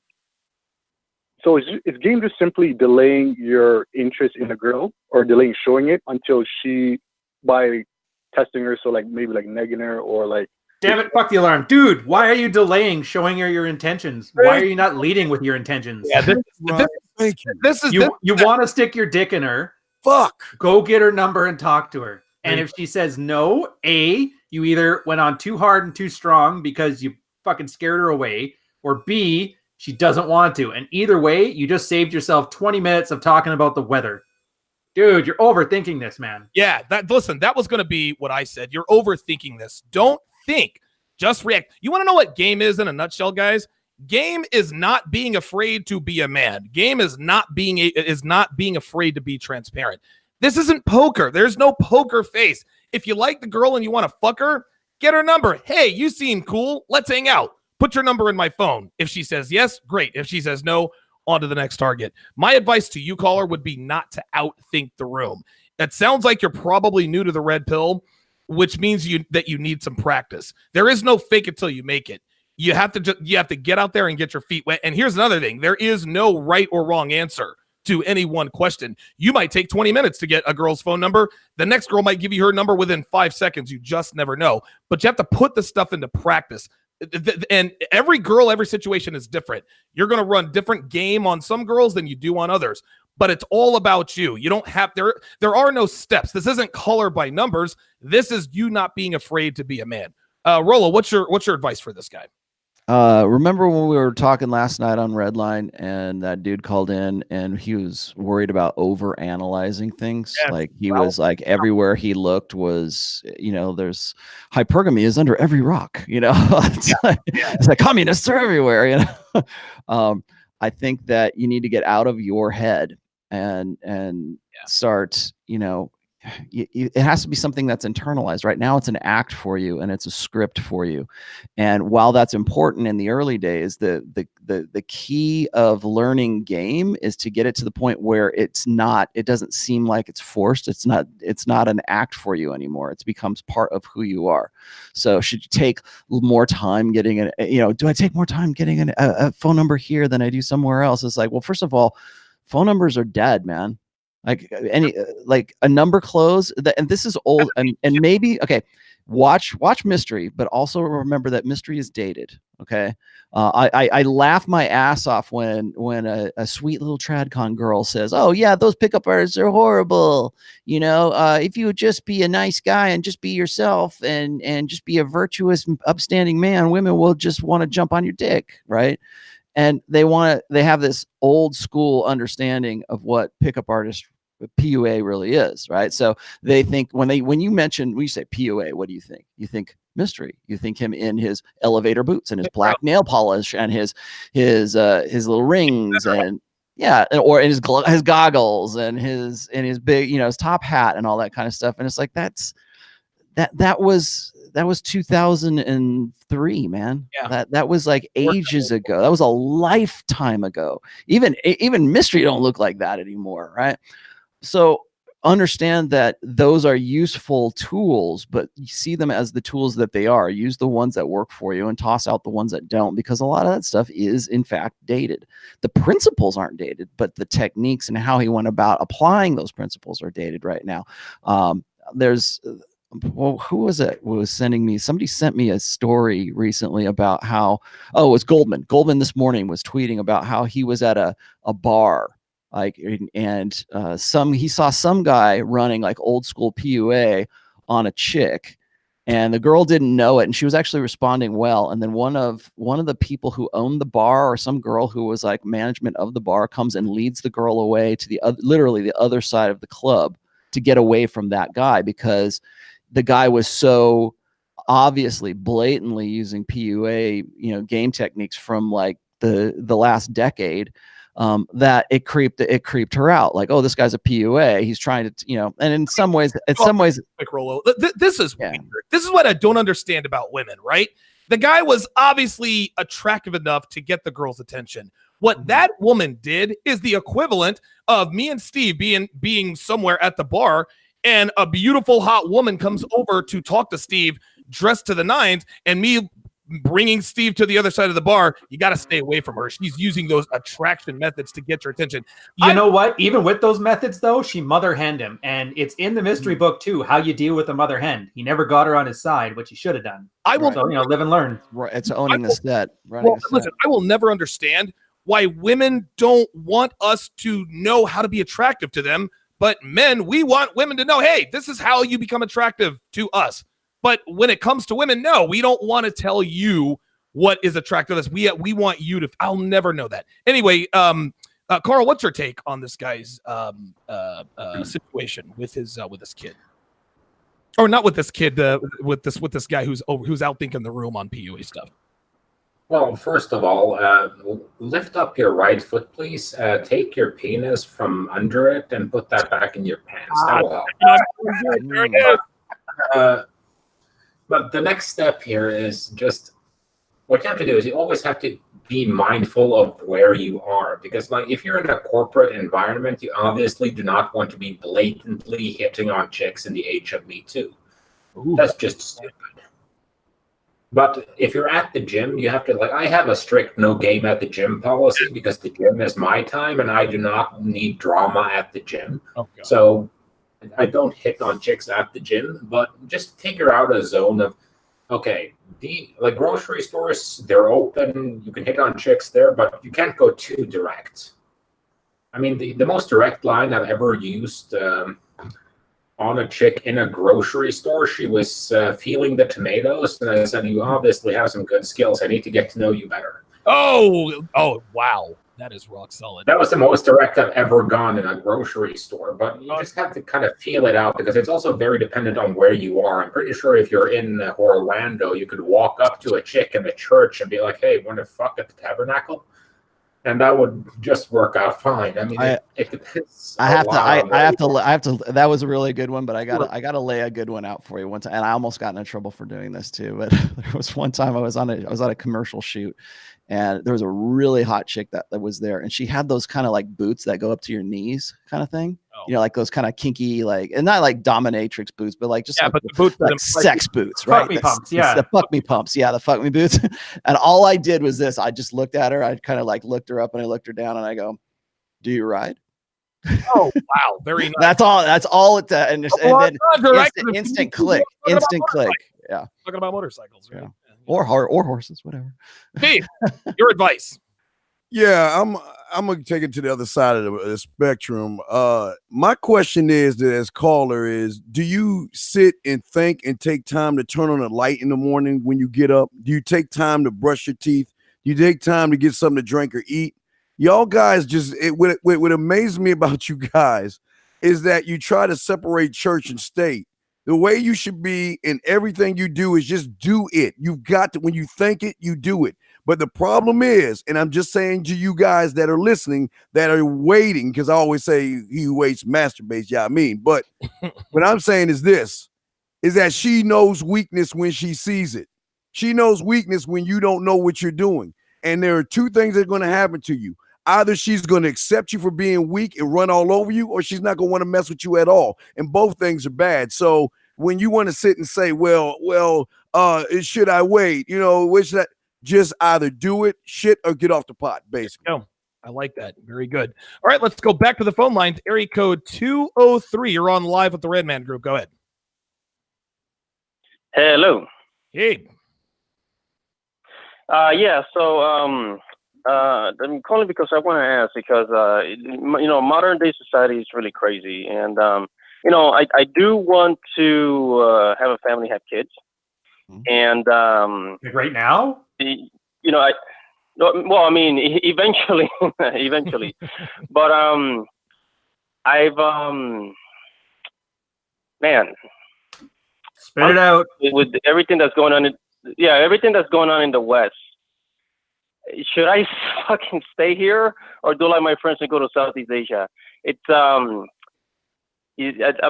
is game just simply delaying your interest in a girl or delaying showing it until she, by testing her, so like maybe like negging her or like. Damn it, fuck the alarm. Dude, why are you delaying showing her your intentions? Why are you not leading with your intentions? Yeah, this is you want to stick your dick in her. Fuck. Go get her number and talk to her. And if she says no, A, you either went on too hard and too strong because you fucking scared her away, or B, she doesn't want to. And either way, you just saved yourself 20 minutes of talking about the weather. Dude, you're overthinking this, man. Yeah, listen, that was going to be what I said. You're overthinking this. Don't think, just react. You want to know what game is in a nutshell, guys? Game is not being afraid to be a man. Game is not being afraid to be transparent. This isn't poker. There's no poker face. If you like the girl and you want to fuck her, get her number. Hey, you seem cool. Let's hang out. Put your number in my phone. If she says yes, great. If she says no, on to the next target. My advice to you, caller, would be not to outthink the room. That sounds like you're probably new to the red pill, which means that you need some practice. There is no fake it till you make it. You have to get out there and get your feet wet. And here's another thing. There is no right or wrong answer to any one question. You might take 20 minutes to get a girl's phone number. The next girl might give you her number within 5 seconds. You just never know. But you have to put the stuff into practice. And every girl, every situation is different. You're going to run different game on some girls than you do on others. But it's all about you. You don't have there are no steps. This isn't color by numbers. This is you not being afraid to be a man. Rollo, what's your advice for this guy? Remember when we were talking last night on Redline and that dude called in and he was worried about over analyzing things? Yes. Like he was like everywhere he looked was, there's hypergamy is under every rock, it's like communists are everywhere, I think that you need to get out of your head and start, it has to be something that's internalized. Right now it's an act for you and it's a script for you. And while that's important in the early days, the key of learning game is to get it to the point where it doesn't seem like it's forced. It's not an act for you anymore. It becomes part of who you are. So should you take more time getting do I take more time getting a phone number here than I do somewhere else? It's like, well, first of all, phone numbers are dead, man. Like a number close and this is old and maybe watch Mystery, but also remember that Mystery is dated. Okay. I laugh my ass off when a sweet little tradcon girl says, oh yeah, those pickup artists are horrible. If you would just be a nice guy and just be yourself and just be a virtuous, upstanding man, women will just want to jump on your dick. Right. And they have this old school understanding of what pickup artist PUA really is, right? So they think when you say PUA, what do you think? You think Mystery. You think him in his elevator boots and his black nail polish and his little rings and or in his goggles and his big, his top hat and all that kind of stuff. And it's like that was 2003, man. Yeah. That was like ages ago. That was a lifetime ago. Even Mystery don't look like that anymore, right? So understand that those are useful tools, but you see them as the tools that they are. Use the ones that work for you and toss out the ones that don't, because a lot of that stuff is in fact dated. The principles aren't dated, but the techniques and how he went about applying those principles are dated right now. There's well, who was it was sending me? Somebody sent me a story recently about how, oh, it was Goldman. Goldman this morning was tweeting about how he was at a bar, like, and he saw some guy running like old school PUA on a chick, and the girl didn't know it, and she was actually responding well. And then one of the people who owned the bar, or some girl who was like management of the bar, comes and leads the girl away to literally the other side of the club to get away from that guy, because the guy was so obviously blatantly using PUA, game techniques from like the last decade, that it creeped her out. Like, oh, this guy's a PUA. He's trying to, and in some ways, Rollo, this is weird. This is what I don't understand about women, right? The guy was obviously attractive enough to get the girl's attention. What that woman did is the equivalent of me and Steve being somewhere at the bar, and a beautiful hot woman comes over to talk to Steve dressed to the nines, and me bringing Steve to the other side of the bar. You got to stay away from her. She's using those attraction methods to get your attention. You know what? Even with those methods, though, she mother henned him. And it's in the mystery book, too, how you deal with a mother hen. He never got her on his side, which he should have done. I will, so, live and learn. Right. It's owning the set. Listen, I will never understand why women don't want us to know how to be attractive to them. But men, we want women to know, hey, this is how you become attractive to us. But when it comes to women, no, we don't want to tell you what is attractive to us. We want you to. I'll never know that. Anyway, Carl, what's your take on this guy's situation with his kid, or not with this kid, with this guy who's outthinking the room on PUA stuff? Well, first of all, lift up your right foot, please. Take your penis from under it and put that back in your pants. That will help. But the next step here is just what you have to do is you always have to be mindful of where you are, because like if you're in a corporate environment, you obviously do not want to be blatantly hitting on chicks in the age of MeToo. That's just stupid. But if you're at the gym, you have to I have a strict no game at the gym policy, because the gym is my time and I do not need drama at the gym. Okay. So I don't hit on chicks at the gym, but just figure out a zone of, okay, like grocery stores, they're open. You can hit on chicks there, but you can't go too direct. I mean, the most direct line I've ever used on a chick in a grocery store, she was feeling the tomatoes, and I said, you obviously have some good skills. I need to get to know you better. Oh, wow. That is rock solid. That was the most direct I've ever gone in a grocery store, but you just have to kind of feel it out, because it's also very dependent on where you are. I'm pretty sure if you're in Orlando, you could walk up to a chick in the church and be like, hey, want to fuck at the tabernacle? And that would just work out fine. I mean, it depends. I have to. That was a really good one, but I gotta lay a good one out for you one time. And I almost got in trouble for doing this too. But there was one time I was on a commercial shoot, and there was a really hot chick that was there, and she had those kind of like boots that go up to your knees, kind of thing. Oh. Like those kind of kinky, and not like dominatrix boots, but like just but the boots, like sex boots, right? Fuck me pumps, the fuck me pumps, the fuck me boots. And all I did was this: I just looked at her, I kind of like looked her up, and I looked her down, and I go, "Do you ride?" Oh wow, very nice. That's all. And then instant click. Yeah, talking about motorcycles, right? Yeah. Or horses, whatever. Steve, your advice. Yeah, I'm gonna take it to the other side of the spectrum. My question is, as caller, is do you sit and think and take time to turn on a light in the morning when you get up? Do you take time to brush your teeth? Do you take time to get something to drink or eat? Y'all guys what amazes me about you guys is that you try to separate church and state. The way you should be in everything you do is just do it. You've got to, when you think it, you do it. But the problem is, and I'm just saying to you guys that are listening, that are waiting, because I always say he who waits masturbates, yeah, I mean. But what I'm saying is this, is that she knows weakness when she sees it. She knows weakness when you don't know what you're doing. And there are two things that are going to happen to you. Either she's going to accept you for being weak and run all over you, or she's not going to want to mess with you at all. And both things are bad. So when you want to sit and say, well, should I wait? Which that just either do it, shit, or get off the pot, basically. No, I like that. Very good. All right, let's go back to the phone lines. Area code 203. You're on live with the Red Man Group. Go ahead. Hello. Hey. Yeah. So I'm calling because I want to ask because modern day society is really crazy, and I do want to have a family, have kids, and Like right now? Eventually, eventually, but I've man, Spit it out. with everything that's going on, everything that's going on in the West. Should I fucking stay here or do like my friends and go to Southeast Asia? It's I'm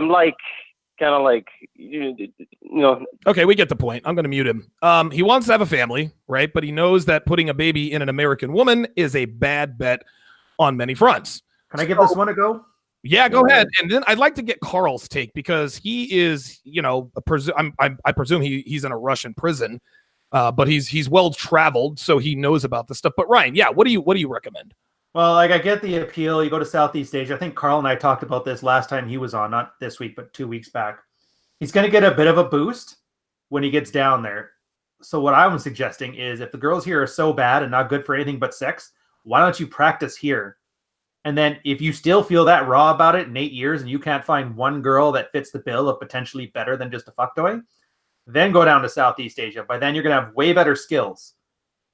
like kind of like Okay, we get the point. I'm going to mute him. He wants to have a family, right? But he knows that putting a baby in an American woman is a bad bet on many fronts. Can I give this one a go? Yeah, go ahead. And then I'd like to get Carl's take because he is, I presume he's in a Russian prison, but he's well traveled, so he knows about this stuff. But Ryan, yeah, what do you recommend? Well, like I get the appeal. You go to Southeast Asia. I think Carl and I talked about this last time he was on, not this week, but 2 weeks back. He's going to get a bit of a boost when he gets down there. So what I'm suggesting is if the girls here are so bad and not good for anything but sex, why don't you practice here? And then if you still feel that raw about it in 8 years and you can't find one girl that fits the bill of potentially better than just a fuck toy, then go down to Southeast Asia. By then you're going to have way better skills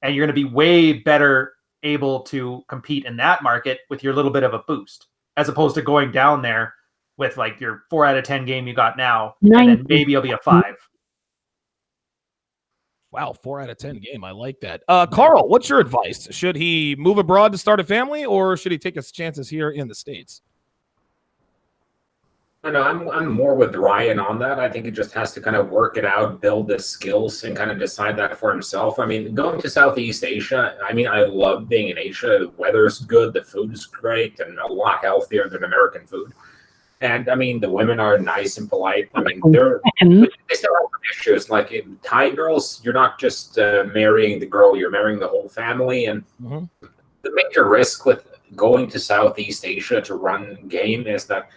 and you're going to be way better able to compete in that market with your little bit of a boost, as opposed to going down there with like your 4 out of 10 game you got now, and then maybe it'll be a 5. Wow, 4 out of 10 game. I like that. Carl, what's your advice? Should he move abroad to start a family, or should he take his chances here in the States? I know I'm more with Ryan on that. I think he just has to kind of work it out, build the skills, and kind of decide that for himself. I mean, going to Southeast Asia, I mean, I love being in Asia. The weather's good, the food is great, and a lot healthier than American food. And I mean, the women are nice and polite. I mean, they still have issues. Like in Thai girls, you're not just marrying the girl, you're marrying the whole family. And the major risk with going to Southeast Asia to run game is that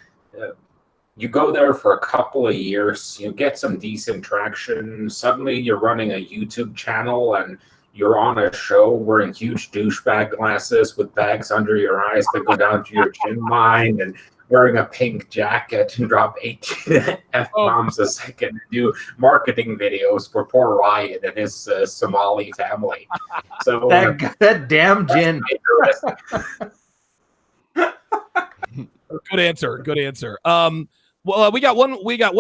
you go there for a couple of years, you get some decent traction. Suddenly you're running a YouTube channel and you're on a show wearing huge douchebag glasses with bags under your eyes that go down to your chin line and wearing a pink jacket and drop 18 F-bombs a second and do marketing videos for poor Ryan and his Somali family. So that damn gin. Good answer. Well, we got one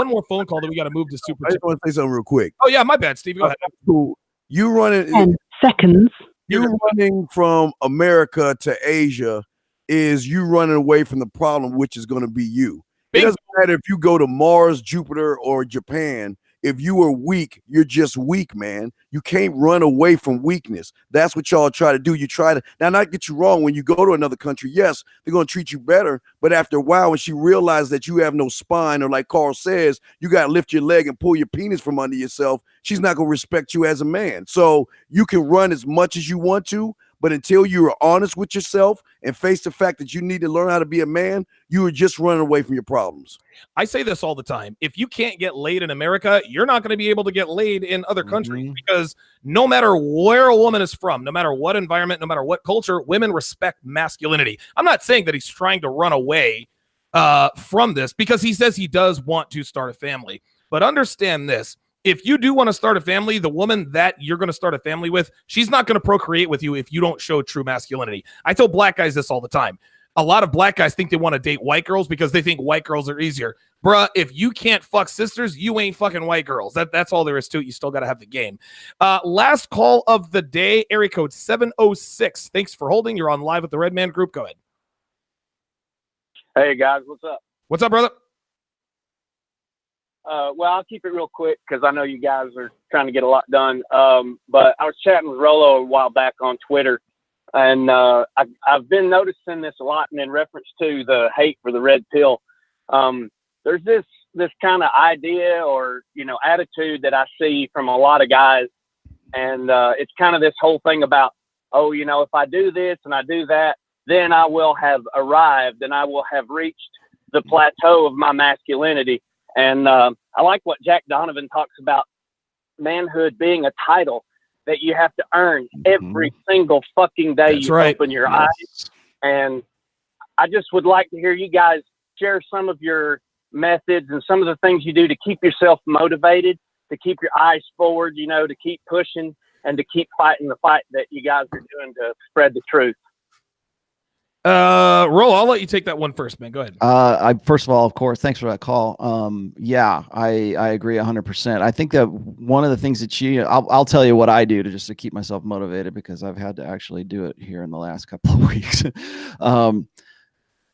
more phone call that we got to move to super. I just want to say something real quick. Oh yeah, my bad, Steve. Go ahead. Cool. You running 10 seconds. You running from America to Asia is you running away from the problem, which is going to be you. It doesn't matter if you go to Mars, Jupiter, or Japan. If you are weak, you're just weak, man. You can't run away from weakness. That's what y'all try to do. You try to, now not get you wrong, when you go to another country, yes, they're going to treat you better. But after a while, when she realizes that you have no spine, or like Carl says, you got to lift your leg and pull your penis from under yourself, she's not going to respect you as a man. So you can run as much as you want to, but until you are honest with yourself and face the fact that you need to learn how to be a man, you are just running away from your problems. I say this all the time. If you can't get laid in America, you're not going to be able to get laid in other countries, because no matter where a woman is from, no matter what environment, no matter what culture, women respect masculinity. I'm not saying that he's trying to run away from this, because he says he does want to start a family. But understand this. If you do want to start a family, the woman that you're going to start a family with, she's not going to procreate with you if you don't show true masculinity. I tell black guys this all the time. A lot of black guys think they want to date white girls because they think white girls are easier. Bruh, if you can't fuck sisters, you ain't fucking white girls. That's all there is to it. You still got to have the game. Last call of the day, area code 706. Thanks for holding. You're on live with the Red Man Group. Go ahead. Hey, guys. What's up? What's up, brother? Well, I'll keep it real quick because I know you guys are trying to get a lot done. But I was chatting with Rollo a while back on Twitter, and I've been noticing this a lot. And in reference to the hate for the red pill, there's this kind of idea or attitude that I see from a lot of guys, and it's kind of this whole thing about, oh, if I do this and I do that, then I will have arrived and I will have reached the plateau of my masculinity. And I like what Jack Donovan talks about manhood being a title that you have to earn every single fucking day. That's you right. open your eyes. And I just would like to hear you guys share some of your methods and some of the things you do to keep yourself motivated, to keep your eyes forward, you know, to keep pushing and to keep fighting the fight that you guys are doing to spread the truth. Rollo, I'll let you take that one first, man. Go ahead. First of all, of course, thanks for that call. Yeah, I agree 100%. I think that one of the things that I'll tell you what I do to keep myself motivated, because I've had to actually do it here in the last couple of weeks.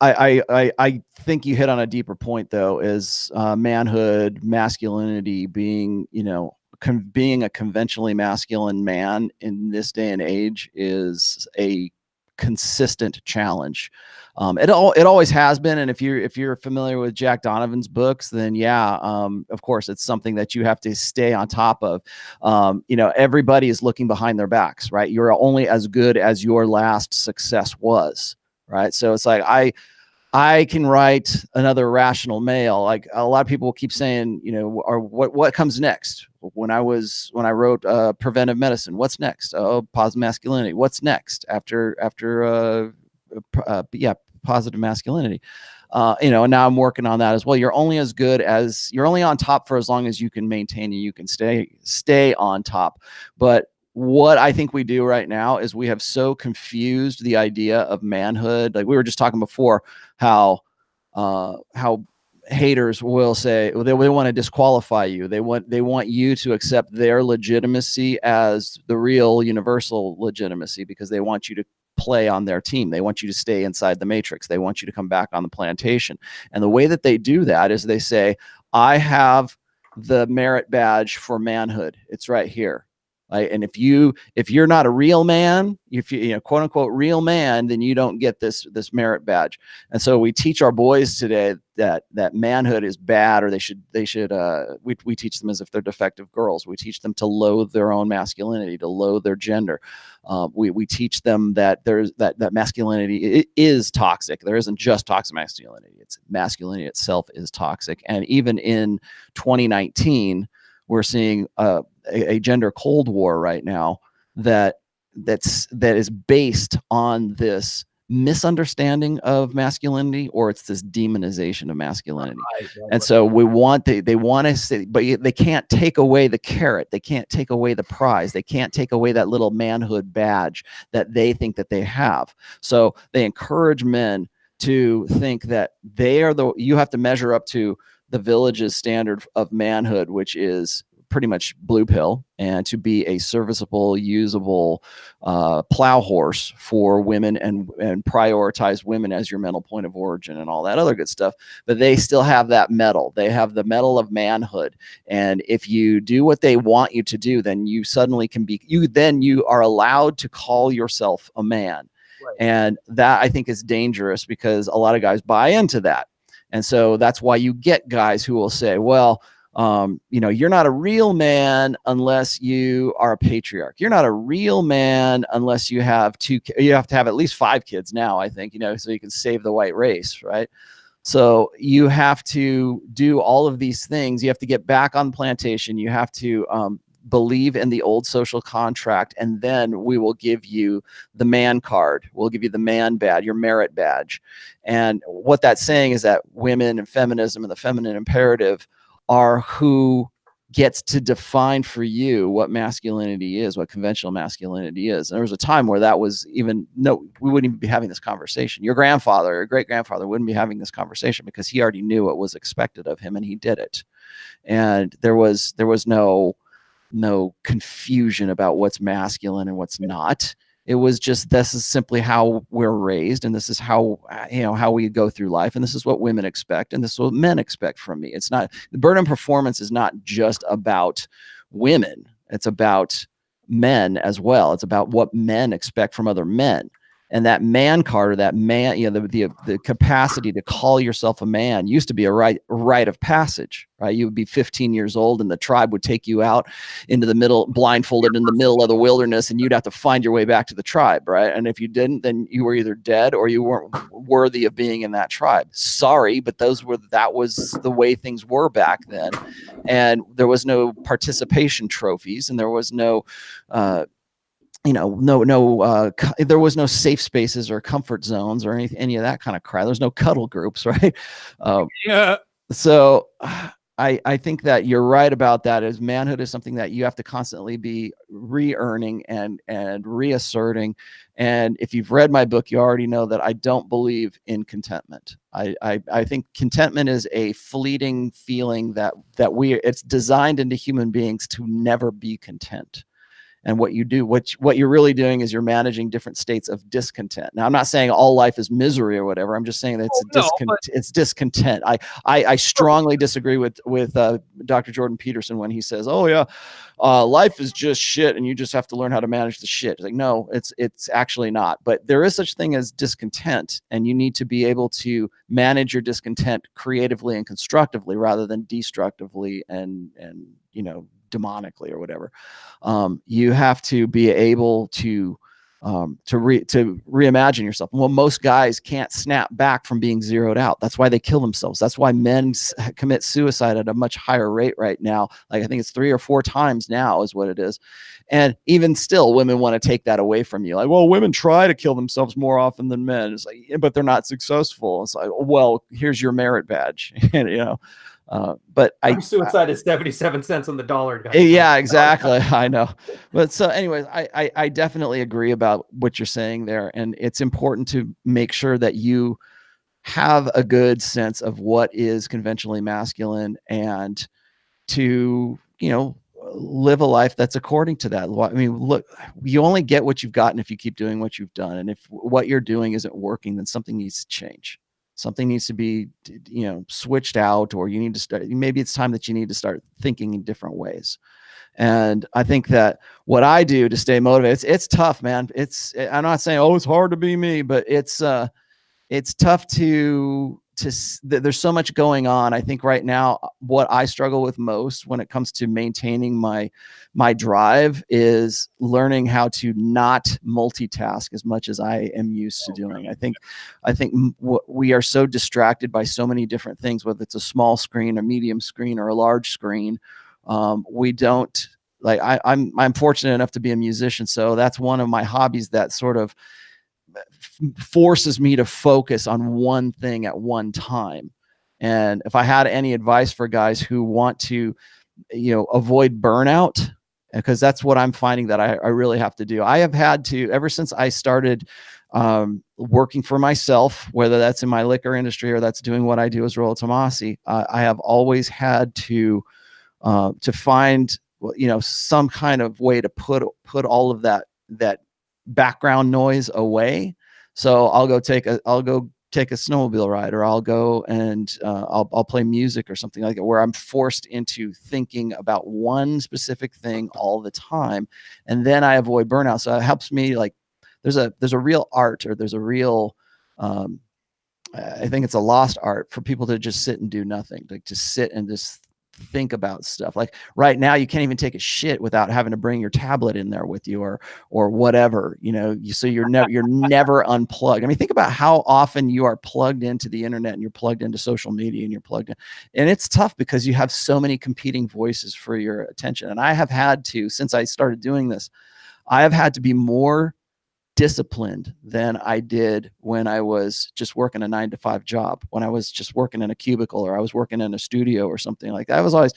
I think you hit on a deeper point, though, is manhood, masculinity, being, you know, being a conventionally masculine man in this day and age is a consistent challenge. It always has been. And if you're familiar with Jack Donovan's books, then yeah, of course, it's something that you have to stay on top of. You know, everybody is looking behind their backs, right? You're only as good as your last success was, right? So it's like, I can write another Rational Male. Like a lot of people keep saying, you know, or what comes next? When I wrote Preventive Medicine, what's next? Oh, Positive Masculinity. What's next after Positive Masculinity? You know, and now I'm working on that as well. You're only on top for as long as you can maintain and you can stay on top. But what I think we do right now is we have so confused the idea of manhood. Like we were just talking before, how haters will say, well, they want to disqualify you. They want you to accept their legitimacy as the real universal legitimacy, because they want you to play on their team. They want you to stay inside the matrix. They want you to come back on the plantation. And the way that they do that is they say, I have the merit badge for manhood. It's right here. Right? And if you're not a real man, if you know, quote unquote real man, then you don't get this merit badge. And so we teach our boys today that manhood is bad, or we teach them as if they're defective girls. We teach them to loathe their own masculinity, to loathe their gender. We teach them that that masculinity is toxic. There isn't just toxic masculinity. It's masculinity itself is toxic. And even in 2019, we're seeing a gender cold war right now that is based on this misunderstanding of masculinity, or it's this demonization of masculinity. And so they want to say, but they can't take away the carrot. They can't take away the prize. They can't take away that little manhood badge that they think that they have. So they encourage men to think that you have to measure up to the Village's standard of manhood, which is pretty much blue pill, and to be a serviceable, usable plow horse for women, and prioritize women as your mental point of origin and all that other good stuff. But they still have that medal. They have the medal of manhood. And if you do what they want you to do, then you suddenly you are allowed to call yourself a man. Right. And that, I think, is dangerous, because a lot of guys buy into that. And so that's why you get guys who will say, well, you know, you're not a real man unless you are a patriarch. You're not a real man unless you have you have to have at least 5 kids now, I think, you know, so you can save the white race, right? So you have to do all of these things. You have to get back on plantation. You have to believe in the old social contract, and then we will give you the man card. We'll give you the man badge, your merit badge. And what that's saying is that women and feminism and the feminine imperative are who gets to define for you what masculinity is, what conventional masculinity is. And there was a time where that was we wouldn't even be having this conversation. Your grandfather or great-grandfather wouldn't be having this conversation, because he already knew what was expected of him, and he did it. And there was no confusion about what's masculine and what's not. It was just, this is simply how we're raised, and this is how, you know, how we go through life, and this is what women expect, and this is what men expect from me. It's not, the burden of performance is not just about women. It's about men as well. It's about what men expect from other men. And that man card, or that man, the capacity to call yourself a man used to be a rite of passage, right? You would be 15 years old and the tribe would take you out into the middle, blindfolded in the middle of the wilderness, and you'd have to find your way back to the tribe, right? And if you didn't, then you were either dead or you weren't worthy of being in that tribe. Sorry, but that was the way things were back then. And there was no participation trophies, and there was no there was no safe spaces or comfort zones or any of that kind of crap. There's no cuddle groups, right? Yeah. So I think that you're right about that. Is manhood is something that you have to constantly be re-earning and reasserting. And if you've read my book, you already know that I don't believe in contentment. I think contentment is a fleeting feeling that it's designed into human beings to never be content. And what you're really doing is you're managing different states of discontent. Now, I'm not saying all life is misery or whatever. I'm just saying that it's discontent. I strongly disagree with Dr. Jordan Peterson when he says, "Oh yeah, life is just shit, and you just have to learn how to manage the shit." It's like, no, it's actually not. But there is such thing as discontent, and you need to be able to manage your discontent creatively and constructively rather than destructively and demonically or whatever. You have to be able to reimagine yourself. Well, most guys can't snap back from being zeroed out. That's why they kill themselves. That's why men commit suicide at a much higher rate right now. Like, I think it's 3 or 4 times now is what it is. And even still, women want to take that away from you. Like, well, women try to kill themselves more often than men. It's like, yeah, but they're not successful. It's like, well, here's your merit badge. But suicide is 77 cents on the dollar, guys. Yeah, exactly. I know. But so anyways, I definitely agree about what you're saying there. And it's important to make sure that you have a good sense of what is conventionally masculine and to, live a life that's according to that. I mean, look, you only get what you've gotten if you keep doing what you've done. And if what you're doing isn't working, then something needs to change. Something needs to be, switched out, or you need to start. Maybe it's time that you need to start thinking in different ways. And I think that what I do to stay motivated, it's tough, man. I'm not saying, oh, it's hard to be me, but it's tough there's so much going on. I think right now, what I struggle with most when it comes to maintaining my drive is learning how to not multitask as much as I am used to doing. I think we are so distracted by so many different things, whether it's a small screen, a medium screen, or a large screen. We don't like, I'm fortunate enough to be a musician. So that's one of my hobbies that sort of forces me to focus on one thing at one time. And if I had any advice for guys who want to, avoid burnout, because that's what I'm finding that I really have to do. I have had to, ever since I started working for myself, whether that's in my liquor industry or that's doing what I do as Rollo Tomassi, I have always had to find, some kind of way to put all of that background noise away. So I'll go take a snowmobile ride, or I'll go and I'll play music or something like that, where I'm forced into thinking about one specific thing all the time, and then I avoid burnout. So it helps me. Like, there's a real art, or there's a real I think it's a lost art for people to just sit and do nothing, like just sit and just think about stuff. Like right now, you can't even take a shit without having to bring your tablet in there with you, or whatever, so you're never unplugged. I mean, think about how often you are plugged into the internet, and you're plugged into social media, and you're plugged in, and it's tough because you have so many competing voices for your attention. And I have had to, since I started doing this, I have had to be more disciplined than I did when I was just working a 9-to-5 job, when I was just working in a cubicle, or I was working in a studio or something like that. I was always,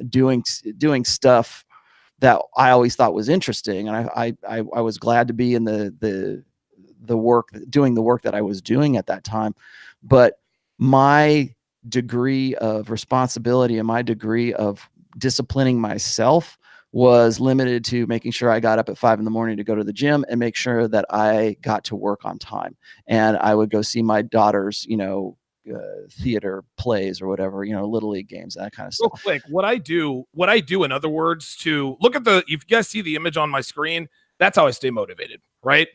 doing stuff that I always thought was interesting. And I was glad to be in the work, doing the work that I was doing at that time. But my degree of responsibility and my degree of disciplining myself was limited to making sure I got up at 5 a.m. to go to the gym and make sure that I got to work on time. And I would go see my daughter's, theater plays or whatever, little league games, that kind of stuff. Real quick, what I do, in other words, to look at if you guys see the image on my screen, that's how I stay motivated, right?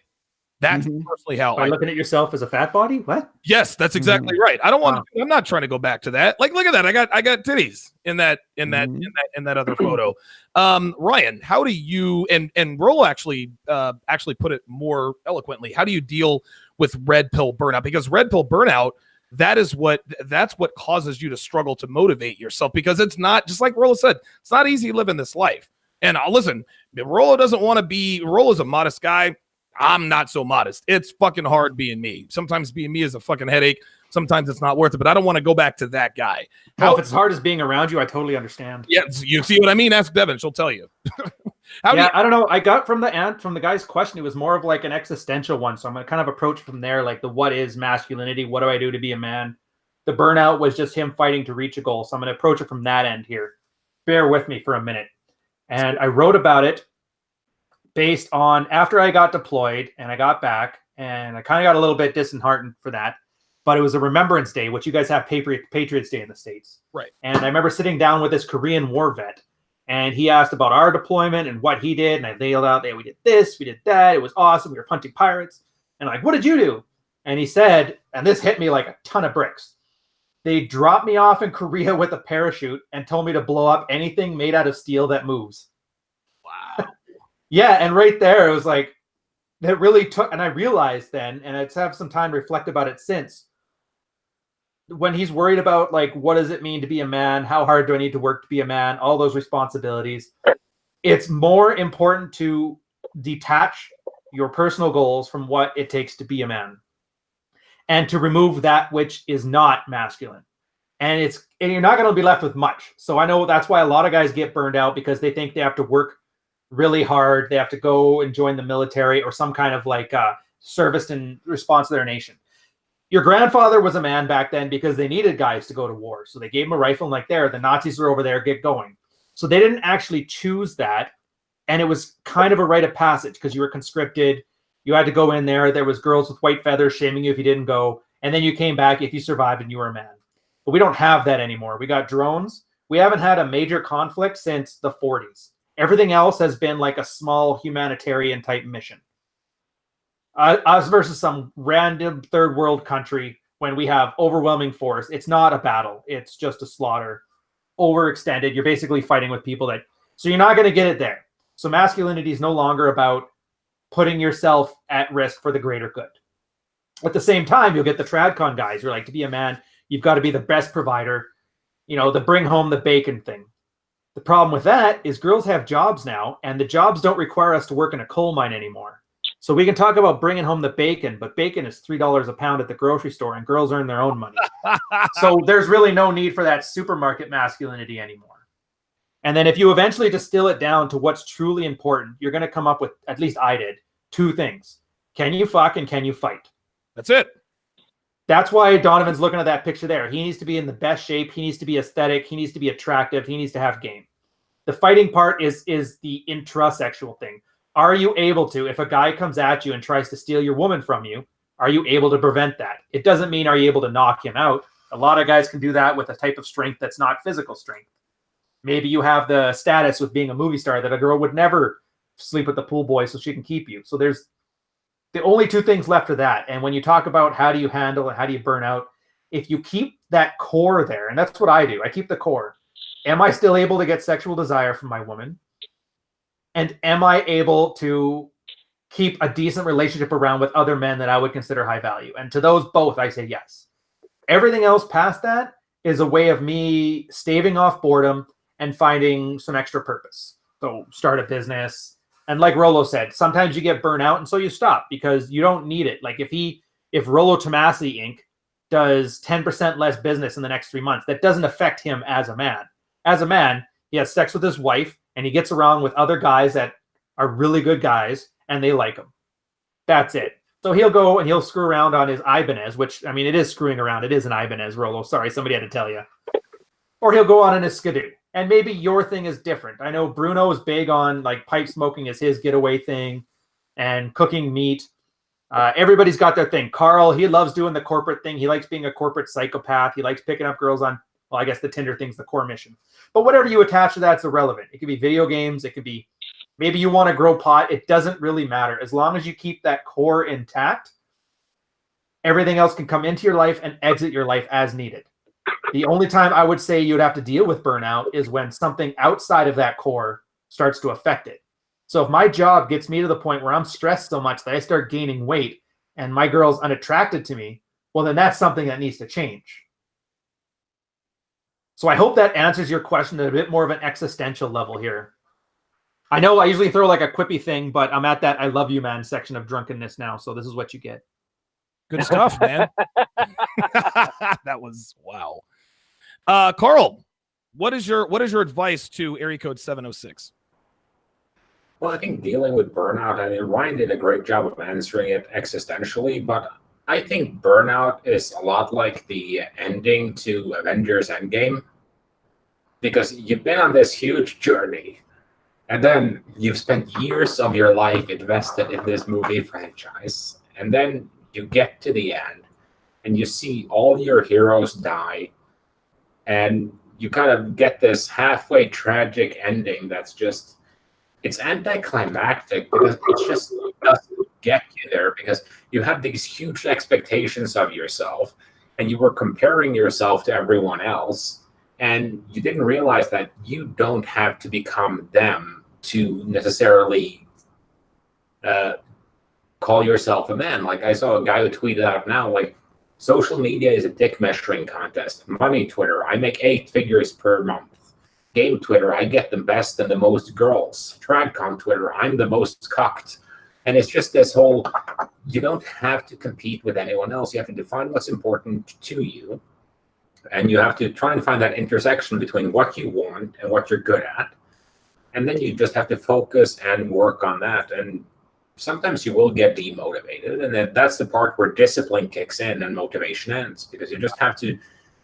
That's personally how By looking at yourself as a fat body. What? Yes, that's exactly right. I don't want. I'm not trying to go back to that. Like, look at that. I got titties in that other photo. Ryan, how do you and Rollo actually put it more eloquently? How do you deal with red pill burnout? Because red pill burnout, that's what causes you to struggle to motivate yourself, because it's not, just like Rollo said, it's not easy living this life. And listen, Rollo's a modest guy. I'm not so modest. It's fucking hard being me. Sometimes being me is a fucking headache. Sometimes it's not worth it, but I don't want to go back to that guy. If it's as hard as being around you, I totally understand. Yeah, you see what I mean? Ask Devin, she'll tell you. I don't know. I got from the guy's question, it was more of like an existential one. So I'm going to kind of approach from there, like the what is masculinity? What do I do to be a man? The burnout was just him fighting to reach a goal. So I'm going to approach it from that end here. Bear with me for a minute. And I wrote about it based on after I got deployed and I got back, and I kind of got a little bit disheartened for that, but it was a Remembrance Day, which you guys have Patriots Day in the States. Right. And I remember sitting down with this Korean War vet, and he asked about our deployment and what he did. And I laid out there, we did this, we did that. It was awesome. We were hunting pirates. And I'm like, what did you do? And he said, and this hit me like a ton of bricks. They dropped me off in Korea with a parachute and told me to blow up anything made out of steel that moves. Wow. Yeah, and right there, it was like, that really took, and I realized then, and I'd have some time to reflect about it since, when he's worried about, like, what does it mean to be a man? How hard do I need to work to be a man? All those responsibilities. It's more important to detach your personal goals from what it takes to be a man, and to remove that which is not masculine. And you're not going to be left with much. So I know that's why a lot of guys get burned out, because they think they have to work really hard. They have to go and join the military or some kind of like service in response to their nation. Your grandfather was a man back then because they needed guys to go to war. So they gave him a rifle and like, there, the Nazis are over there, get going. So they didn't actually choose that. And it was kind of a rite of passage because you were conscripted. You had to go in there. There was girls with white feathers shaming you if you didn't go. And then you came back if you survived and you were a man. But we don't have that anymore. We got drones. We haven't had a major conflict since the 40s. Everything else has been like a small humanitarian type mission. Us versus some random third world country when we have overwhelming force. It's not a battle. It's just a slaughter. Overextended. You're basically fighting with people so you're not going to get it there. So masculinity is no longer about putting yourself at risk for the greater good. At the same time, you'll get the tradcon guys who are like, to be a man, you've got to be the best provider, the bring home the bacon thing. The problem with that is girls have jobs now, and the jobs don't require us to work in a coal mine anymore. So we can talk about bringing home the bacon, but bacon is $3 a pound at the grocery store, and girls earn their own money. So there's really no need for that supermarket masculinity anymore. And then if you eventually distill it down to what's truly important, you're going to come up with, at least I did, 2 things. Can you fuck and can you fight? That's it. That's why Donovan's looking at that picture there. He needs to be in the best shape. He needs to be aesthetic. He needs to be attractive. He needs to have game. The fighting part is the intrasexual thing. Are you able to, if a guy comes at you and tries to steal your woman from you, are you able to prevent that? It doesn't mean are you able to knock him out. A lot of guys can do that with a type of strength that's not physical strength. Maybe you have the status with being a movie star that a girl would never sleep with the pool boy so she can keep you. So there's the only 2 things left of that. And when you talk about how do you handle and how do you burn out, if you keep that core there, and that's what I do, I keep the core. Am I still able to get sexual desire from my woman? And am I able to keep a decent relationship around with other men that I would consider high value? And to those both, I say yes. Everything else past that is a way of me staving off boredom and finding some extra purpose. So start a business. And like Rollo said, sometimes you get burnt out and so you stop because you don't need it. Like if Rollo Tomassi Inc. does 10% less business in the next 3 months, that doesn't affect him as a man. As a man, he has sex with his wife and he gets around with other guys that are really good guys and they like him. That's it. So he'll go and he'll screw around on his Ibanez, which, I mean, it is screwing around. It is an Ibanez, Rollo. Sorry, somebody had to tell you. Or he'll go on in his Skidoo. And maybe your thing is different. I know Bruno is big on like pipe smoking as his getaway thing and cooking meat. Everybody's got their thing. Carl, he loves doing the corporate thing. He likes being a corporate psychopath. He likes picking up girls on, well, I guess the Tinder thing's the core mission. But whatever you attach to that's irrelevant. It could be video games. It could be Maybe you want to grow pot. It doesn't really matter. As long as you keep that core intact, everything else can come into your life and exit your life as needed. The only time I would say you'd have to deal with burnout is when something outside of that core starts to affect it. So if my job gets me to the point where I'm stressed so much that I start gaining weight and my girl's unattracted to me, well, then that's something that needs to change. So I hope that answers your question at a bit more of an existential level here. I know I usually throw like a quippy thing, but I'm at that I love you, man section of drunkenness now. So this is what you get. Good stuff, man. That was wow. Carl, what is your advice to area code 706? Well, I think dealing with burnout, I mean, Ryan did a great job of answering it existentially, but I think burnout is a lot like the ending to Avengers Endgame, because you've been on this huge journey, and then you've spent years of your life invested in this movie franchise, and then you get to the end, and you see all your heroes die, and you kind of get this halfway tragic ending that's just, it's anticlimactic because it just doesn't get you there, because you have these huge expectations of yourself and you were comparing yourself to everyone else, and you didn't realize that you don't have to become them to necessarily call yourself a man. Like, I saw a guy who tweeted out now, like, social media is a dick measuring contest. Money Twitter, I make 8 figures per month. Game Twitter, I get the best and the most girls. Tradcon Twitter, I'm the most cocked. And it's just this whole, you don't have to compete with anyone else. You have to define what's important to you. And you have to try and find that intersection between what you want and what you're good at. And then you just have to focus and work on that. And sometimes you will get demotivated. And then that's the part where discipline kicks in and motivation ends, because you just have to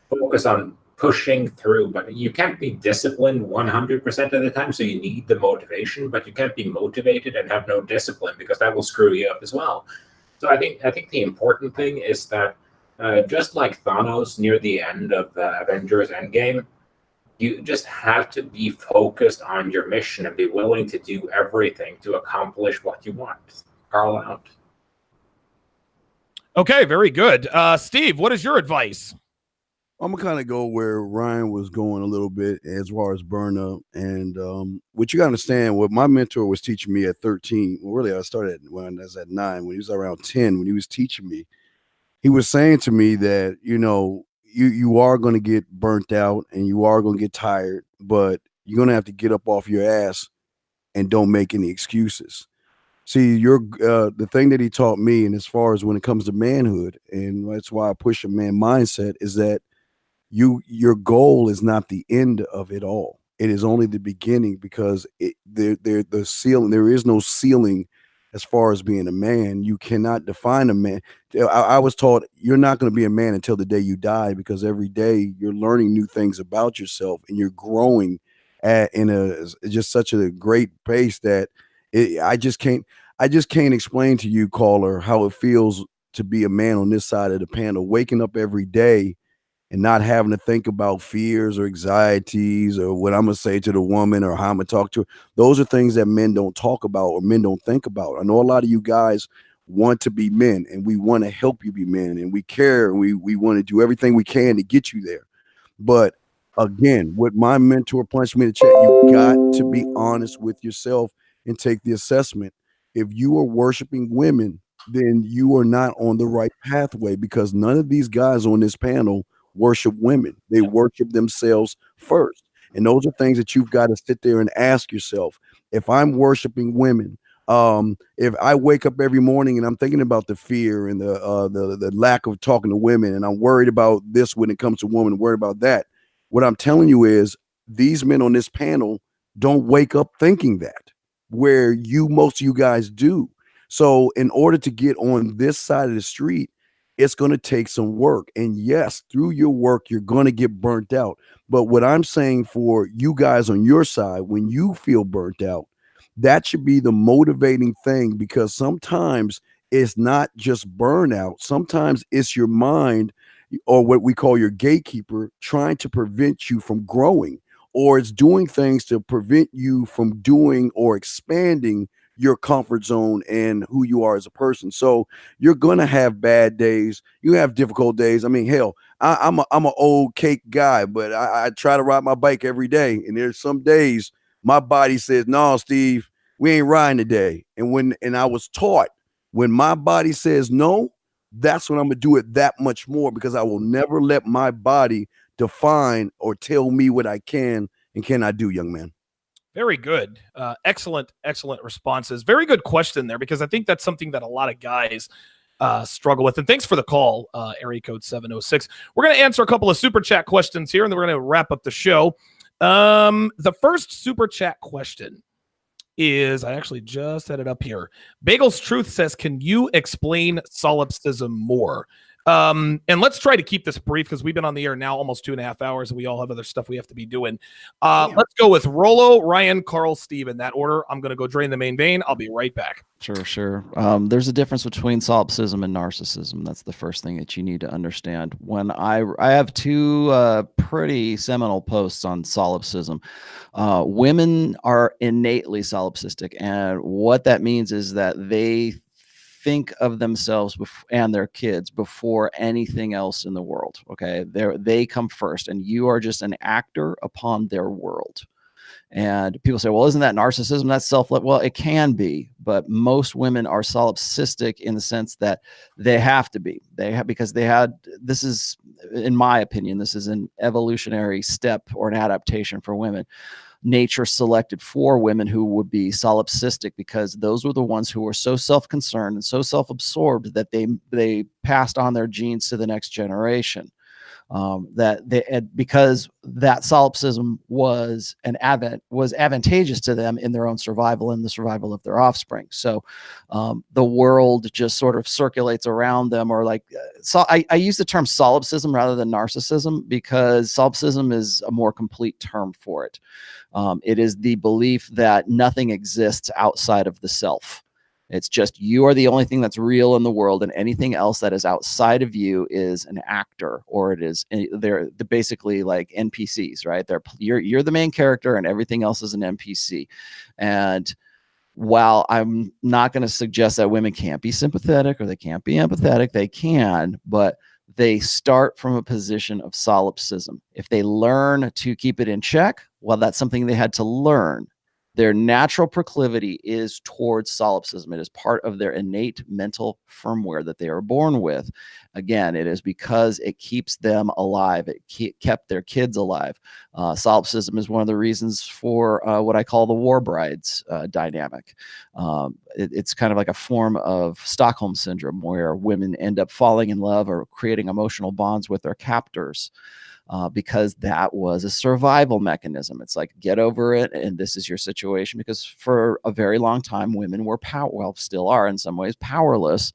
focus on pushing through. But you can't be disciplined 100% of the time, so you need the motivation, but you can't be motivated and have no discipline, because that will screw you up as well. So I think the important thing is that just like Thanos near the end of the Avengers Endgame, you just have to be focused on your mission and be willing to do everything to accomplish what you want. Carl out. Okay, very good. Steve, what is your advice? I'm gonna kind of go where Ryan was going a little bit as far as burnout. And what you gotta understand, what my mentor was teaching me at 13, well, really I started when I was at 9, when he was around 10, when he was teaching me, he was saying to me that, you know, you are going to get burnt out and you are going to get tired, but you're going to have to get up off your ass and don't make any excuses. See, the thing that he taught me, and as far as when it comes to manhood, and that's why I push a man mindset, is that your goal is not the end of it all. It is only the beginning, because there is no ceiling as far as being a man. You cannot define a man. I was taught you're not going to be a man until the day you die, because every day you're learning new things about yourself and you're growing in just such a great pace that I just can't explain to you, caller, how it feels to be a man on this side of the panel, waking up every day and not having to think about fears or anxieties or what I'm going to say to the woman or how I'm going to talk to her. Those are things that men don't talk about or men don't think about. I know a lot of you guys want to be men, and we want to help you be men, and we care, and we want to do everything we can to get you there. But again, what my mentor punched me in the chat, you got to be honest with yourself and take the assessment. If you are worshiping women, then you are not on the right pathway, because none of these guys on this panel worship women. They worship themselves first. And those are things that you've got to sit there and ask yourself. If I'm worshiping women, if I wake up every morning and I'm thinking about the fear and the lack of talking to women, and I'm worried about this when it comes to women, worried about that, what I'm telling you is these men on this panel don't wake up thinking that, where most of you guys do. So in order to get on this side of the street, it's going to take some work. And yes, through your work, you're going to get burnt out. But what I'm saying for you guys on your side, when you feel burnt out, that should be the motivating thing, because sometimes it's not just burnout. Sometimes it's your mind, or what we call your gatekeeper, trying to prevent you from growing. or it's doing things to prevent you from doing or expanding your comfort zone and who you are as a person. So you're gonna have bad days. You have difficult days. I mean, hell, I'm an old cake guy, but I try to ride my bike every day. And there's some days my body says, "No, Steve, we ain't riding today." And I was taught, when my body says no, that's when I'm gonna do it that much more, because I will never let my body define or tell me what I can and cannot do, young man. Very good. Excellent responses. Very good question there, because I think that's something that a lot of guys struggle with. And thanks for the call, area code 706. We're going to answer a couple of super chat questions here, and then we're going to wrap up the show. The first super chat question is, I actually just had it up here. Bagels Truth says, can you explain solipsism more? And let's try to keep this brief, because we've been on the air now almost 2.5 hours, and we all have other stuff we have to be doing. Let's go with Rollo, Ryan, Carl, Steve in that order. I'm going to go drain the main vein. I'll be right back. Sure. There's a difference between solipsism and narcissism. That's the first thing that you need to understand. When I have two pretty seminal posts on solipsism. Women are innately solipsistic, and what that means is that they think of themselves and their kids before anything else in the world. Okay, they come first, and you are just an actor upon their world. And people say, well, isn't that narcissism? That's self-love. Well, it can be, but most women are solipsistic in the sense that they have to be. Because this is, in my opinion, this is an evolutionary step or an adaptation for women. Nature selected for women who would be solipsistic, because those were the ones who were so self-concerned and so self-absorbed that they passed on their genes to the next generation. Because that solipsism was advantageous to them in their own survival and the survival of their offspring. So the world just sort of circulates around them, or I use the term solipsism rather than narcissism, because solipsism is a more complete term for it. It is the belief that nothing exists outside of the self. It's just, you are the only thing that's real in the world, and anything else that is outside of you is an actor, or they're basically like NPCs, right? You're the main character, and everything else is an NPC. And while I'm not going to suggest that women can't be sympathetic or they can't be empathetic, they can, but they start from a position of solipsism. If they learn to keep it in check, well, that's something they had to learn. Their natural proclivity is towards solipsism. It is part of their innate mental firmware that they are born with. Again, it is because it keeps them alive. It kept their kids alive. Solipsism is one of the reasons for what I call the war brides dynamic. It's kind of like a form of Stockholm syndrome, where women end up falling in love or creating emotional bonds with their captors. Because that was a survival mechanism. It's like, get over it, and this is your situation. Because for a very long time, women were still are in some ways powerless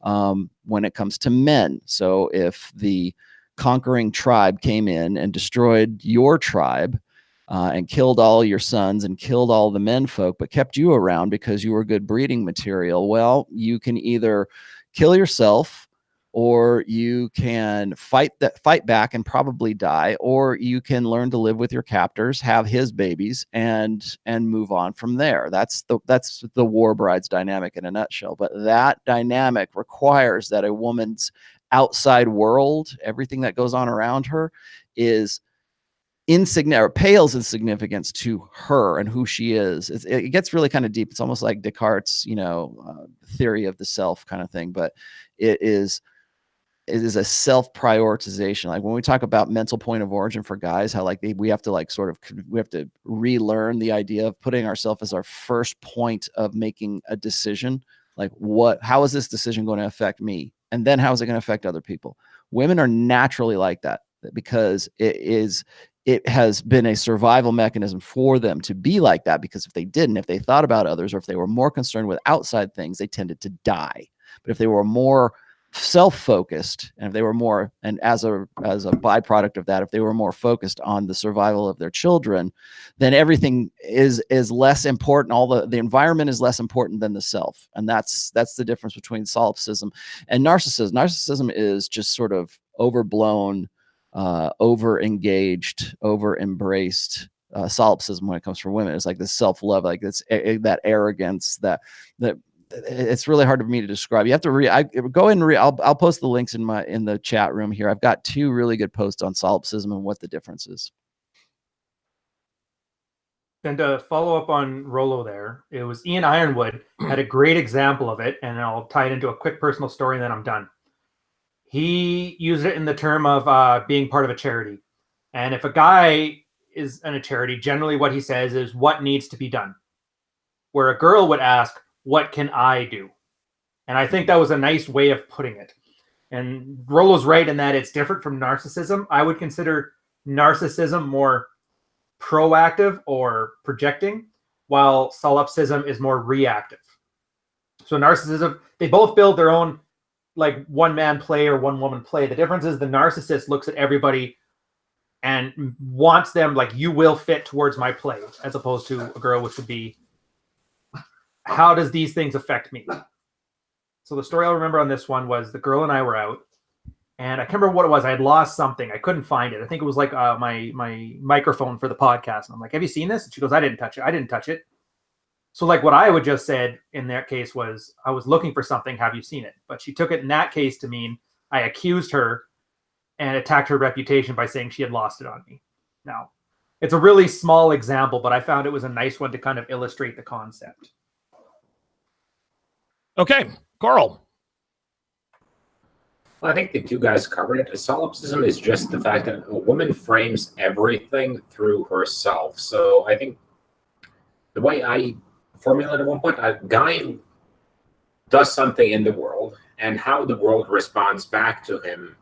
when it comes to men. So if the conquering tribe came in and destroyed your tribe and killed all your sons and killed all the men folk, but kept you around because you were good breeding material, well, you can either kill yourself, or you can fight back and probably die, or you can learn to live with your captors, have his babies, and move on from there. That's the war brides dynamic in a nutshell. But that dynamic requires that a woman's outside world, everything that goes on around her, is insignificant, or pales in significance to her and who she is. It gets really kind of deep. It's almost like Descartes' theory of the self kind of thing. But it is a self-prioritization. Like when we talk about mental point of origin for guys, how we have to relearn the idea of putting ourselves as our first point of making a decision. Like, how is this decision going to affect me? And then how is it going to affect other people? Women are naturally like that, because it has been a survival mechanism for them to be like that, because if they thought about others, or if they were more concerned with outside things, they tended to die. But if they were more self-focused, and if they were more, and as a byproduct of that, if they were more focused on the survival of their children, then everything is less important. All the environment is less important than the self. And that's the difference between solipsism and narcissism. Narcissism is just sort of overblown over engaged, over embraced solipsism when it comes from women. It's like this self-love, like it's that arrogance that it's really hard for me to describe. You have to go and read. I'll post the links in the chat room here. I've got 2 really good posts on solipsism and what the difference is. And to follow up on Rollo there, it was Ian Ironwood had a great example of it, and I'll tie it into a quick personal story and then I'm done. He used it in the term of being part of a charity. And if a guy is in a charity, generally what he says is what needs to be done. Where a girl would ask, what can I do? And I think that was a nice way of putting it. And Rollo's right in that it's different from narcissism. I would consider narcissism more proactive or projecting, while solipsism is more reactive. So narcissism, they both build their own like one-man play or one-woman play. The difference is the narcissist looks at everybody and wants them like, you will fit towards my play, as opposed to a girl, which would be, how does these things affect me? So the story I'll remember on this one was the girl and I were out, and I can't remember what it was. I had lost something. I couldn't find it. I think it was like my microphone for the podcast. And I'm like, have you seen this? And she goes, I didn't touch it. I didn't touch it. So like what I would just said in that case was, I was looking for something. Have you seen it? But she took it in that case to mean I accused her and attacked her reputation by saying she had lost it on me. Now, it's a really small example, but I found it was a nice one to kind of illustrate the concept. Okay, Carl. Well, I think the 2 guys covered it. Solipsism is just the fact that a woman frames everything through herself. So I think the way I formulated at one point, a guy does something in the world, and how the world responds back to him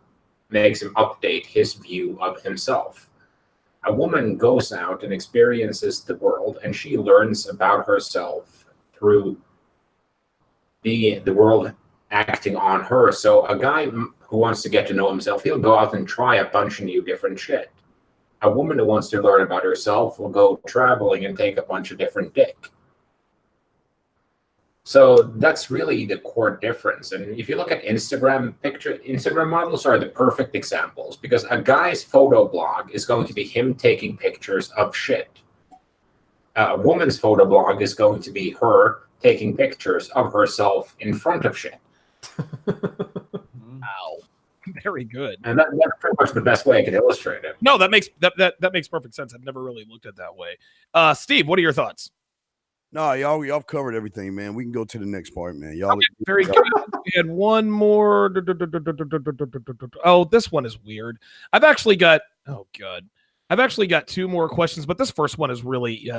makes him update his view of himself. A woman goes out and experiences the world, and she learns about herself through the world acting on her. So a guy who wants to get to know himself, he'll go out and try a bunch of new different shit. A woman who wants to learn about herself will go traveling and take a bunch of different dick. So that's really the core difference. And if you look at Instagram models are the perfect examples, because a guy's photo blog is going to be him taking pictures of shit. A woman's photo blog is going to be her taking pictures of herself in front of shit. Wow. Very good. And that's pretty much the best way I can illustrate it. No, that makes perfect sense. I've never really looked at it that way. Steve, what are your thoughts? No, y'all covered everything, man. We can go to the next part, man. Y'all okay, very good. We had one more. Oh, this one is weird. I've actually got 2 more questions, but this first one is really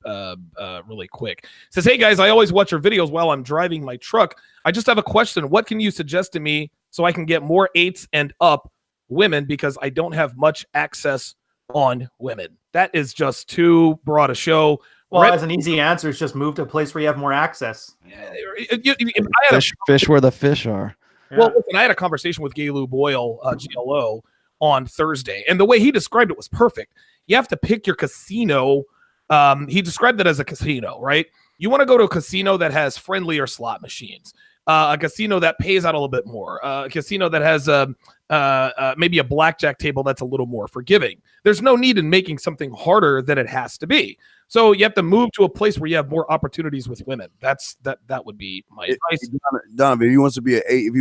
really quick. It says, hey guys, I always watch your videos while I'm driving my truck. I just have a question. What can you suggest to me so I can get more 8s and up women, because I don't have much access on women? That is just too broad a show. Well, as an easy answer, it's just move to a place where you have more access. Fish where the fish are. Yeah. Well, listen, I had a conversation with Gaylu Boyle, GLO, on Thursday, and the way he described it was perfect. You have to pick your casino. He described it as a casino, right? You want to go to a casino that has friendlier slot machines, a casino that pays out a little bit more, a casino that has maybe a blackjack table that's a little more forgiving. There's no need in making something harder than it has to be. So you have to move to a place where you have more opportunities with women. That would be my advice. Donovan, if he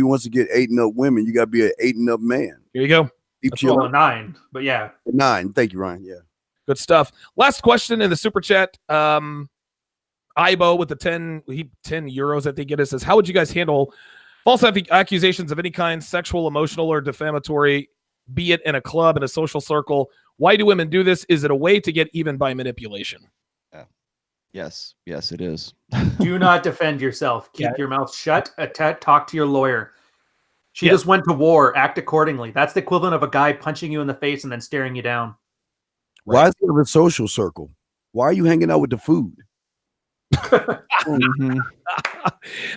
wants to get 8 and up women, you got to be an 8 and up man. Here you go. That's a 9, but yeah. 9. Thank you, Ryan. Yeah. Good stuff. Last question in the super chat. Ibo with the 10 euros that they get us says, how would you guys handle false accusations of any kind, sexual, emotional, or defamatory, be it in a club, in a social circle? Why do women do this? Is it a way to get even by manipulation? Yes, it is. Do not defend yourself. Keep your mouth shut. Talk to your lawyer. She just went to war. Act accordingly. That's the equivalent of a guy punching you in the face and then staring you down. Right. Why is it a social circle? Why are you hanging out with the food? Mm-hmm.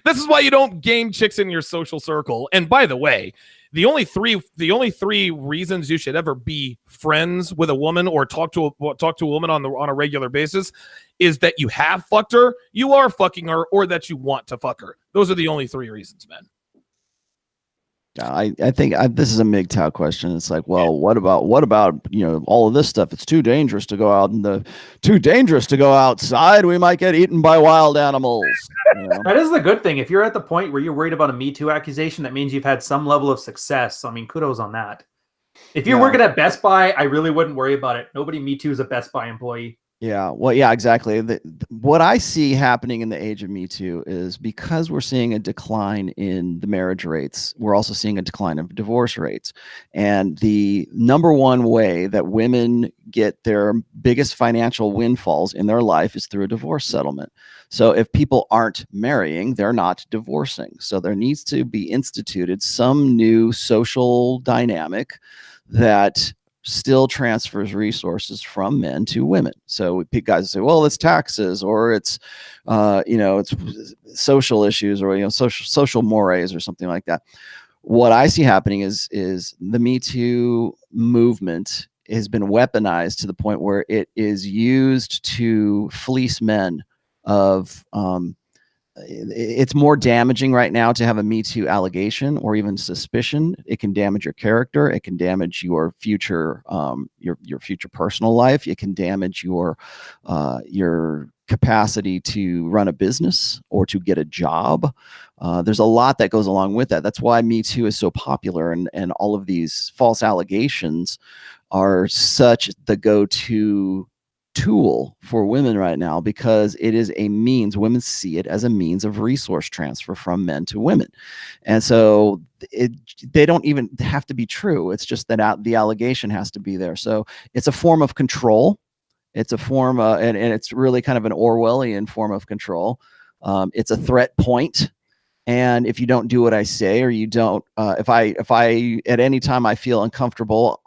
This is why you don't game chicks in your social circle. And by the way, the only three reasons you should ever be friends with a woman or talk to a woman on a regular basis is that you have fucked her, you are fucking her, or that you want to fuck her. Those are the only 3 reasons, man. Yeah, I think this is a MGTOW question. It's like, well, what about all of this stuff? It's too dangerous to go out too dangerous to go outside. We might get eaten by wild animals. That is the good thing. If you're at the point where you're worried about a MeToo accusation, that means you've had some level of success. So, I mean, kudos on that. If you're working at Best Buy, I really wouldn't worry about it. Nobody MeToo's a Best Buy employee. Yeah, well, yeah, exactly. What I see happening in the age of MeToo is because we're seeing a decline in the marriage rates, we're also seeing a decline of divorce rates. And the number one way that women get their biggest financial windfalls in their life is through a divorce settlement. So if people aren't marrying, they're not divorcing. So there needs to be instituted some new social dynamic that still transfers resources from men to women. So guys say, well, it's taxes, or it's it's social issues, or social mores, or something like that. What I see happening is the Me Too movement has been weaponized to the point where it is used to fleece men of it's more damaging right now to have a Me Too allegation or even suspicion. It can damage your character. It can damage your future, your future personal life. It can damage your capacity to run a business or to get a job. There's a lot that goes along with that. That's why Me Too is so popular, and all of these false allegations are such the go-to tool for women right now, because it is a means. Women see it as a means of resource transfer from men to women, and so they don't even have to be true. It's just that the allegation has to be there. So it's a form of control. It's a form, and it's really kind of an Orwellian form of control. It's a threat point. And if you don't do what I say, or you don't, if I at any time I feel uncomfortable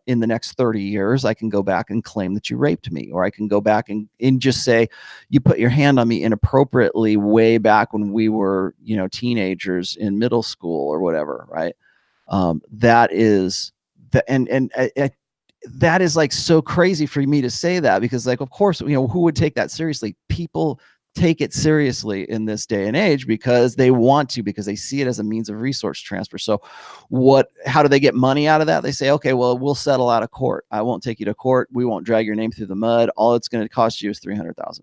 in the next 30 years, I can go back and claim that you raped me, or I can go back and just say you put your hand on me inappropriately way back when we were, teenagers in middle school or whatever, right? That is that is like so crazy for me to say that, because like, of course, who would take that seriously? People take it seriously in this day and age because they want to, because they see it as a means of resource transfer. So how do they get money out of that? They say, okay, well, we'll settle out of court. I won't take you to court. We won't drag your name through the mud. All it's going to cost you is $300,000.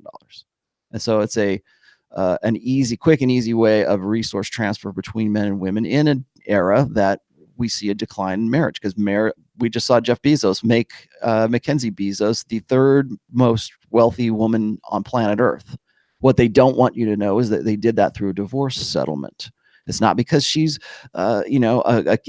And so it's an quick and easy way of resource transfer between men and women in an era that we see a decline in marriage, because we just saw Jeff Bezos make Mackenzie Bezos the third most wealthy woman on planet Earth. What they don't want you to know is that they did that through a divorce settlement. It's not because she's, a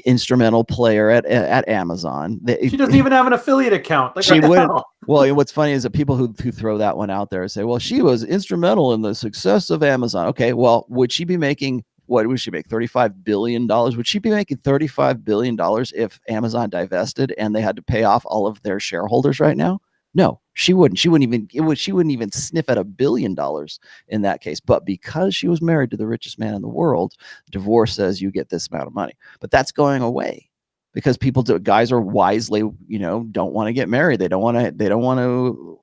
instrumental player at Amazon. She doesn't even have an affiliate account. Like, she wouldn't. Well, what's funny is that people who throw that one out there say, well, she was instrumental in the success of Amazon. Okay, well, would she be making, what would she make, $35 billion? Would she be making $35 billion if Amazon divested and they had to pay off all of their shareholders right now? No, she wouldn't. She wouldn't even sniff at $1 billion in that case. But because she was married to the richest man in the world, divorce says you get this amount of money. But that's going away because guys are wisely, don't want to get married. They don't want to,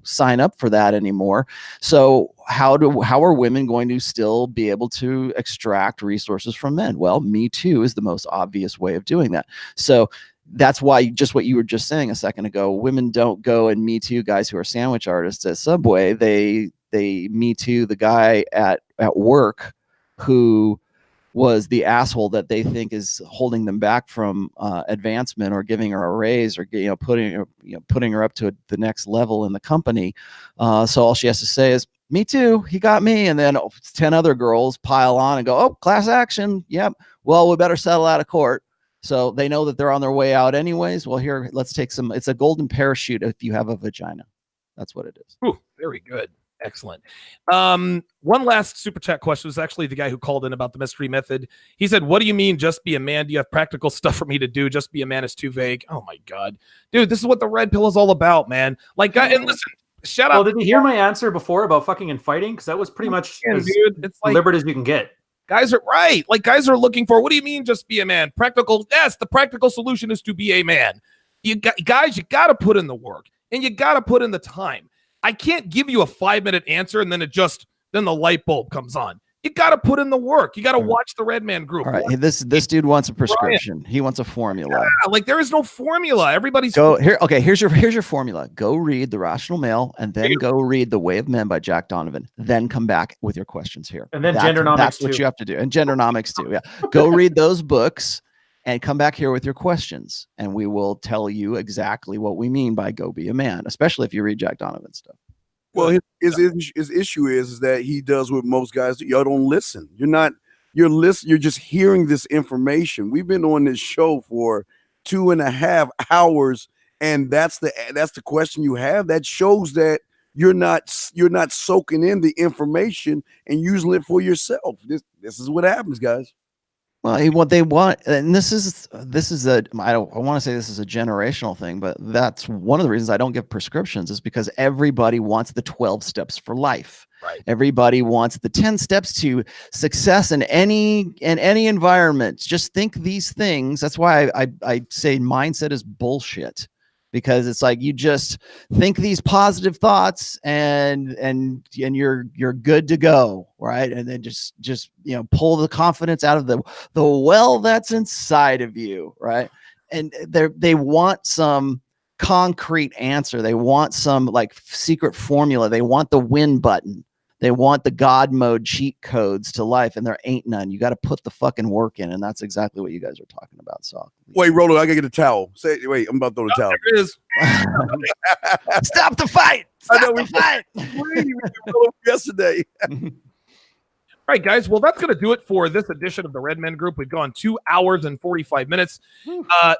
sign up for that anymore. So how are women going to still be able to extract resources from men? Well, Me Too is the most obvious way of doing that. So that's why, just what you were just saying a second ago, women don't go and Me Too guys who are sandwich artists at Subway. They Me Too the guy at work who was the asshole that they think is holding them back from advancement or giving her a raise or putting her up to the next level in the company. So all she has to say is, "Me too, he got me," and then 10 other girls pile on and go, "Oh, class action. Yep. Well, we better settle out of court." So they know that they're on their way out anyways. Well, here, let's take some. It's a golden parachute if you have a vagina. That's what it is. Ooh, very good. Excellent. One last super chat question was actually the guy who called in about the mystery method. He said, "What do you mean just be a man? Do you have practical stuff for me to do? Just be a man is too vague." Oh my God, dude, this is what the red pill is all about, man. Like, and listen, shout out. Well, did you hear my answer before about fucking and fighting? Because that was pretty much as it's like, liberal as you can get. Guys are right. Like, guys are looking for, what do you mean just be a man? Practical. Yes, the practical solution is to be a man. Guys, you got to put in the work and you got to put in the time. I can't give you a 5-minute answer and then the light bulb comes on. You got to put in the work. You got to watch the Red Man Group. All right, this dude wants a prescription. He wants a formula. Yeah, like there is no formula. Everybody's go here. Okay, here's your formula. Go read The Rational Male, and then go read The Way of Men by Jack Donovan. Then come back with your questions here. And then Gendernomics. That's what you have to do. And Gendernomics too. Yeah, go read those books and come back here with your questions, and we will tell you exactly what we mean by go be a man, especially if you read Jack Donovan stuff. Well, his issue is that he does what most guys do. Y'all don't listen. You're just hearing this information. We've been on this show for 2.5 hours, and that's the question you have. That shows that you're not soaking in the information and using it for yourself. This is what happens, guys. Well, what they want, and this is I want to say this is a generational thing, but that's one of the reasons I don't give prescriptions is because everybody wants the 12 steps for life. Right. Everybody wants the 10 steps to success in any environment. Just think these things. That's why I say mindset is bullshit. Because it's like you just think these positive thoughts and you're good to go, right? And then just pull the confidence out of the well that's inside of you, right? And they want some concrete answer. They want some like secret formula. They want the win button. They want the God mode cheat codes to life, and there ain't none. You got to put the fucking work in, and that's exactly what you guys are talking about. So, wait, Rollo, I gotta get a towel. Wait, I'm about to throw the towel. There it is. Stop the fight! Stop the fight! Yesterday. All right, guys. Well, that's going to do it for this edition of the Red Men Group. We've gone 2 hours and 45 minutes.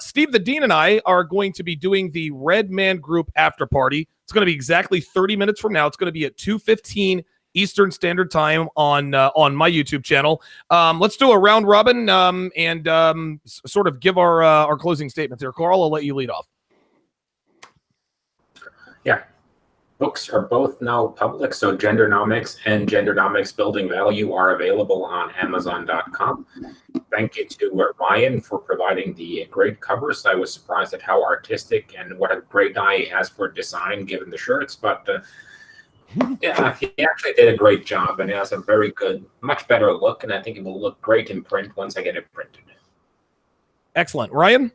Steve the Dean and I are going to be doing the Red Man Group after party. It's going to be exactly 30 minutes from now. It's going to be at 2:15 Eastern Standard Time on my YouTube channel. Let's do a round robin and sort of give our closing statements here. Carl, I'll let you lead off. Yeah. Books are both now public, so Gendernomics and Gendernomics Building Value are available on Amazon.com. Thank you to Ryan for providing the great covers. I was surprised at how artistic and what a great eye he has for design given the shirts, but yeah, he actually did a great job, and it has a very good, much better look, and I think it will look great in print once I get it printed. Excellent. Ryan?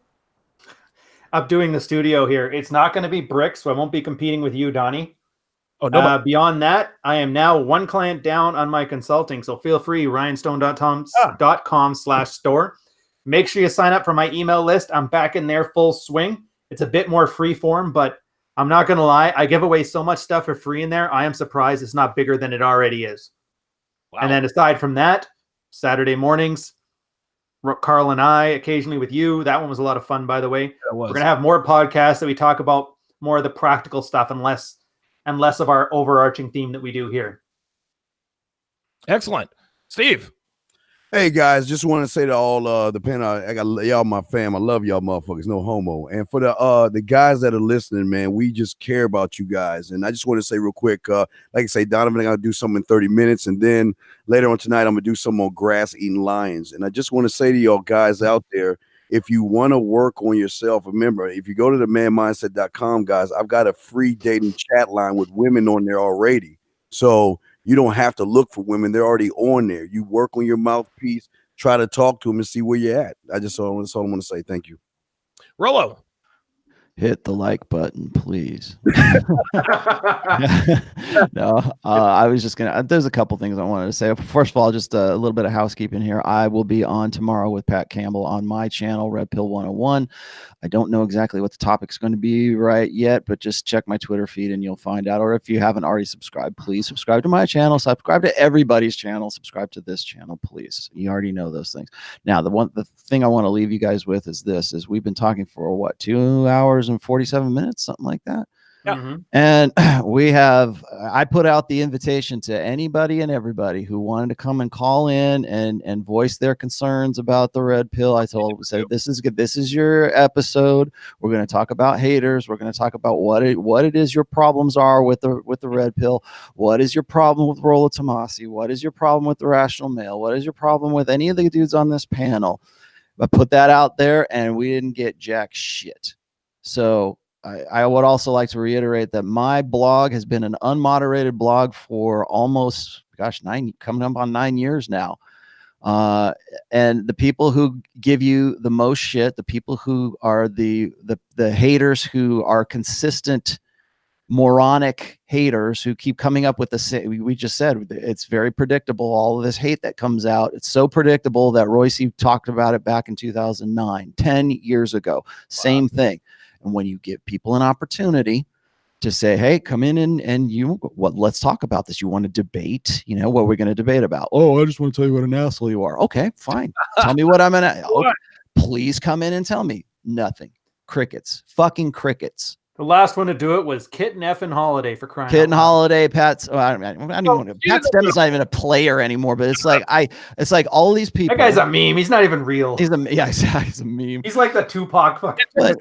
I'm doing the studio here. It's not going to be brick, so I won't be competing with you, Donnie. Oh, no. Beyond that, I am now one client down on my consulting, so feel free, ryanstone.com/store. Make sure you sign up for my email list. I'm back in there full swing. It's a bit more free form, but I'm not going to lie. I give away so much stuff for free in there. I am surprised it's not bigger than it already is. Wow. And then aside from that, Saturday mornings, Carl and I, occasionally with you. That one was a lot of fun, by the way. We're going to have more podcasts that we talk about more of the practical stuff and less of our overarching theme that we do here. Excellent. Steve. Hey guys, just want to say to all the panel, I got y'all my fam. I love y'all motherfuckers, no homo. And for the guys that are listening, man, we just care about you guys. And I just want to say real quick, like I say, Donovan, I gotta do something in 30 minutes, and then later on tonight, I'm gonna do some more grass eating lions. And I just want to say to y'all guys out there, if you want to work on yourself, remember, if you go to the manmindset.com, guys, I've got a free dating chat line with women on there already. So you don't have to look for women. They're already on there. You work on your mouthpiece, try to talk to them and see where you're at. That's all I want to say. Thank you. Rollo. Hit the like button, please. No, I was just gonna. There's a couple things I wanted to say. First of all, just a little bit of housekeeping here. I will be on tomorrow with Pat Campbell on my channel, Red Pill 101. I don't know exactly what the topic's going to be right yet, but just check my Twitter feed and you'll find out. Or if you haven't already subscribed, please subscribe to my channel. Subscribe to everybody's channel. Subscribe to this channel, please. You already know those things. Now, the thing I want to leave you guys with is this: is we've been talking for what, 2 hours and 47 minutes, something like that. Yeah. Mm-hmm. And I put out the invitation to anybody and everybody who wanted to come and call in and voice their concerns about the red pill. I said, this is good. This is your episode. We're going to talk about haters. We're going to talk about what it is your problems are with the red pill. What is your problem with Rollo Tomassi? What is your problem with the rational male? What is your problem with any of the dudes on this panel? I put that out there and we didn't get jack shit. So I would also like to reiterate that my blog has been an unmoderated blog for almost, coming up on 9 years now. And the people who give you the most shit, the people who are the haters, who are consistent moronic haters who keep coming up with the same, we just said it's very predictable, all of this hate that comes out. It's so predictable that Royce talked about it back in 2009, 10 years ago. Same thing. And when you give people an opportunity to say, hey, come in and let's talk about this. You want to debate, what we're going to debate about? Oh, I just want to tell you what an asshole you are. Okay, fine. Tell me what I'm an asshole. Okay. Please come in and tell me. Nothing. Crickets. Fucking crickets. The last one to do it was Kitten Effin' Holiday, for crying out loud. Kitten Holiday, Pat's. I don't even want to. Pat Stem's not even a player anymore. But it's like it's like all these people. That guy's a meme. He's not even real. He's a meme. He's like the Tupac fucking. But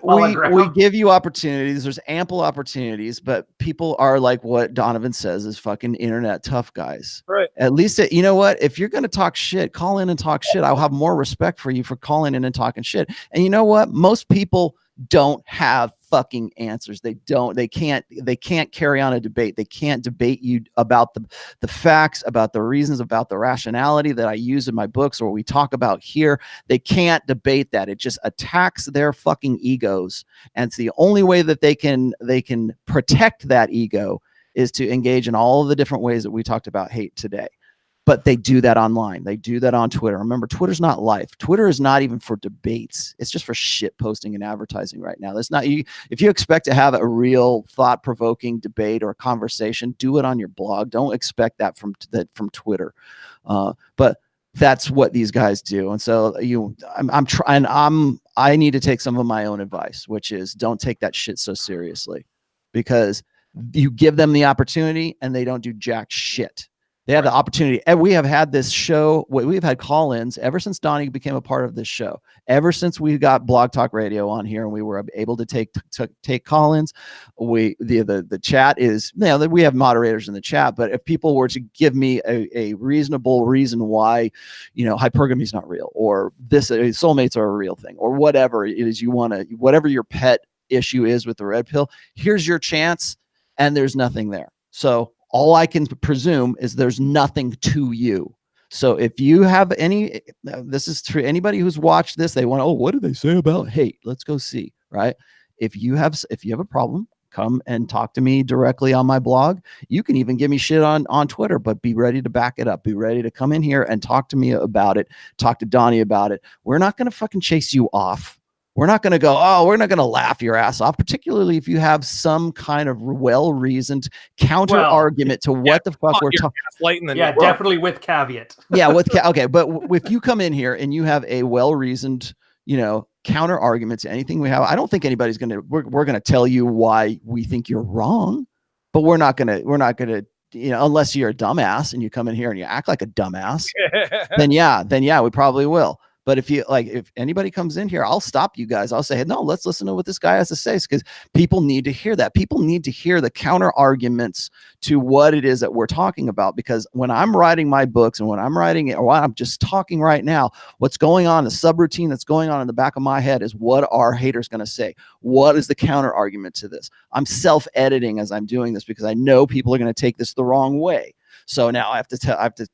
we give you opportunities. There's ample opportunities, but people are like what Donovan says is fucking internet tough guys. Right. At least you know what? If you're gonna talk shit, call in and talk shit. I'll have more respect for you for calling in and talking shit. And you know what? Most people don't have fucking answers. They can't carry on a debate. They can't debate you about the facts, about the reasons, about the rationality that I use in my books or we talk about here. They can't debate that. It just attacks their fucking egos. And it's the only way that they can protect that ego is to engage in all of the different ways that we talked about hate today. But they do that online. They do that on Twitter. Remember, Twitter's not life. Twitter is not even for debates. It's just for shit posting and advertising right now. That's not you. If you expect to have a real thought-provoking debate or conversation, do it on your blog. Don't expect that from Twitter. But that's what these guys do. And so I need to take some of my own advice, which is don't take that shit so seriously, because you give them the opportunity and they don't do jack shit. They have the opportunity. And we have had this show. We've had call-ins ever since Donnie became a part of this show. Ever since we got Blog Talk Radio on here and we were able to take call-ins, the chat is, we have moderators in the chat. But if people were to give me a reasonable reason why, hypergamy is not real, or this soulmates are a real thing, or whatever it is you want to, whatever your pet issue is with the red pill, here's your chance, and there's nothing there. So all I can presume is there's nothing to you. So if you have any, this is for anybody who's watched this, they want, what did they say about hate? Let's go see, right? If you have a problem, come and talk to me directly on my blog. You can even give me shit on Twitter, but be ready to back it up. Be ready to come in here and talk to me about it. Talk to Donnie about it. We're not going to fucking chase you off. We're not going to go, we're not going to laugh your ass off, particularly if you have some kind of well-reasoned counter argument to what the fuck we're talking about. Yeah, definitely with caveat. Yeah, okay. But if you come in here and you have a well-reasoned, counter argument to anything we have, I don't think anybody's going to, we're going to tell you why we think you're wrong, but we're not going to, unless you're a dumbass and you come in here and you act like a dumbass, then yeah, we probably will. But if anybody comes in here, I'll stop you guys. I'll say, hey, no, let's listen to what this guy has to say, because people need to hear that. People need to hear the counter arguments to what it is that we're talking about. Because when I'm writing my books and when I'm writing it, or when I'm just talking right now, what's going on, the subroutine that's going on in the back of my head is, what are haters going to say? What is the counter argument to this? I'm self-editing as I'm doing this because I know people are going to take this the wrong way. So now I have to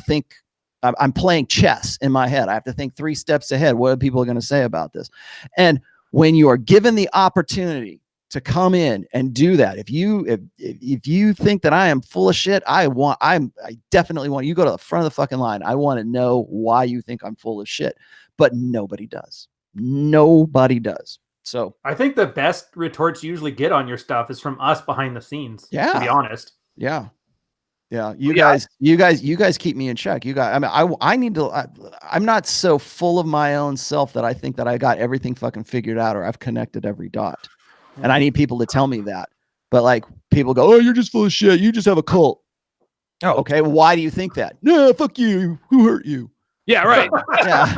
think. I'm playing chess in my head. I have to think 3 steps ahead. What are people going to say about this? And when you are given the opportunity to come in and do that, if you think that I am full of shit, I definitely want you to go to the front of the fucking line. I want to know why you think I'm full of shit. But nobody does. Nobody does. So I think the best retorts you usually get on your stuff is from us behind the scenes. Yeah. To be honest. Yeah. Yeah, you guys keep me in check. You guys, I need to. I'm not so full of my own self that I think that I got everything fucking figured out or I've connected every dot, and I need people to tell me that. But like people go, you're just full of shit. You just have a cult. Oh, okay. Well, why do you think that? No, fuck you. Who hurt you? Yeah, right. Yeah.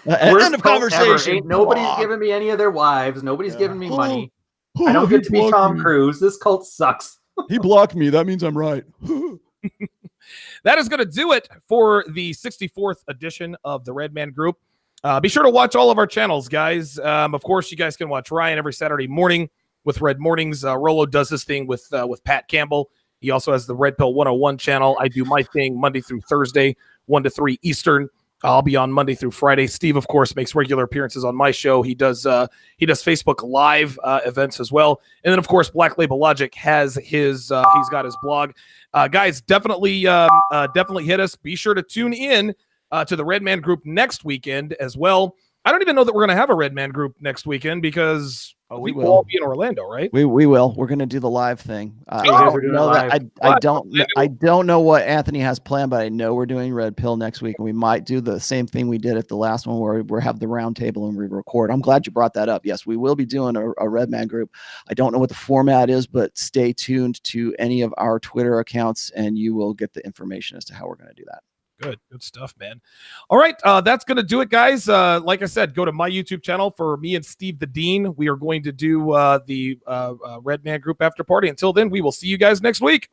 End of conversation. Nobody's giving me any of their wives. Nobody's giving me money. I don't get to be Tom Cruise. This cult sucks. He blocked me. That means I'm right. That is going to do it for the 64th edition of the Red Man Group. Be sure to watch all of our channels, guys. Of course, you guys can watch Ryan every Saturday morning with Red Mornings. Rollo does this thing with Pat Campbell. He also has the Red Pill 101 channel. I do my thing Monday through Thursday, 1 to 3 Eastern. I'll be on Monday through Friday. Steve, of course, makes regular appearances on my show. He does Facebook Live events as well. And then, of course, Black Label Logic has his he's got his blog. Guys, definitely hit us. Be sure to tune in to the Red Man group next weekend as well. I don't even know that we're going to have a Red Man group next weekend because we will all be in Orlando, right? We will. We're going to do the live thing. I don't know what Anthony has planned, but I know we're doing Red Pill next week, and we might do the same thing we did at the last one where we have the round table and we record. I'm glad you brought that up. Yes, we will be doing a Red Man group. I don't know what the format is, but stay tuned to any of our Twitter accounts, and you will get the information as to how we're going to do that. Good stuff, man. All right, that's going to do it, guys. Like I said, go to my YouTube channel for me and Steve the Dean. We are going to do the Red Man Group after party. Until then, we will see you guys next week.